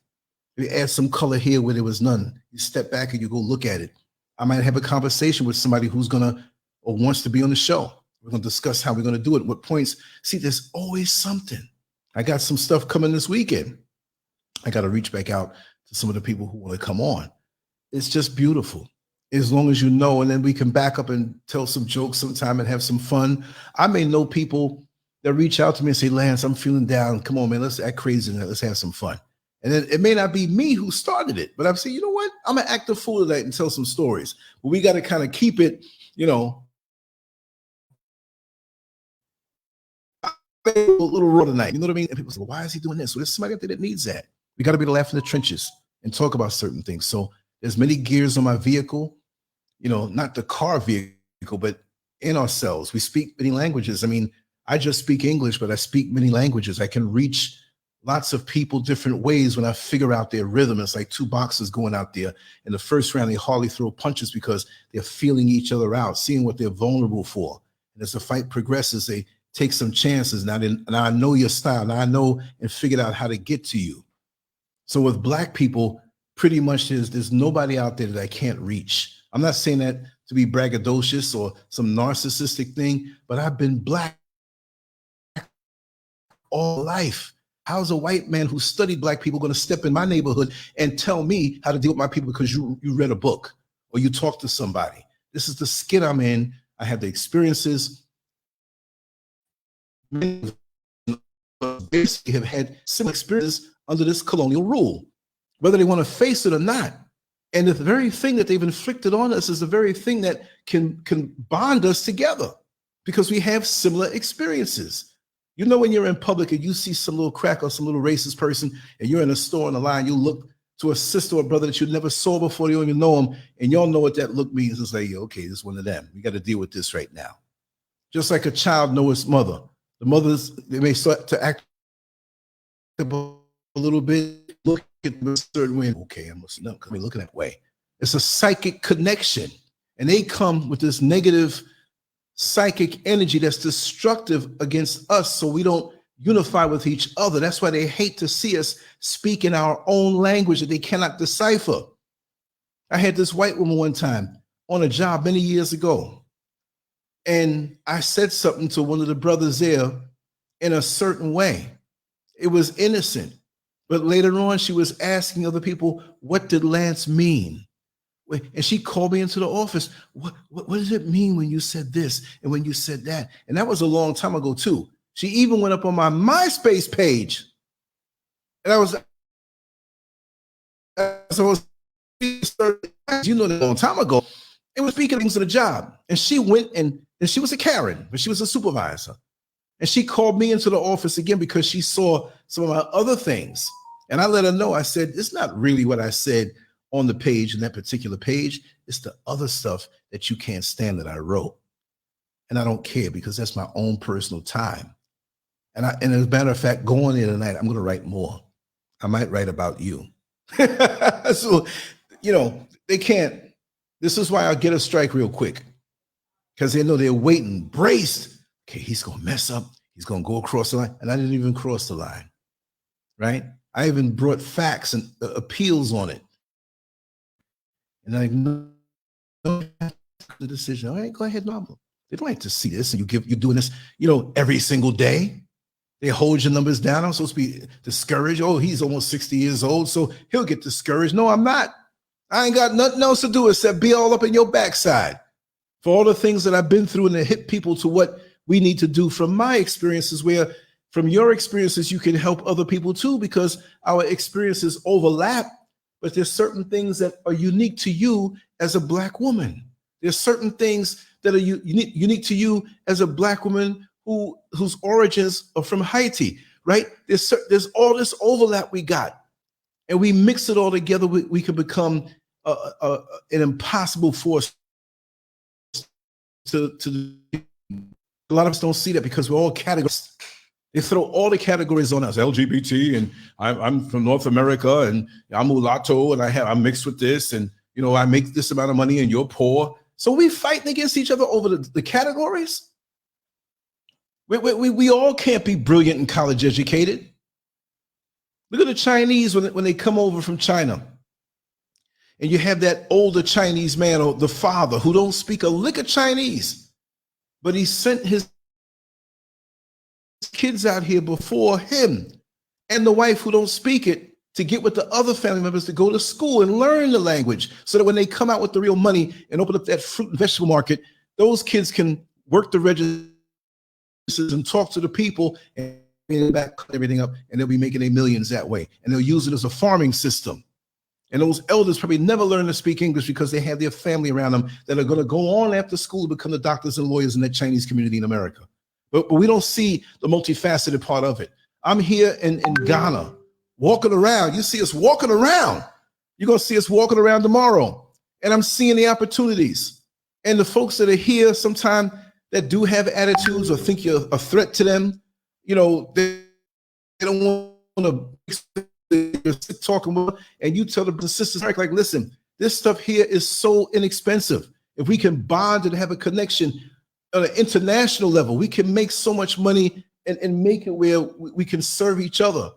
You add some color here where there was none. You step back and you go look at it. I might have a conversation with somebody who's gonna or wants to be on the show. We're gonna discuss how we're gonna do it, what points. See, there's always something. I got some stuff coming this weekend. I got to reach back out to some of the people who want to come on. It's just beautiful. As long as you know, and then we can back up and tell some jokes sometime and have some fun. I may know people that reach out to me and say, Lance, I'm feeling down. Come on, man, let's act crazy and let's have some fun. And then it may not be me who started it, but I'm saying, you know what? I'm gonna act a fool tonight and tell some stories. But we got to kind of keep it, you know, a little raw tonight. You know what I mean? And people say, well, why is he doing this? Well, there's somebody out there that needs that. We got to be able to laugh in the trenches and talk about certain things. So there's many gears on my vehicle, you know, not the car vehicle, but in ourselves. We speak many languages. I mean, I just speak English, but I speak many languages. I can reach lots of people different ways when I figure out their rhythm. It's like two boxers going out there. In the first round, they hardly throw punches because they're feeling each other out, seeing what they're vulnerable for. And as the fight progresses, they take some chances. Now I know your style. Now I know and figured out how to get to you. So with Black people, pretty much there's nobody out there that I can't reach. I'm not saying that to be braggadocious or some narcissistic thing, but I've been Black all life. How's a white man who studied Black people going to step in my neighborhood and tell me how to deal with my people because you read a book or you talked to somebody? This is the skin I'm in. I have the experiences. Many basically have had similar experiences under this colonial rule, whether they want to face it or not. And the very thing that they've inflicted on us is the very thing that can bond us together because we have similar experiences. You know, when you're in public and you see some little crack or some little racist person and you're in a store on the line, you look to a sister or brother that you never saw before, you don't even know them, and y'all know what that look means. It's like, okay, this is one of them. We got to deal with this right now. Just like a child knows its mother. The mothers, they may start to act a little bit, look at a certain way. Okay, I must know because we're looking that way. It's a psychic connection. And they come with this negative psychic energy that's destructive against us, so we don't unify with each other. That's why they hate to see us speak in our own language that they cannot decipher. I had this white woman one time on a job many years ago. And I said something to one of the brothers there in a certain way. It was innocent. But later on, she was asking other people, what did Lance mean? And she called me into the office. What does it mean when you said this and when you said that? And that was a long time ago, too. She even went up on my MySpace page. And I was you know, that a long time ago. It was speaking things to the job. And she went and she was a Karen, but she was a supervisor. And she called me into the office again because she saw some of my other things. And I let her know, I said, it's not really what I said on the page, in that particular page. It's the other stuff that you can't stand that I wrote. And I don't care because that's my own personal time. And as a matter of fact, going there tonight, I'm going to write more. I might write about you. So, you know, they can't. This is why I'll get a strike real quick. Because they know they're waiting, braced. Okay, he's going to mess up. He's going to go across the line. And I didn't even cross the line, right? I even brought facts and appeals on it. And I know the decision. All right, go ahead, no. They don't like to see this. And you're doing this, you know, every single day. They hold your numbers down. I'm supposed to be discouraged. Oh, he's almost 60 years old, so he'll get discouraged. No, I'm not. I ain't got nothing else to do except be all up in your backside for all the things that I've been through and to hit people to what we need to do from my experiences, where from your experiences, you can help other people too, because our experiences overlap, but there's certain things that are unique to you as a Black woman. There's certain things that are unique to you as a Black woman whose origins are from Haiti, right? There's all this overlap we got, and we mix it all together. We can become an impossible force to a lot of us don't see that because we're all categories. They throw all the categories on us. LGBT, and I'm from North America, and I'm mulatto, and I'm mixed with this, and you know, I make this amount of money and you're poor. So we fighting against each other over the categories. We all can't be brilliant and college educated. Look at the Chinese when they come over from China. And you have that older Chinese man or the father who don't speak a lick of Chinese, but he sent his kids out here before him, and the wife who don't speak it to get with the other family members to go to school and learn the language, so that when they come out with the real money and open up that fruit and vegetable market, those kids can work the registers and talk to the people and back everything up, and they'll be making their millions that way. And they'll use it as a farming system. And those elders probably never learn to speak English because they have their family around them that are going to go on after school to become the doctors and lawyers in that Chinese community in America. But we don't see the multifaceted part of it. I'm here in Ghana, walking around. You see us walking around. You're going to see us walking around tomorrow. And I'm seeing the opportunities. And the folks that are here sometimes that do have attitudes or think you're a threat to them, you know, they don't want to talking with, and you tell the sisters, like, listen, this stuff here is so inexpensive. If we can bond and have a connection on an international level, we can make so much money and make it where we can serve each other.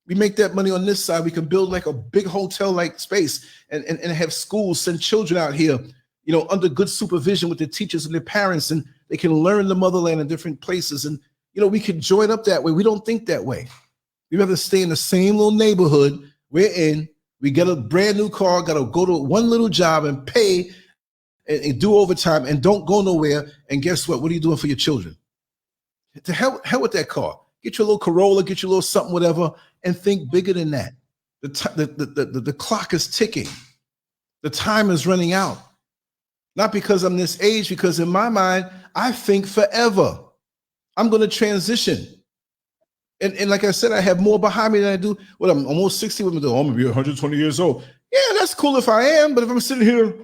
We make that money on this side. We can build like a big hotel-like space and have schools, send children out here, you know, under good supervision with their teachers and their parents, and they can learn the motherland in different places. And, you know, we can join up that way. We don't think that way. We rather stay in the same little neighborhood we're in. We get a brand new car, got to go to one little job and pay and do overtime and don't go nowhere. And guess what? What are you doing for your children? To hell with that car. Get your little Corolla, get your little something, whatever, and think bigger than that. The clock is ticking. The time is running out. Not because I'm this age, because in my mind, I think forever. I'm going to transition. And like I said, I have more behind me than I do. Well, I'm almost 60. I'm going to be 120 years old. Yeah, that's cool if I am. But if I'm sitting here,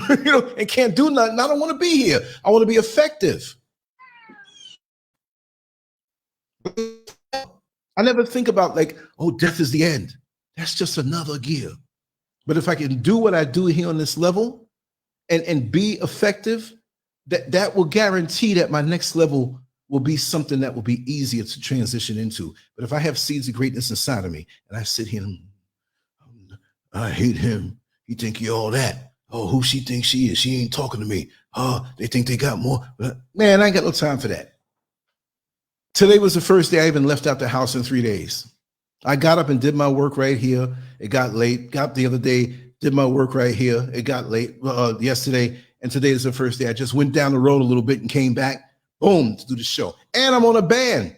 you know, and can't do nothing, I don't want to be here. I want to be effective. I never think about like, oh, death is the end. That's just another gear. But if I can do what I do here on this level and be effective, that will guarantee that my next level will be something that will be easier to transition into. But if I have seeds of greatness inside of me and I sit here and I hate him, he think he all that. Oh, who she thinks she is? She ain't talking to me. Oh, they think they got more. Man, I ain't got no time for that. Today was the first day I even left out the house in 3 days. I got up and did my work right here. It got late. Got up the other day, did my work right here. It got late yesterday. And today is the first day. I just went down the road a little bit and came back. Boom, to do the show. And I'm on a band.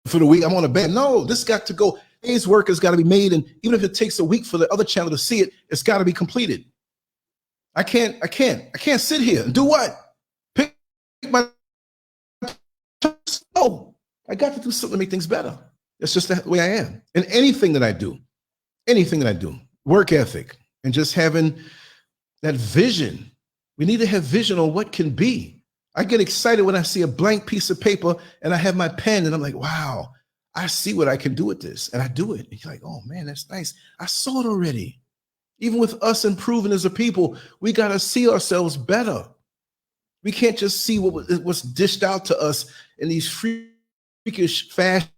For the week, I'm on a band. No, this got to go. Today's work has got to be made. And even if it takes a week for the other channel to see it, it's got to be completed. I can't sit here and do what? Pick my, oh, I got to do something to make things better. That's just the way I am. And anything that I do, work ethic and just having that vision. We need to have vision on what can be. I get excited when I see a blank piece of paper and I have my pen and I'm like, wow, I see what I can do with this. And I do it. And you're like, oh man, that's nice. I saw it already. Even with us improving as a people, we got to see ourselves better. We can't just see what's dished out to us in these freakish fashions,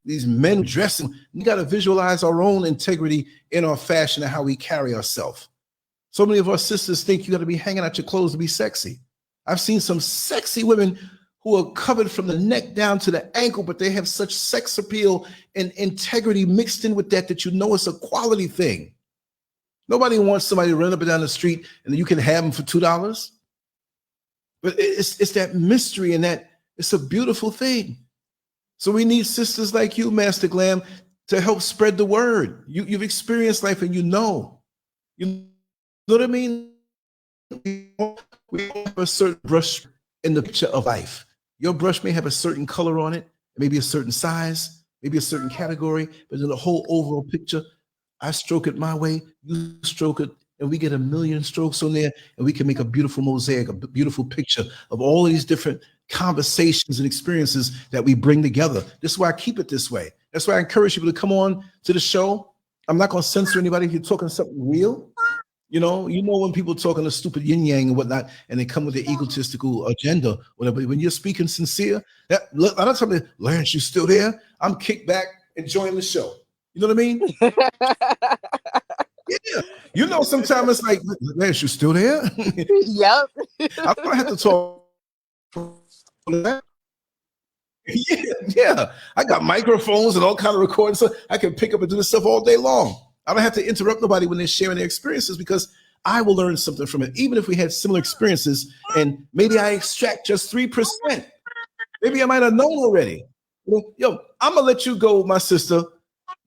these men dressing. We got to visualize our own integrity in our fashion and how we carry ourselves. So many of our sisters think you got to be hanging out your clothes to be sexy. I've seen some sexy women who are covered from the neck down to the ankle, but they have such sex appeal and integrity mixed in with that you know it's a quality thing. Nobody wants somebody to run up and down the street and you can have them for $2. But it's that mystery and that it's a beautiful thing. So we need sisters like you, Master Glam, to help spread the word. You've experienced life and you know. You know what I mean? We have a certain brush in the picture of life. Your brush may have a certain color on it, maybe a certain size, maybe a certain category, but in the whole overall picture, I stroke it my way, you stroke it, and we get a million strokes on there, and we can make a beautiful mosaic, a beautiful picture of all of these different conversations and experiences that we bring together. This is why I keep it this way. That's why I encourage people to come on to the show. I'm not going to censor anybody if you're talking something real. You know when people talking a stupid yin yang and whatnot, and they come with their egotistical agenda, whatever. When you're speaking sincere, that a lot of times, Lance, you still there? I'm kicked back enjoying the show. You know what I mean? Yeah. You know, sometimes it's like, Lance, you still there? Yep. I don't have to talk. Yeah. I got microphones and all kind of recording, so I can pick up and do this stuff all day long. I don't have to interrupt nobody when they're sharing their experiences because I will learn something from it, even if we had similar experiences and maybe I extract just 3%. Maybe I might have known already. Yo, I'm gonna let you go, my sister,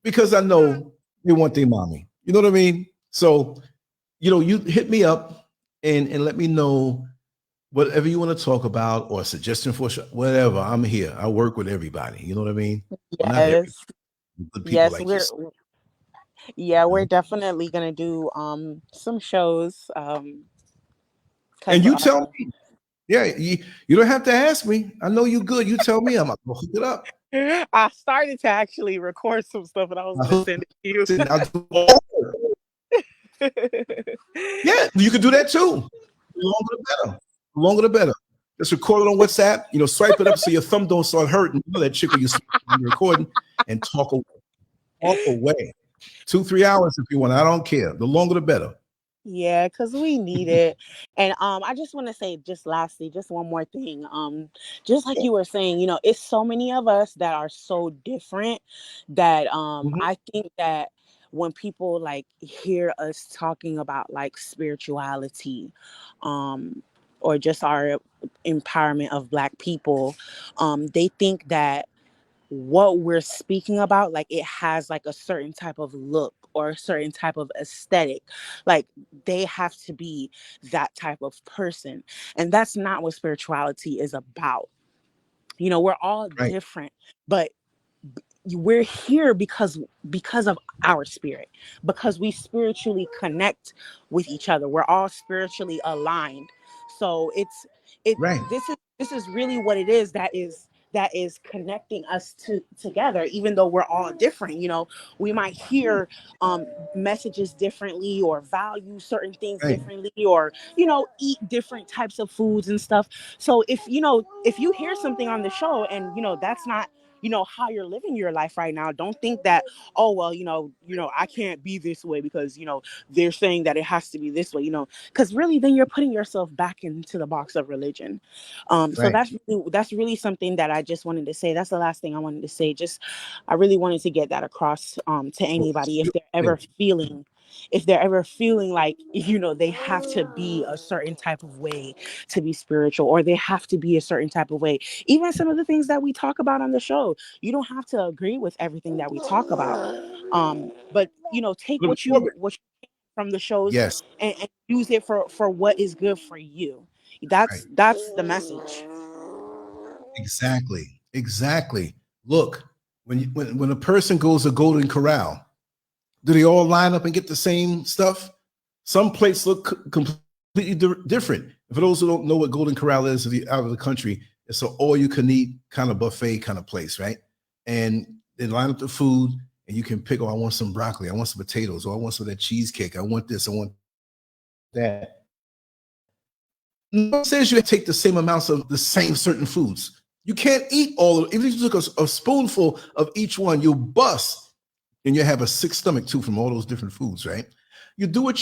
because I know you want their mommy. You know what I mean? So, you know, you hit me up and let me know whatever you want to talk about or a suggestion for whatever. I'm here. I work with everybody. You know what I mean? Yes. Good people Yes, like we're definitely gonna do some shows. And you tell me. Yeah, you don't have to ask me. I know you good. You tell me. I'm gonna hook it up. I started to actually record some stuff, and I was gonna send it to you. Yeah, you can do that too. The longer the better. The longer the better. Just record it on WhatsApp. You know, swipe it up so your thumb don't start hurting. You know that chick when you're recording and talk away. Talk away. 2-3 hours if you want. I don't care. The longer the better. Yeah, because we need it. And I just want to say, just lastly, just one more thing. Just like you were saying, you know, it's so many of us that are so different that I think that when people like hear us talking about like spirituality, or just our empowerment of Black people, they think that what we're speaking about, like it has like a certain type of look or a certain type of aesthetic, like they have to be that type of person, and that's not what spirituality is about. You know, we're all different, but we're here because of our spirit, because we spiritually connect with each other. We're all spiritually aligned. So this is really what it is that is connecting us together, even though we're all different. You know, we might hear messages differently or value certain things differently, or, you know, eat different types of foods and stuff. So if you hear something on the show and, you know, that's not, you know, how you're living your life right now, don't think that, oh, well, you know, I can't be this way because, you know, they're saying that it has to be this way, you know, because really then you're putting yourself back into the box of religion. So that's really something that I just wanted to say. That's the last thing I wanted to say. Just, I really wanted to get that across to anybody if they're ever feeling like, you know, they have to be a certain type of way to be spiritual, or they have to be a certain type of way. Even some of the things that we talk about on the show, you don't have to agree with everything that we talk about. But, you know, take what you from the shows and use it for what is good for you. That's the message. Exactly. Look, when a person goes to Golden Corral, do they all line up and get the same stuff? Some plates look completely different. For those who don't know what Golden Corral is out of the country, it's an all-you-can-eat kind of buffet kind of place, right? And they line up the food, and you can pick, oh, I want some broccoli, I want some potatoes, or I want some of that cheesecake, I want this, I want that. No one says you take the same amounts of the same certain foods. You can't eat all of it. Even if you took a spoonful of each one, you'll bust. And you have a sick stomach too from all those different foods, right? You do it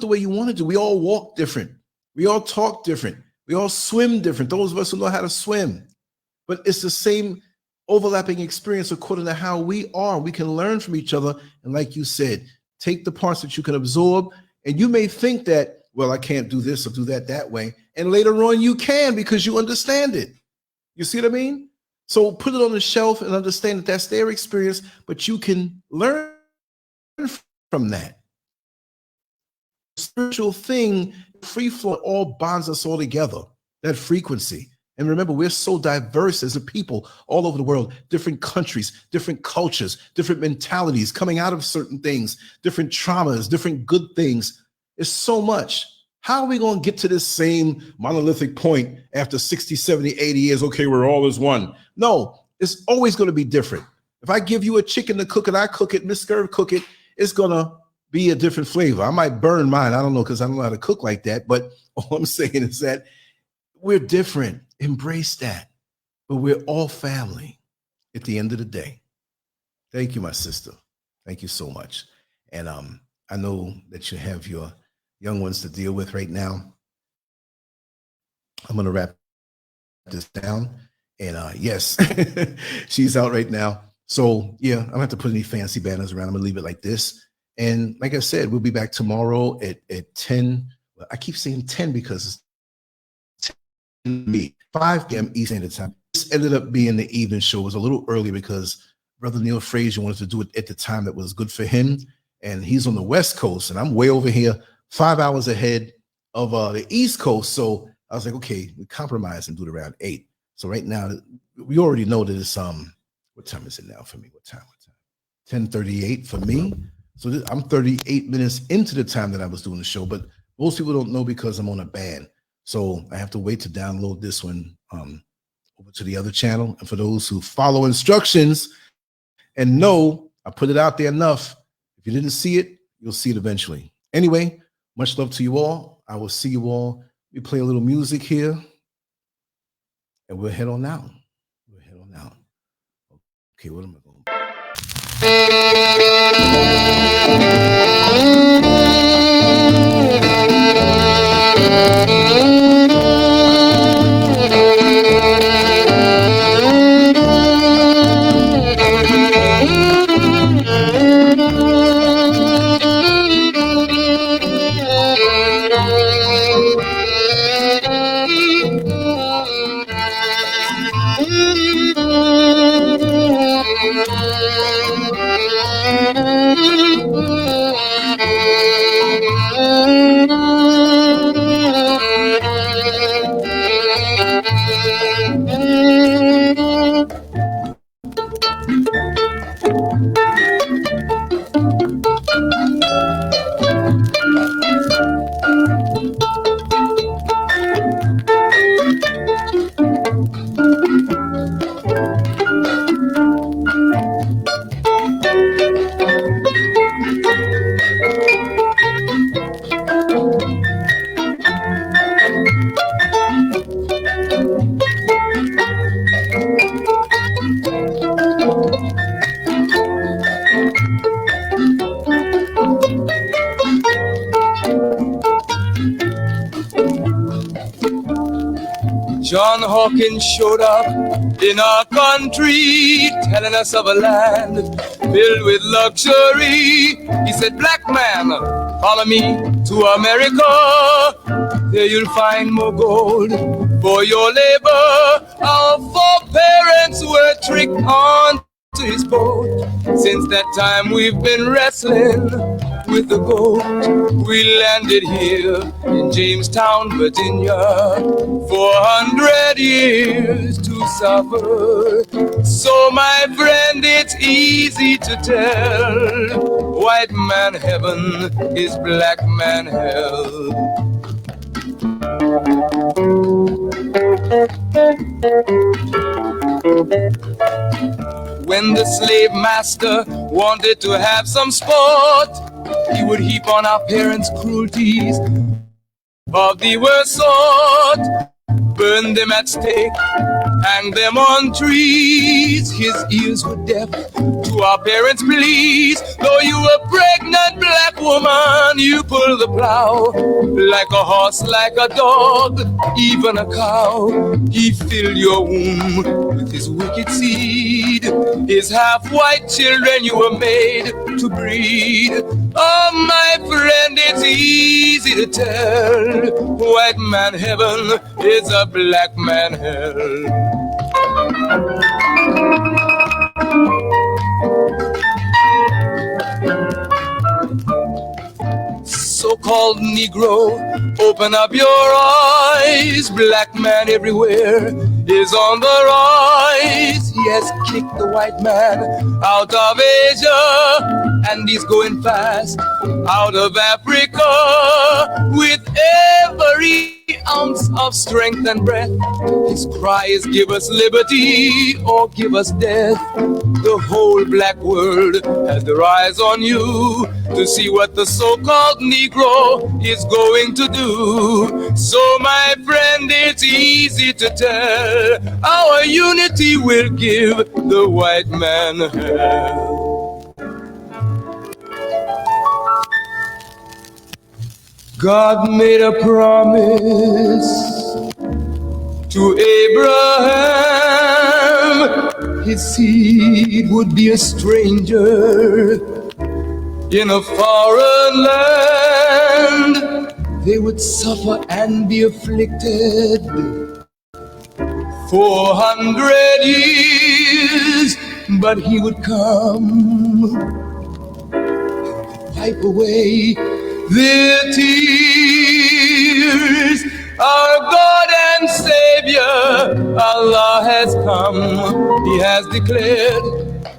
the way you want to do. We all walk different. We all talk different. We all swim different. Those of us who know how to swim. But it's the same overlapping experience according to how we are. We can learn from each other. And like you said, take the parts that you can absorb. And you may think that, well, I can't do this or do that way. And later on you can, because you understand it. You see what I mean? So put it on the shelf and understand that that's their experience, but you can learn from that. The spiritual thing, free flow, all bonds us all together, that frequency. And remember, we're so diverse as a people all over the world, different countries, different cultures, different mentalities coming out of certain things, different traumas, different good things. It's so much. How are we going to get to this same monolithic point after 60, 70, 80 years? Okay, we're all as one. No, it's always going to be different. If I give you a chicken to cook and I cook it, Miss SCURV cook it, it's going to be a different flavor. I might burn mine. I don't know, because I don't know how to cook like that. But all I'm saying is that we're different. Embrace that. But we're all family at the end of the day. Thank you, my sister. Thank you so much. And I know that you have your young ones to deal with right now. I'm going to wrap this down. And yes, she's out right now. So yeah, I don't have to put any fancy banners around. I'm going to leave it like this. And like I said, we'll be back tomorrow at 10. I keep saying 10 because it's 5 p.m. Eastern Standard Time. This ended up being the evening show. It was a little early because Brother Neil Frazier wanted to do it at the time that was good for him. And he's on the West Coast, and I'm way over here, 5 hours ahead of the East Coast. So I was like, okay, we compromise and do it around 8. So right now, we already know that it's what time is it now for me? What time? 10:38 for me. So I'm 38 minutes into the time that I was doing the show, but most people don't know because I'm on a ban. So I have to wait to download this one over to the other channel. And for those who follow instructions and know I put it out there enough, if you didn't see it, you'll see it eventually. Anyway, much love to you all. I will see you all. We play a little music here, and we'll head on out. Okay, what am I going? John Hawkins showed up in our country, telling us of a land filled with luxury. He said, black man, follow me to America. There you'll find more gold for your labor. Our foreparents were tricked on to his boat. Since that time we've been wrestling with the goat. We landed here in Jamestown, Virginia, 400 years to suffer. So my friend, it's easy to tell, white man heaven is black man hell. When the slave master wanted to have some sport, he would heap on our parents' cruelties of the worst sort. Burn them at stake, hang them on trees. His ears were deaf to our parents' pleas. Though you were pregnant, black woman, you pull the plow. Like a horse, like a dog, even a cow. He filled your womb with his wicked seed. His half-white children you were made to breed. Oh, my friend, it's easy to tell, white man heaven is a black man hell. So-called Negro, open up your eyes. Black man everywhere is on the rise. He has kicked the white man out of Asia, and he's going fast out of Africa. With every ounce of strength and breath, his cry is give us liberty or give us death. The whole black world has their eyes on you to see what the so-called Negro is going to do. So my friend, it's easy to tell, our unity will give the white man hell. God made a promise to Abraham. His seed would be a stranger in a foreign land. They would suffer and be afflicted 400 years, but he would come, wipe away their tears. Our God and Savior, Allah has come. He has declared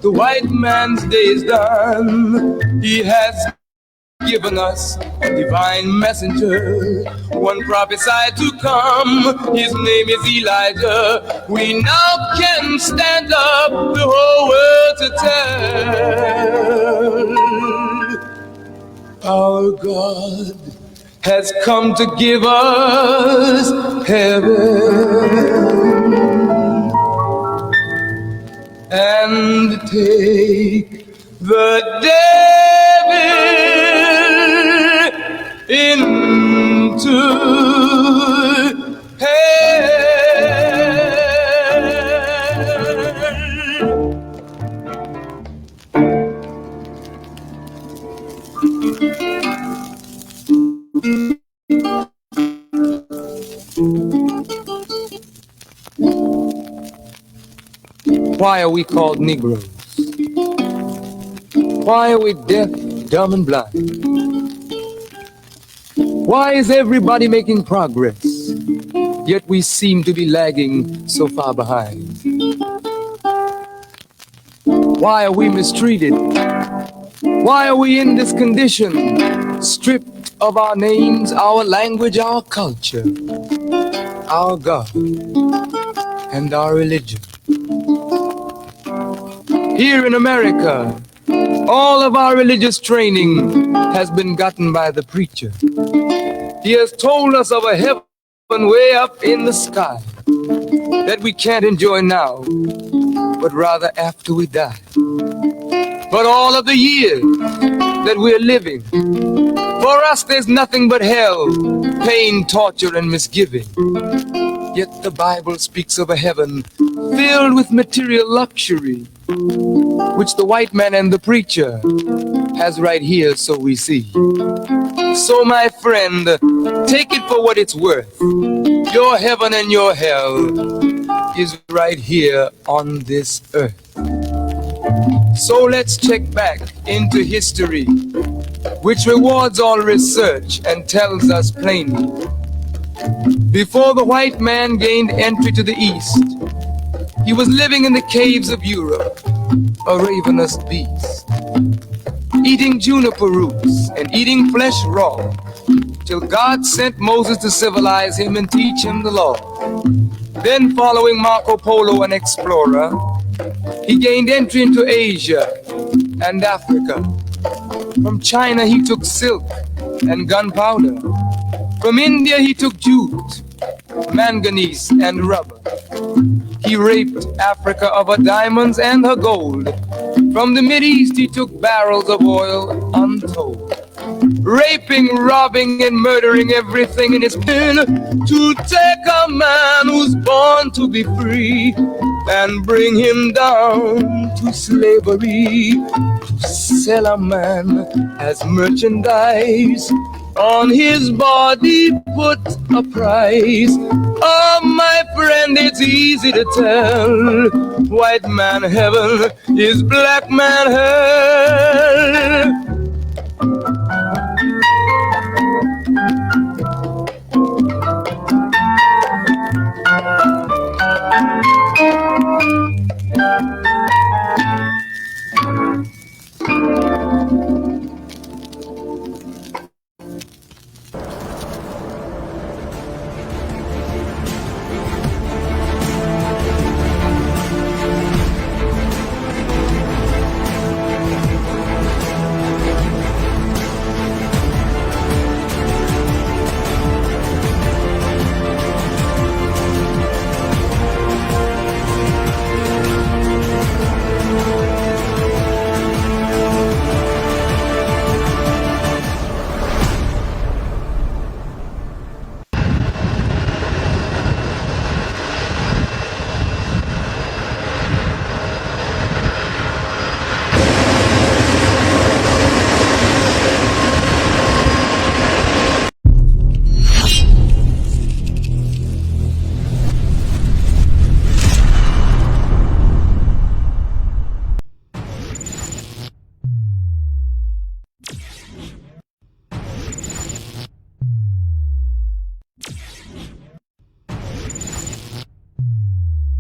the white man's day is done. He has given us a divine messenger, one prophesied to come. His name is Elijah. We now can stand up the whole world to tell. Our God has come to give us heaven and take the devil into hell. Why are we called Negroes? Why are we deaf, dumb, and blind? Why is everybody making progress, yet we seem to be lagging so far behind? Why are we mistreated? Why are we in this condition, stripped of our names, our language, our culture, our God, and our religion? Here in America, all of our religious training has been gotten by the preacher. He has told us of a heaven way up in the sky that we can't enjoy now, but rather after we die. But all of the years that we're living, for us there's nothing but hell, pain, torture, and misgiving. Yet the Bible speaks of a heaven filled with material luxury, which the white man and the preacher has right here, so we see. So my friend, take it for what it's worth. Your heaven and your hell is right here on this earth. So let's check back into history, which rewards all research and tells us plainly. Before the white man gained entry to the East, he was living in the caves of Europe, a ravenous beast, eating juniper roots and eating flesh raw, till God sent Moses to civilize him and teach him the law. Then, following Marco Polo, an explorer, he gained entry into Asia and Africa. From China he took silk and gunpowder. From India he took jute, manganese, and rubber. He raped Africa of her diamonds and her gold. From the Mideast he took barrels of oil untold. Raping, robbing, and murdering everything in his will to take a man who's born to be free and bring him down to slavery, to sell a man as merchandise. On his body put a price. Oh, my friend, it's easy to tell. White man heaven is black man hell.